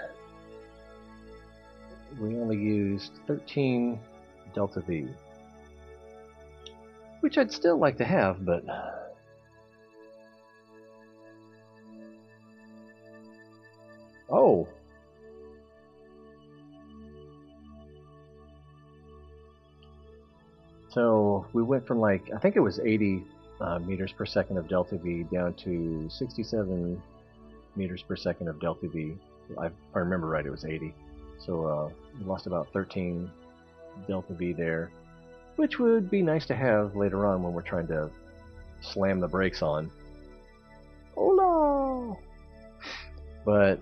we only used 13 Delta V. Which I'd still like to have, but... Oh! So we went from like, I think it was 80 meters per second of Delta V down to 67 meters per second of Delta V. If I remember right, it was 80. So we lost about 13 Delta V there, which would be nice to have later on when we're trying to slam the brakes on. Oh no! But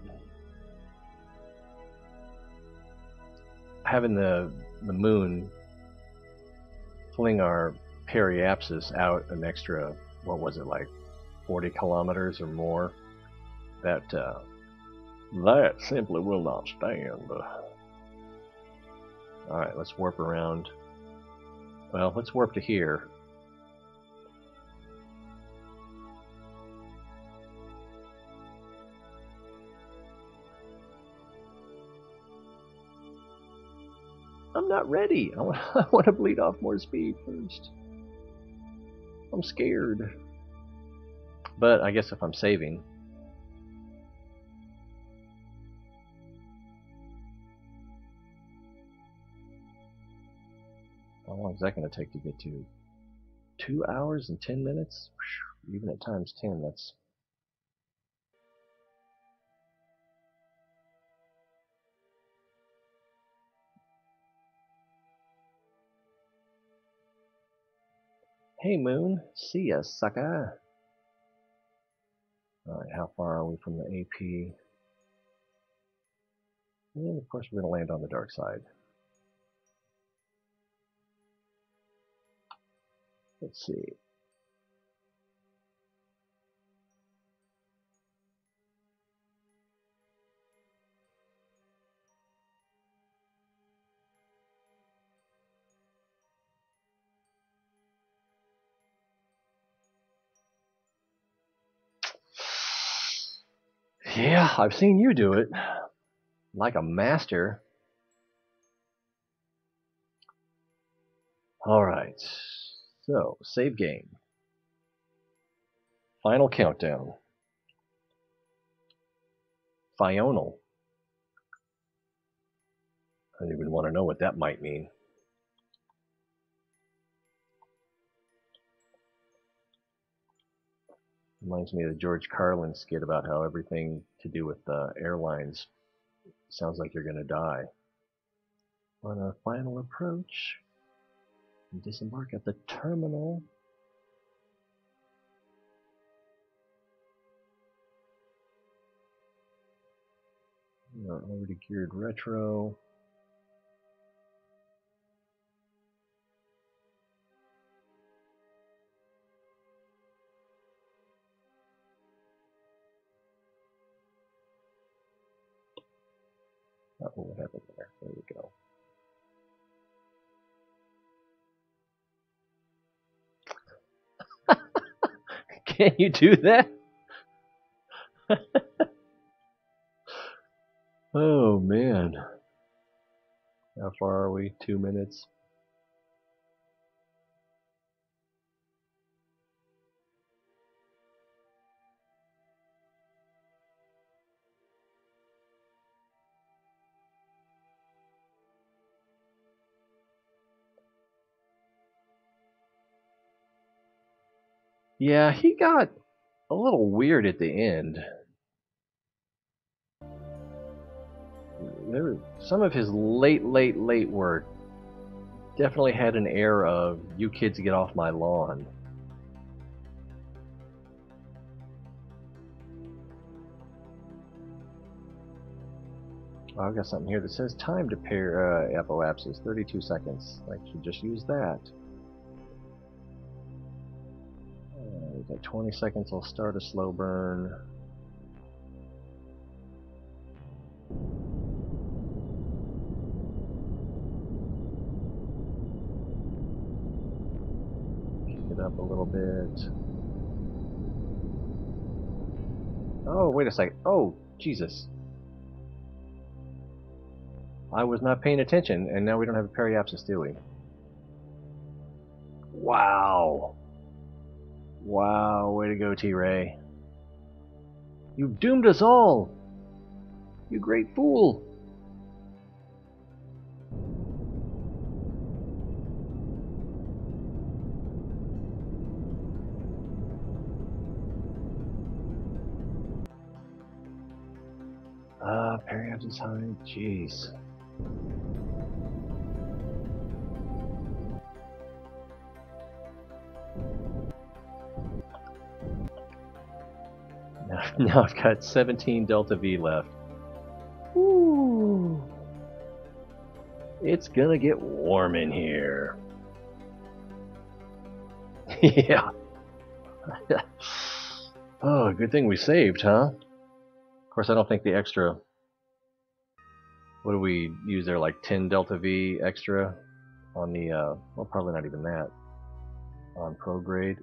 having the moon fling our periapsis out an extra, what was it, like 40 kilometers or more, that simply will not stand. Alright, let's warp around. Well, let's warp to here. I'm not ready. I want to bleed off more speed first. I'm scared. But I guess if I'm saving... How long is that going to take to get to? 2 hours and 10 minutes? Even at times 10, that's... Hey Moon, see ya, sucker. Alright, how far are we from the AP? And of course we're going to land on the dark side. Let's see. Yeah, I've seen you do it. Like a master. Alright, so, save game. Final countdown. Fional. I don't even want to know what that might mean. Reminds me of the George Carlin skit about how everything to do with airlines sounds like you're going to die. On our final approach, we disembark at the terminal. We are already geared retro. Oh, what happened there? There we go. Can you do that? Oh man. How far are we? 2 minutes? Yeah, he got a little weird at the end. Some of his late work definitely had an air of, you kids get off my lawn. Oh, I've got something here that says time to pair apoapsis, 32 seconds. I should just use that. We've got 20 seconds, I'll start a slow burn. Kick it up a little bit. Oh, wait a second. Oh, Jesus. I was not paying attention, and now we don't have a periapsis, do we? Wow. Wow, way to go, T-Ray. You've doomed us all! You great fool! Periapsis high, jeez. Now I've got 17 delta V left. Ooh. It's gonna get warm in here. Yeah. Oh, good thing we saved, huh? Of course, I don't think the extra... What do we use there, like 10 delta V extra on the, well, probably not even that, on prograde.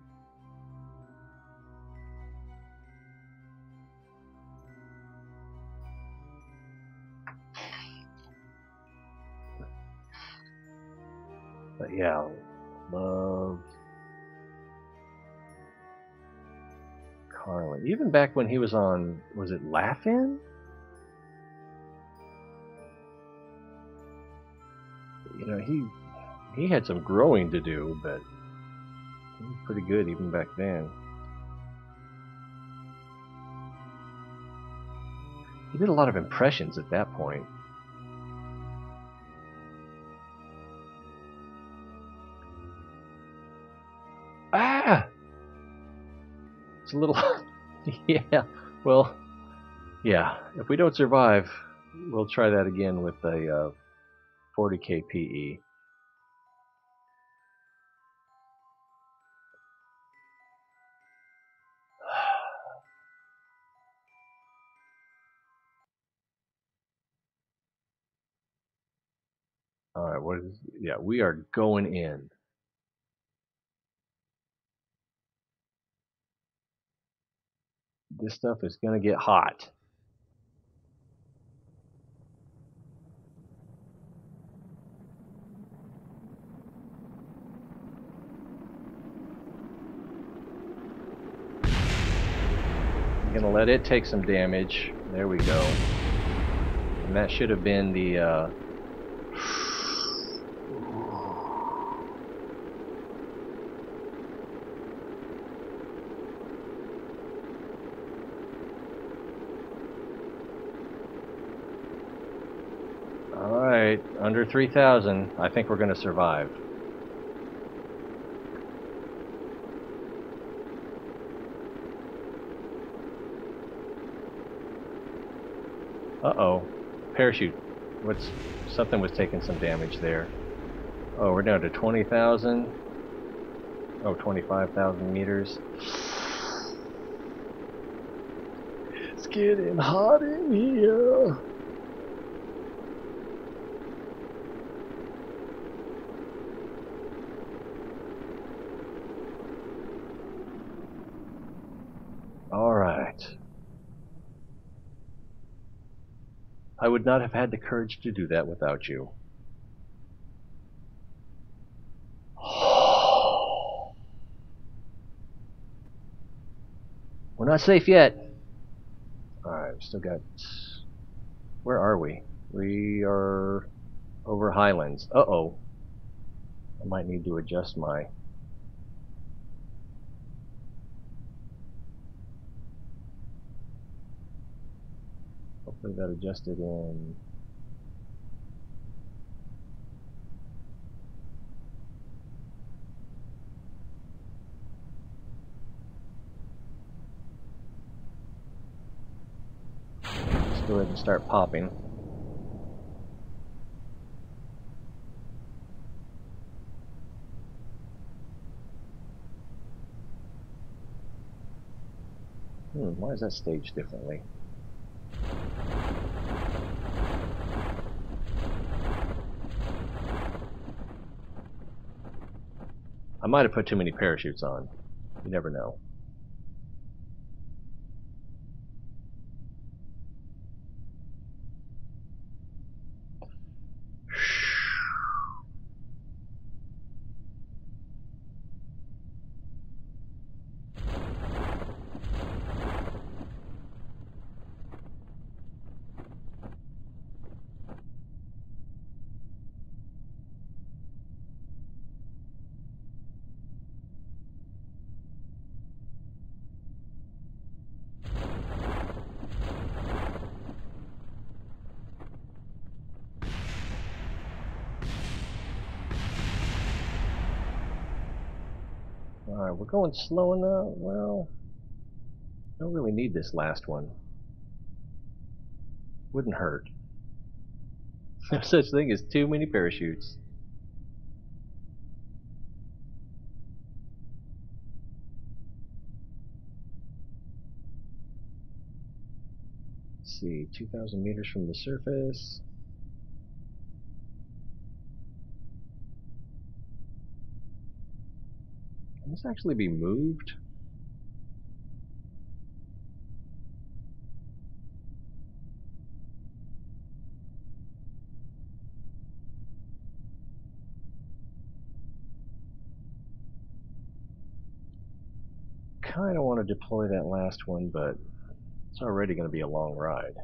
But yeah, love Carlin. Even back when he was on, was it Laugh-In? You know, he had some growing to do, but he was pretty good even back then. He did a lot of impressions at that point. Ah! It's a little... yeah, well, yeah. If we don't survive, we'll try that again with a 40k PE. Alright, what is... Yeah, we are going in. This stuff is gonna get hot. I'm gonna let it take some damage. There we go. And that should have been the Alright, under 3,000. I think we're gonna survive. Uh-oh. Parachute. Something was taking some damage there. Oh, we're down to 20,000. Oh, 25,000 meters. It's getting hot in here. All right. I would not have had the courage to do that without you. We're not safe yet. Alright, we still got... Where are we? We are over Highlands. Uh-oh. I might need to adjust my... Hopefully that adjusted in... Let's go ahead and start popping. Why is that staged differently? I might have put too many parachutes on. You never know. Alright, we're going slow enough. Well, don't really need this last one. Wouldn't hurt. No such thing as too many parachutes. Let's see, 2,000 meters from the surface. Can this actually be moved? Kinda want to deploy that last one, but it's already going to be a long ride.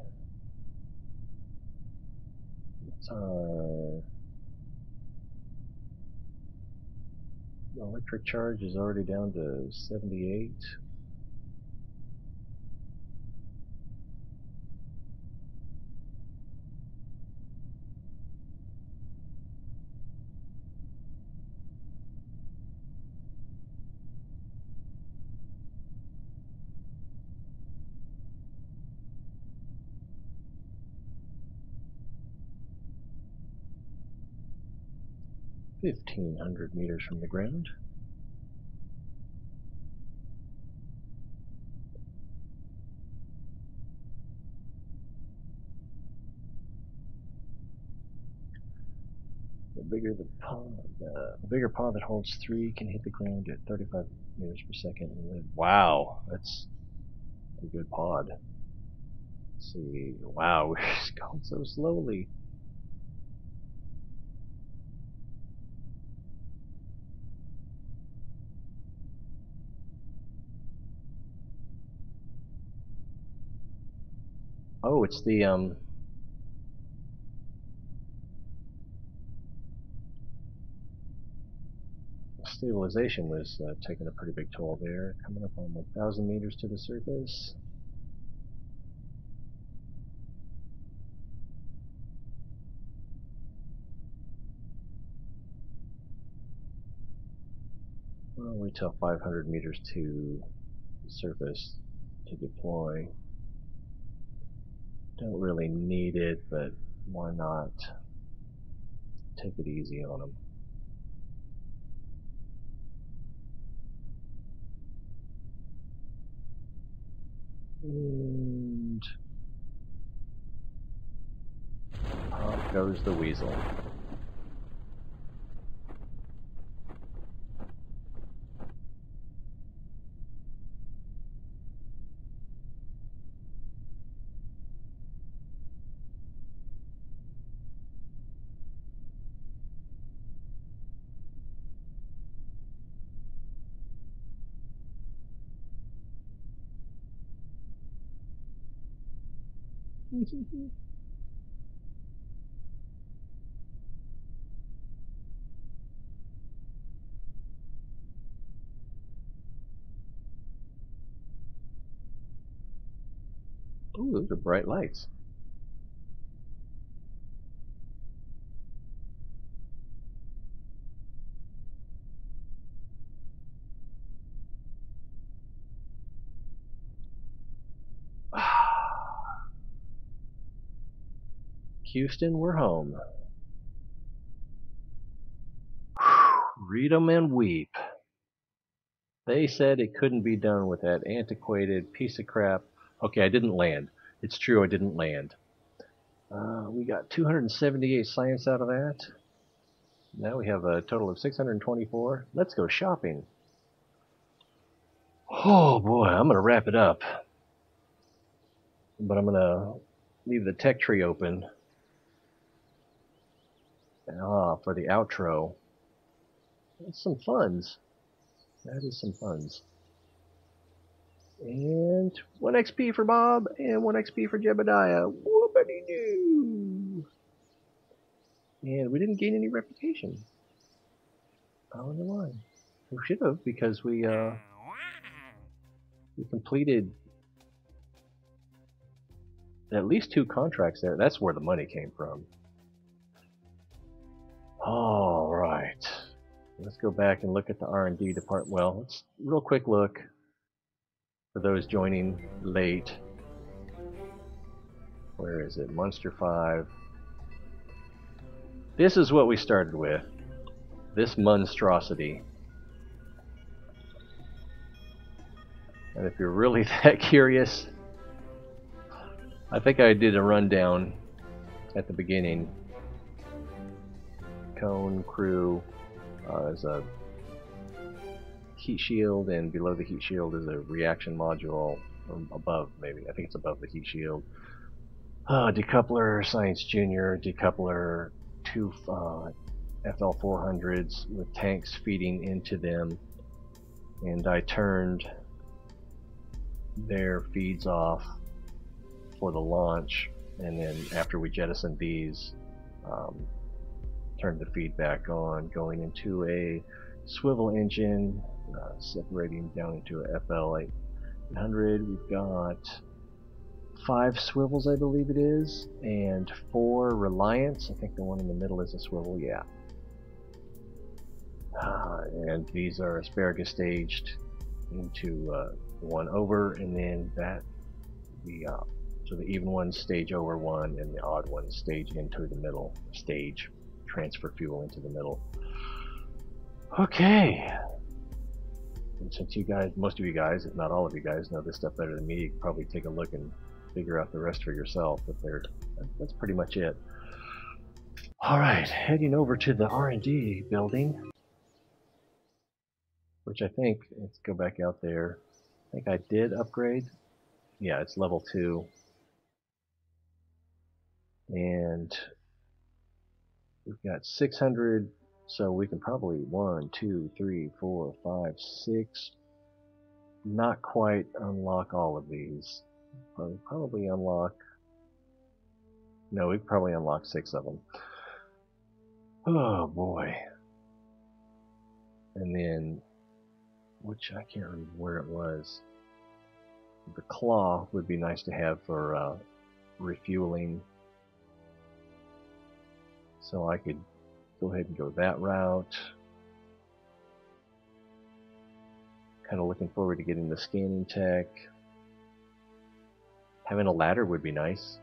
It's electric charge is already down to 78. $1,500 meters from the ground. The bigger pod that holds 3 can hit the ground at 35 meters per second. Wow, that's a good pod. Let's see, wow, we're just going so slowly. Oh, it's the stabilization was taking a pretty big toll there. Coming up on 1,000 meters to the surface. Well, wait till 500 meters to the surface to deploy. Don't really need it, but why not take it easy on them? And pop goes the weasel. Ooh, those are bright lights. Houston, we're home. Read 'em and weep. They said it couldn't be done with that antiquated piece of crap. Okay, I didn't land. It's true, I didn't land. We got 278 science out of that. Now we have a total of 624. Let's go shopping. Oh boy, I'm going to wrap it up. But I'm going to leave the tech tree open for the outro. That's some funds. That is some funds. And 1 XP for Bob, and 1 XP for Jebediah. Whoopity-doo! And we didn't gain any reputation. I wonder why. We should have, because we completed at least 2 contracts there. That's where the money came from. All right. Let's go back and look at the R&D department. Well, let's real quick look for those joining late. Where is it? Monster 5. This is what we started with. This monstrosity. And if you're really that curious, I think I did a rundown at the beginning. Cone, crew, is a heat shield, and below the heat shield is a reaction module, or above maybe, I think it's above the heat shield. Decoupler, Science Junior, decoupler, 2 FL400s with tanks feeding into them, and I turned their feeds off for the launch, and then after we jettisoned these, turned the feed back on, going into a swivel engine, separating down into a FL800. We've got 5 swivels, I believe it is, and 4 Reliance. I think the one in the middle is a swivel, yeah. And these are asparagus staged into the one over, and then so the even ones stage over one, and the odd ones stage into the middle. Stage, transfer fuel into the middle. Okay. And since you guys, most of you guys, if not all of you guys, know this stuff better than me, you can probably take a look and figure out the rest for yourself. But that's pretty much it. All right, heading over to the R&D building, which I think, let's go back out there. I think I did upgrade. Yeah, it's level 2. And we've got 600, so we can probably 1, 2, 3, 4, 5, 6. Not quite unlock all of these. Probably unlock. No, we could probably unlock 6 of them. Oh boy. And then, which I can't remember where it was. The claw would be nice to have for refueling. So I could go ahead and go that route. Kind of looking forward to getting the scanning tech. Having a ladder would be nice,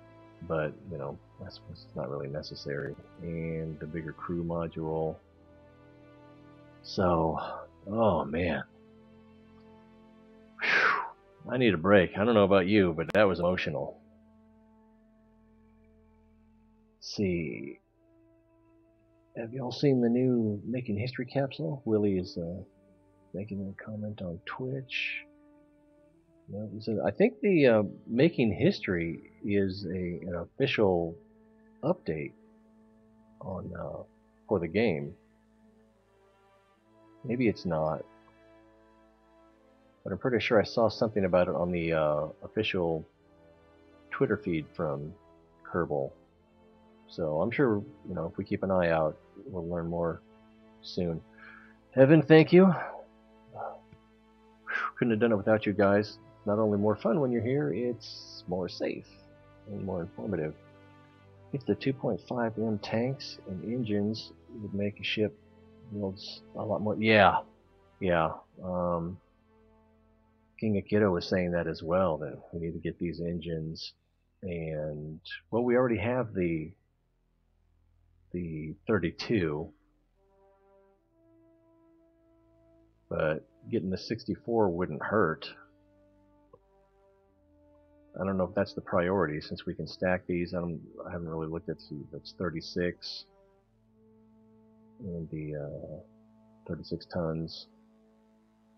but you know, that's not really necessary. And the bigger crew module. So, oh man. Whew. I need a break. I don't know about you, but that was emotional. Let's see. Have y'all seen the new Making History capsule? Willie is making a comment on Twitch. I think the Making History is an official update on for the game. Maybe it's not, but I'm pretty sure I saw something about it on the official Twitter feed from Kerbal. So I'm sure, if we keep an eye out, we'll learn more soon. Evan, thank you. Couldn't have done it without you guys. Not only more fun when you're here, it's more safe and more informative. If the 2.5M tanks and engines would make a ship yields a lot more. Yeah. King Akito was saying that as well, that we need to get these engines. And, well, we already have the 32, but getting the 64 wouldn't hurt. I don't know if that's the priority, since we can stack these. I haven't really looked at that's 36 and the 36 tons,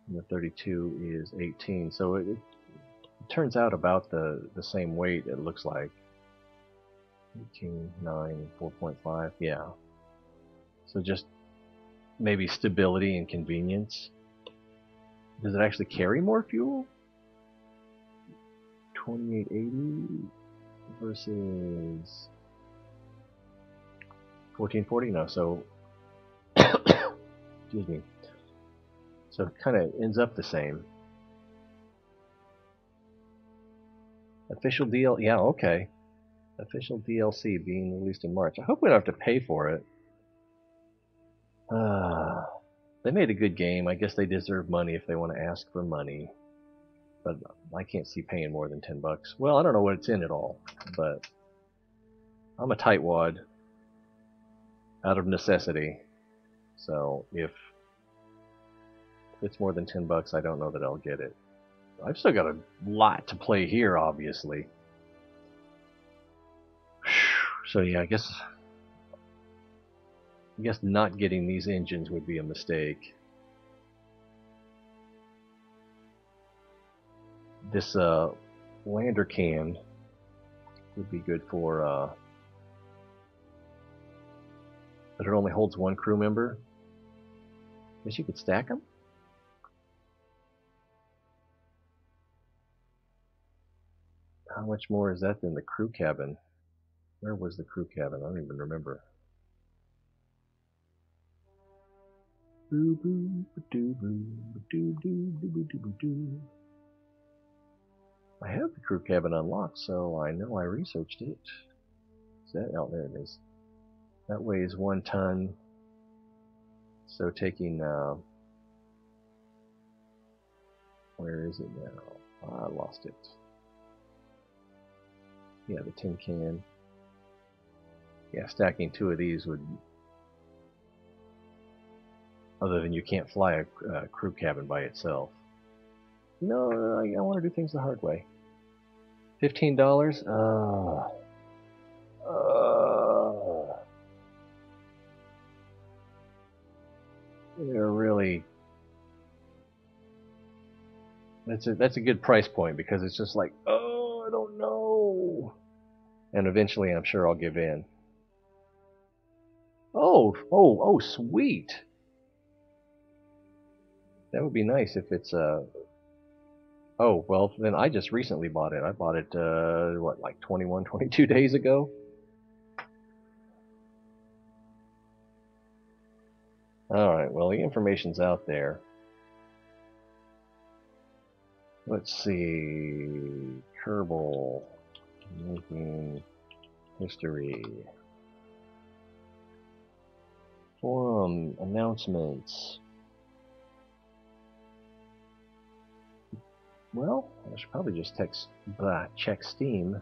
and the 32 is 18. So it turns out about the same weight. It looks like 18, 9, 4.5. Yeah. So just maybe stability and convenience. Does it actually carry more fuel? 2880 versus 1440. No, so excuse me. So it kind of ends up the same. Official deal, yeah, okay. Official DLC being released in March. I hope we don't have to pay for it. They made a good game. I guess they deserve money if they want to ask for money. But I can't see paying more than $10. Well, I don't know what it's in at all, but I'm a tightwad out of necessity. So if it's more than $10, I don't know that I'll get it. I've still got a lot to play here, obviously. So yeah, I guess not getting these engines would be a mistake. This lander can would be good for, but it only holds one crew member. Guess you could stack them? How much more is that than the crew cabin? Where was the crew cabin? I don't even remember. I have the crew cabin unlocked, so I know I researched it. Is that? Oh, there it is. That weighs 1 ton. So taking, where is it now? I lost it. Yeah, the tin can. Yeah, stacking 2 of these would, other than you can't fly a crew cabin by itself. No, I want to do things the hard way. $15? They're really... That's a good price point, because it's just like, oh, I don't know. And eventually I'm sure I'll give in. Oh, sweet. That would be nice if it's oh, well, then I just recently bought it. I bought it, what, like 21, 22 days ago? Alright, well, the information's out there. Let's see. Kerbal. Making history. Forum announcements. Well, I should probably just check Steam.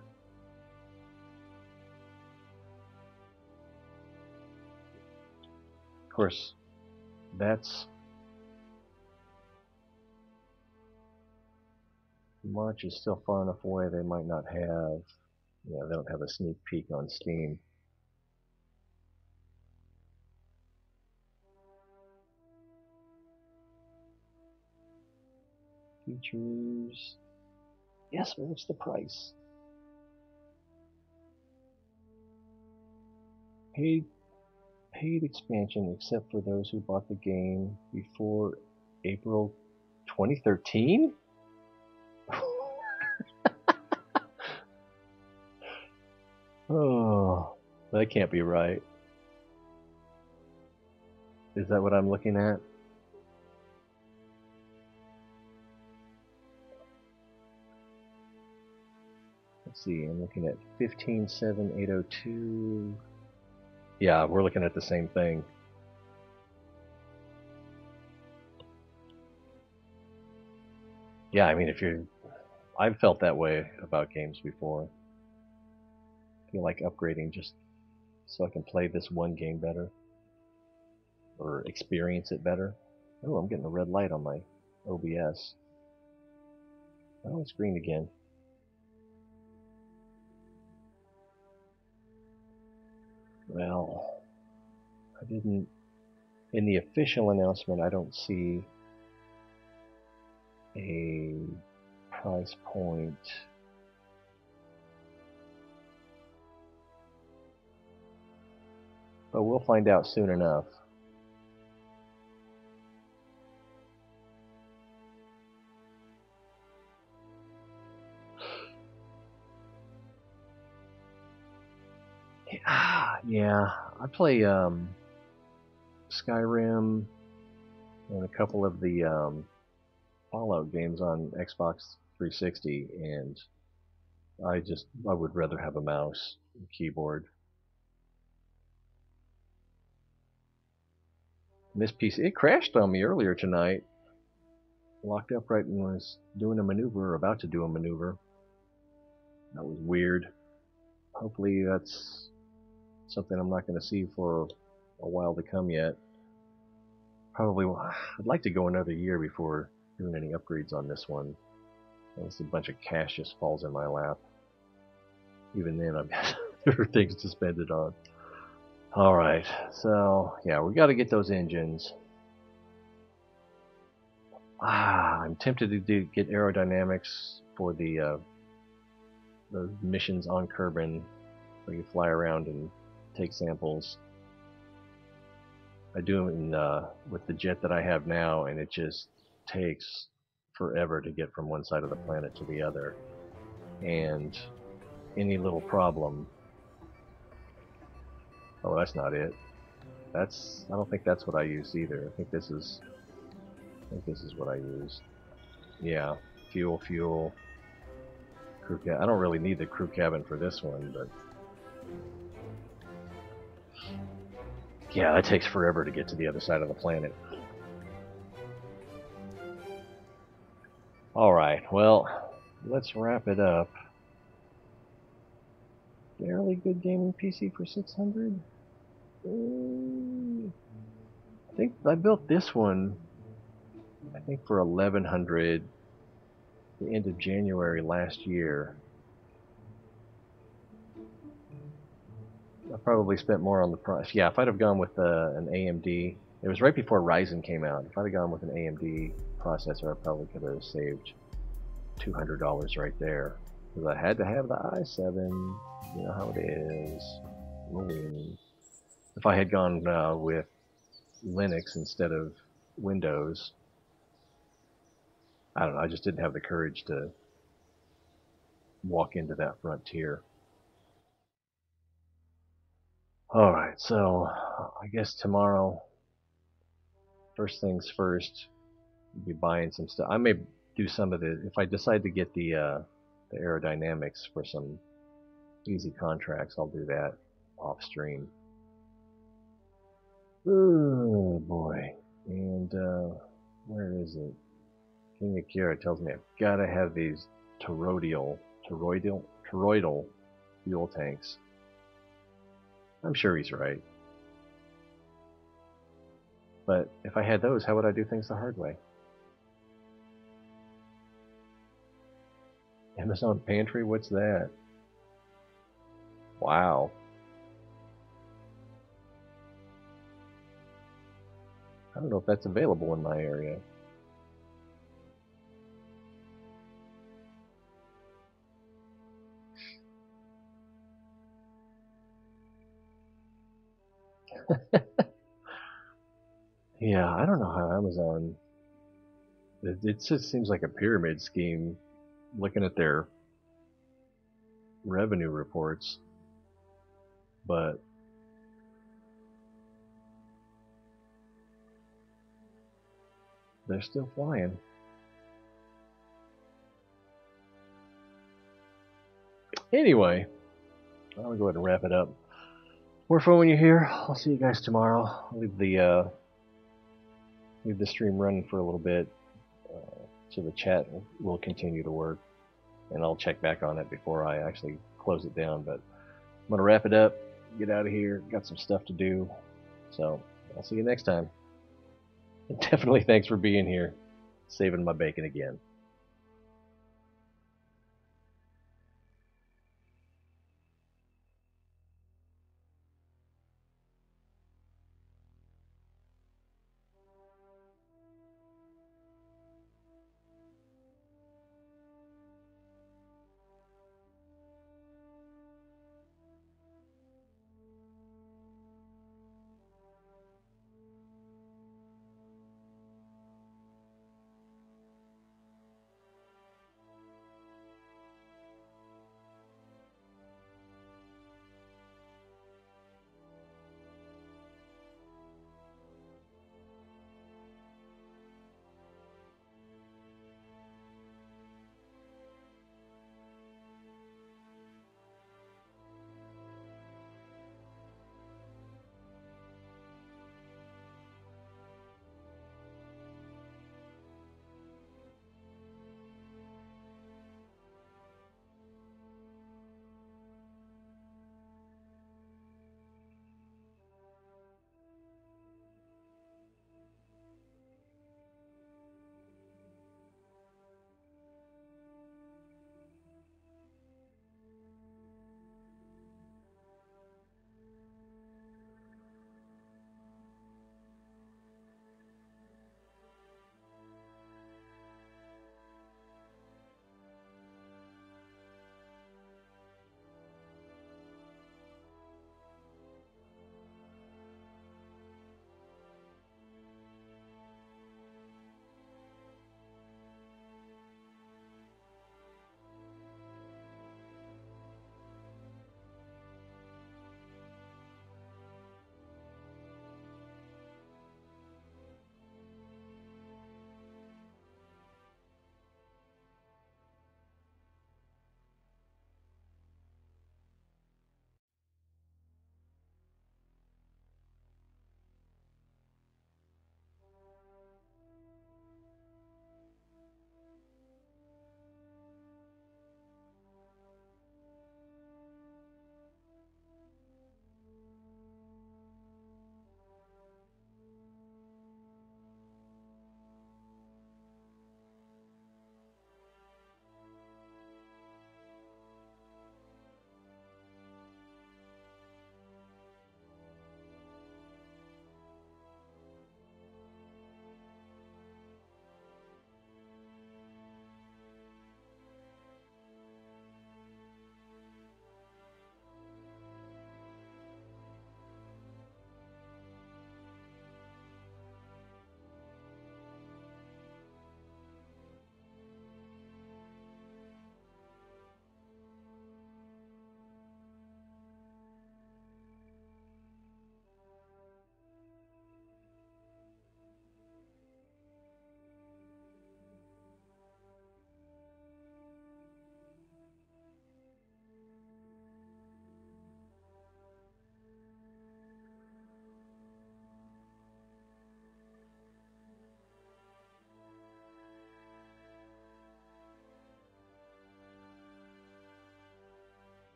Of course, that's... March is still far enough away they might not have... Yeah, they don't have a sneak peek on Steam. Features... Yes, but what's the price? Paid expansion except for those who bought the game before April 2013? That can't be right. Is that what I'm looking at? Let's see, I'm looking at 15.7.802. Yeah, we're looking at the same thing. Yeah, I mean, I've felt that way about games before. I feel like upgrading just so I can play this one game better or experience it better. Oh, I'm getting a red light on my OBS. Oh, it's green again. Well, I didn't. In the official announcement, I don't see a price point. But we'll find out soon enough. Yeah, I play Skyrim and a couple of the Fallout games on Xbox 360, and I would rather have a mouse and keyboard. And this PC, it crashed on me earlier tonight. Locked up right when I was doing a maneuver, or about to do a maneuver. That was weird. Hopefully that's something I'm not going to see for a while to come yet. Probably, I'd like to go another year before doing any upgrades on this one. Unless a bunch of cash just falls in my lap. Even then, I've got other things to spend it on. Alright, so yeah, we got to get those engines. I'm tempted to get aerodynamics for the missions on Kerbin, where you fly around and take samples. I do them with the jet that I have now, and it just takes forever to get from one side of the planet to the other. And any little problem. Oh, that's not it. I don't think that's what I used either. I think this is what I used. Yeah, fuel. Crew cabin. I don't really need the crew cabin for this one, but yeah, that takes forever to get to the other side of the planet. Alright, well, let's wrap it up. Fairly good gaming PC for 600. I think I built this one, I think for 1100 the end of January last year. I probably spent more on the price. Yeah, if I'd have gone with an AMD, it was right before Ryzen came out. If I'd have gone with an AMD processor, I probably could have saved $200 right there. Because I had to have the i7. You know how it is. If I had gone with Linux instead of Windows, I don't know, I just didn't have the courage to walk into that frontier. Alright, so I guess tomorrow, first things first, I'll be buying some stuff. I may do some of the, if I decide to get the aerodynamics for some easy contracts, I'll do that off stream. Oh boy. And where is it? King Akira tells me I've got to have these toroidal fuel tanks. I'm sure he's right. But if I had those, how would I do things the hard way? Amazon Pantry? What's that? Wow. I don't know if that's available in my area. Yeah, I don't know how Amazon... It just seems like a pyramid scheme, looking at their revenue reports. but they're still flying. Anyway, I'll go ahead and wrap it up. More fun when you're here. I'll see you guys tomorrow. I'll leave the stream running for a little bit, so the chat will continue to work, and I'll check back on it before I actually close it down. But I'm gonna wrap it up, get out of here. Got some stuff to do, so I'll see you next time. And definitely thanks for being here, saving my bacon again.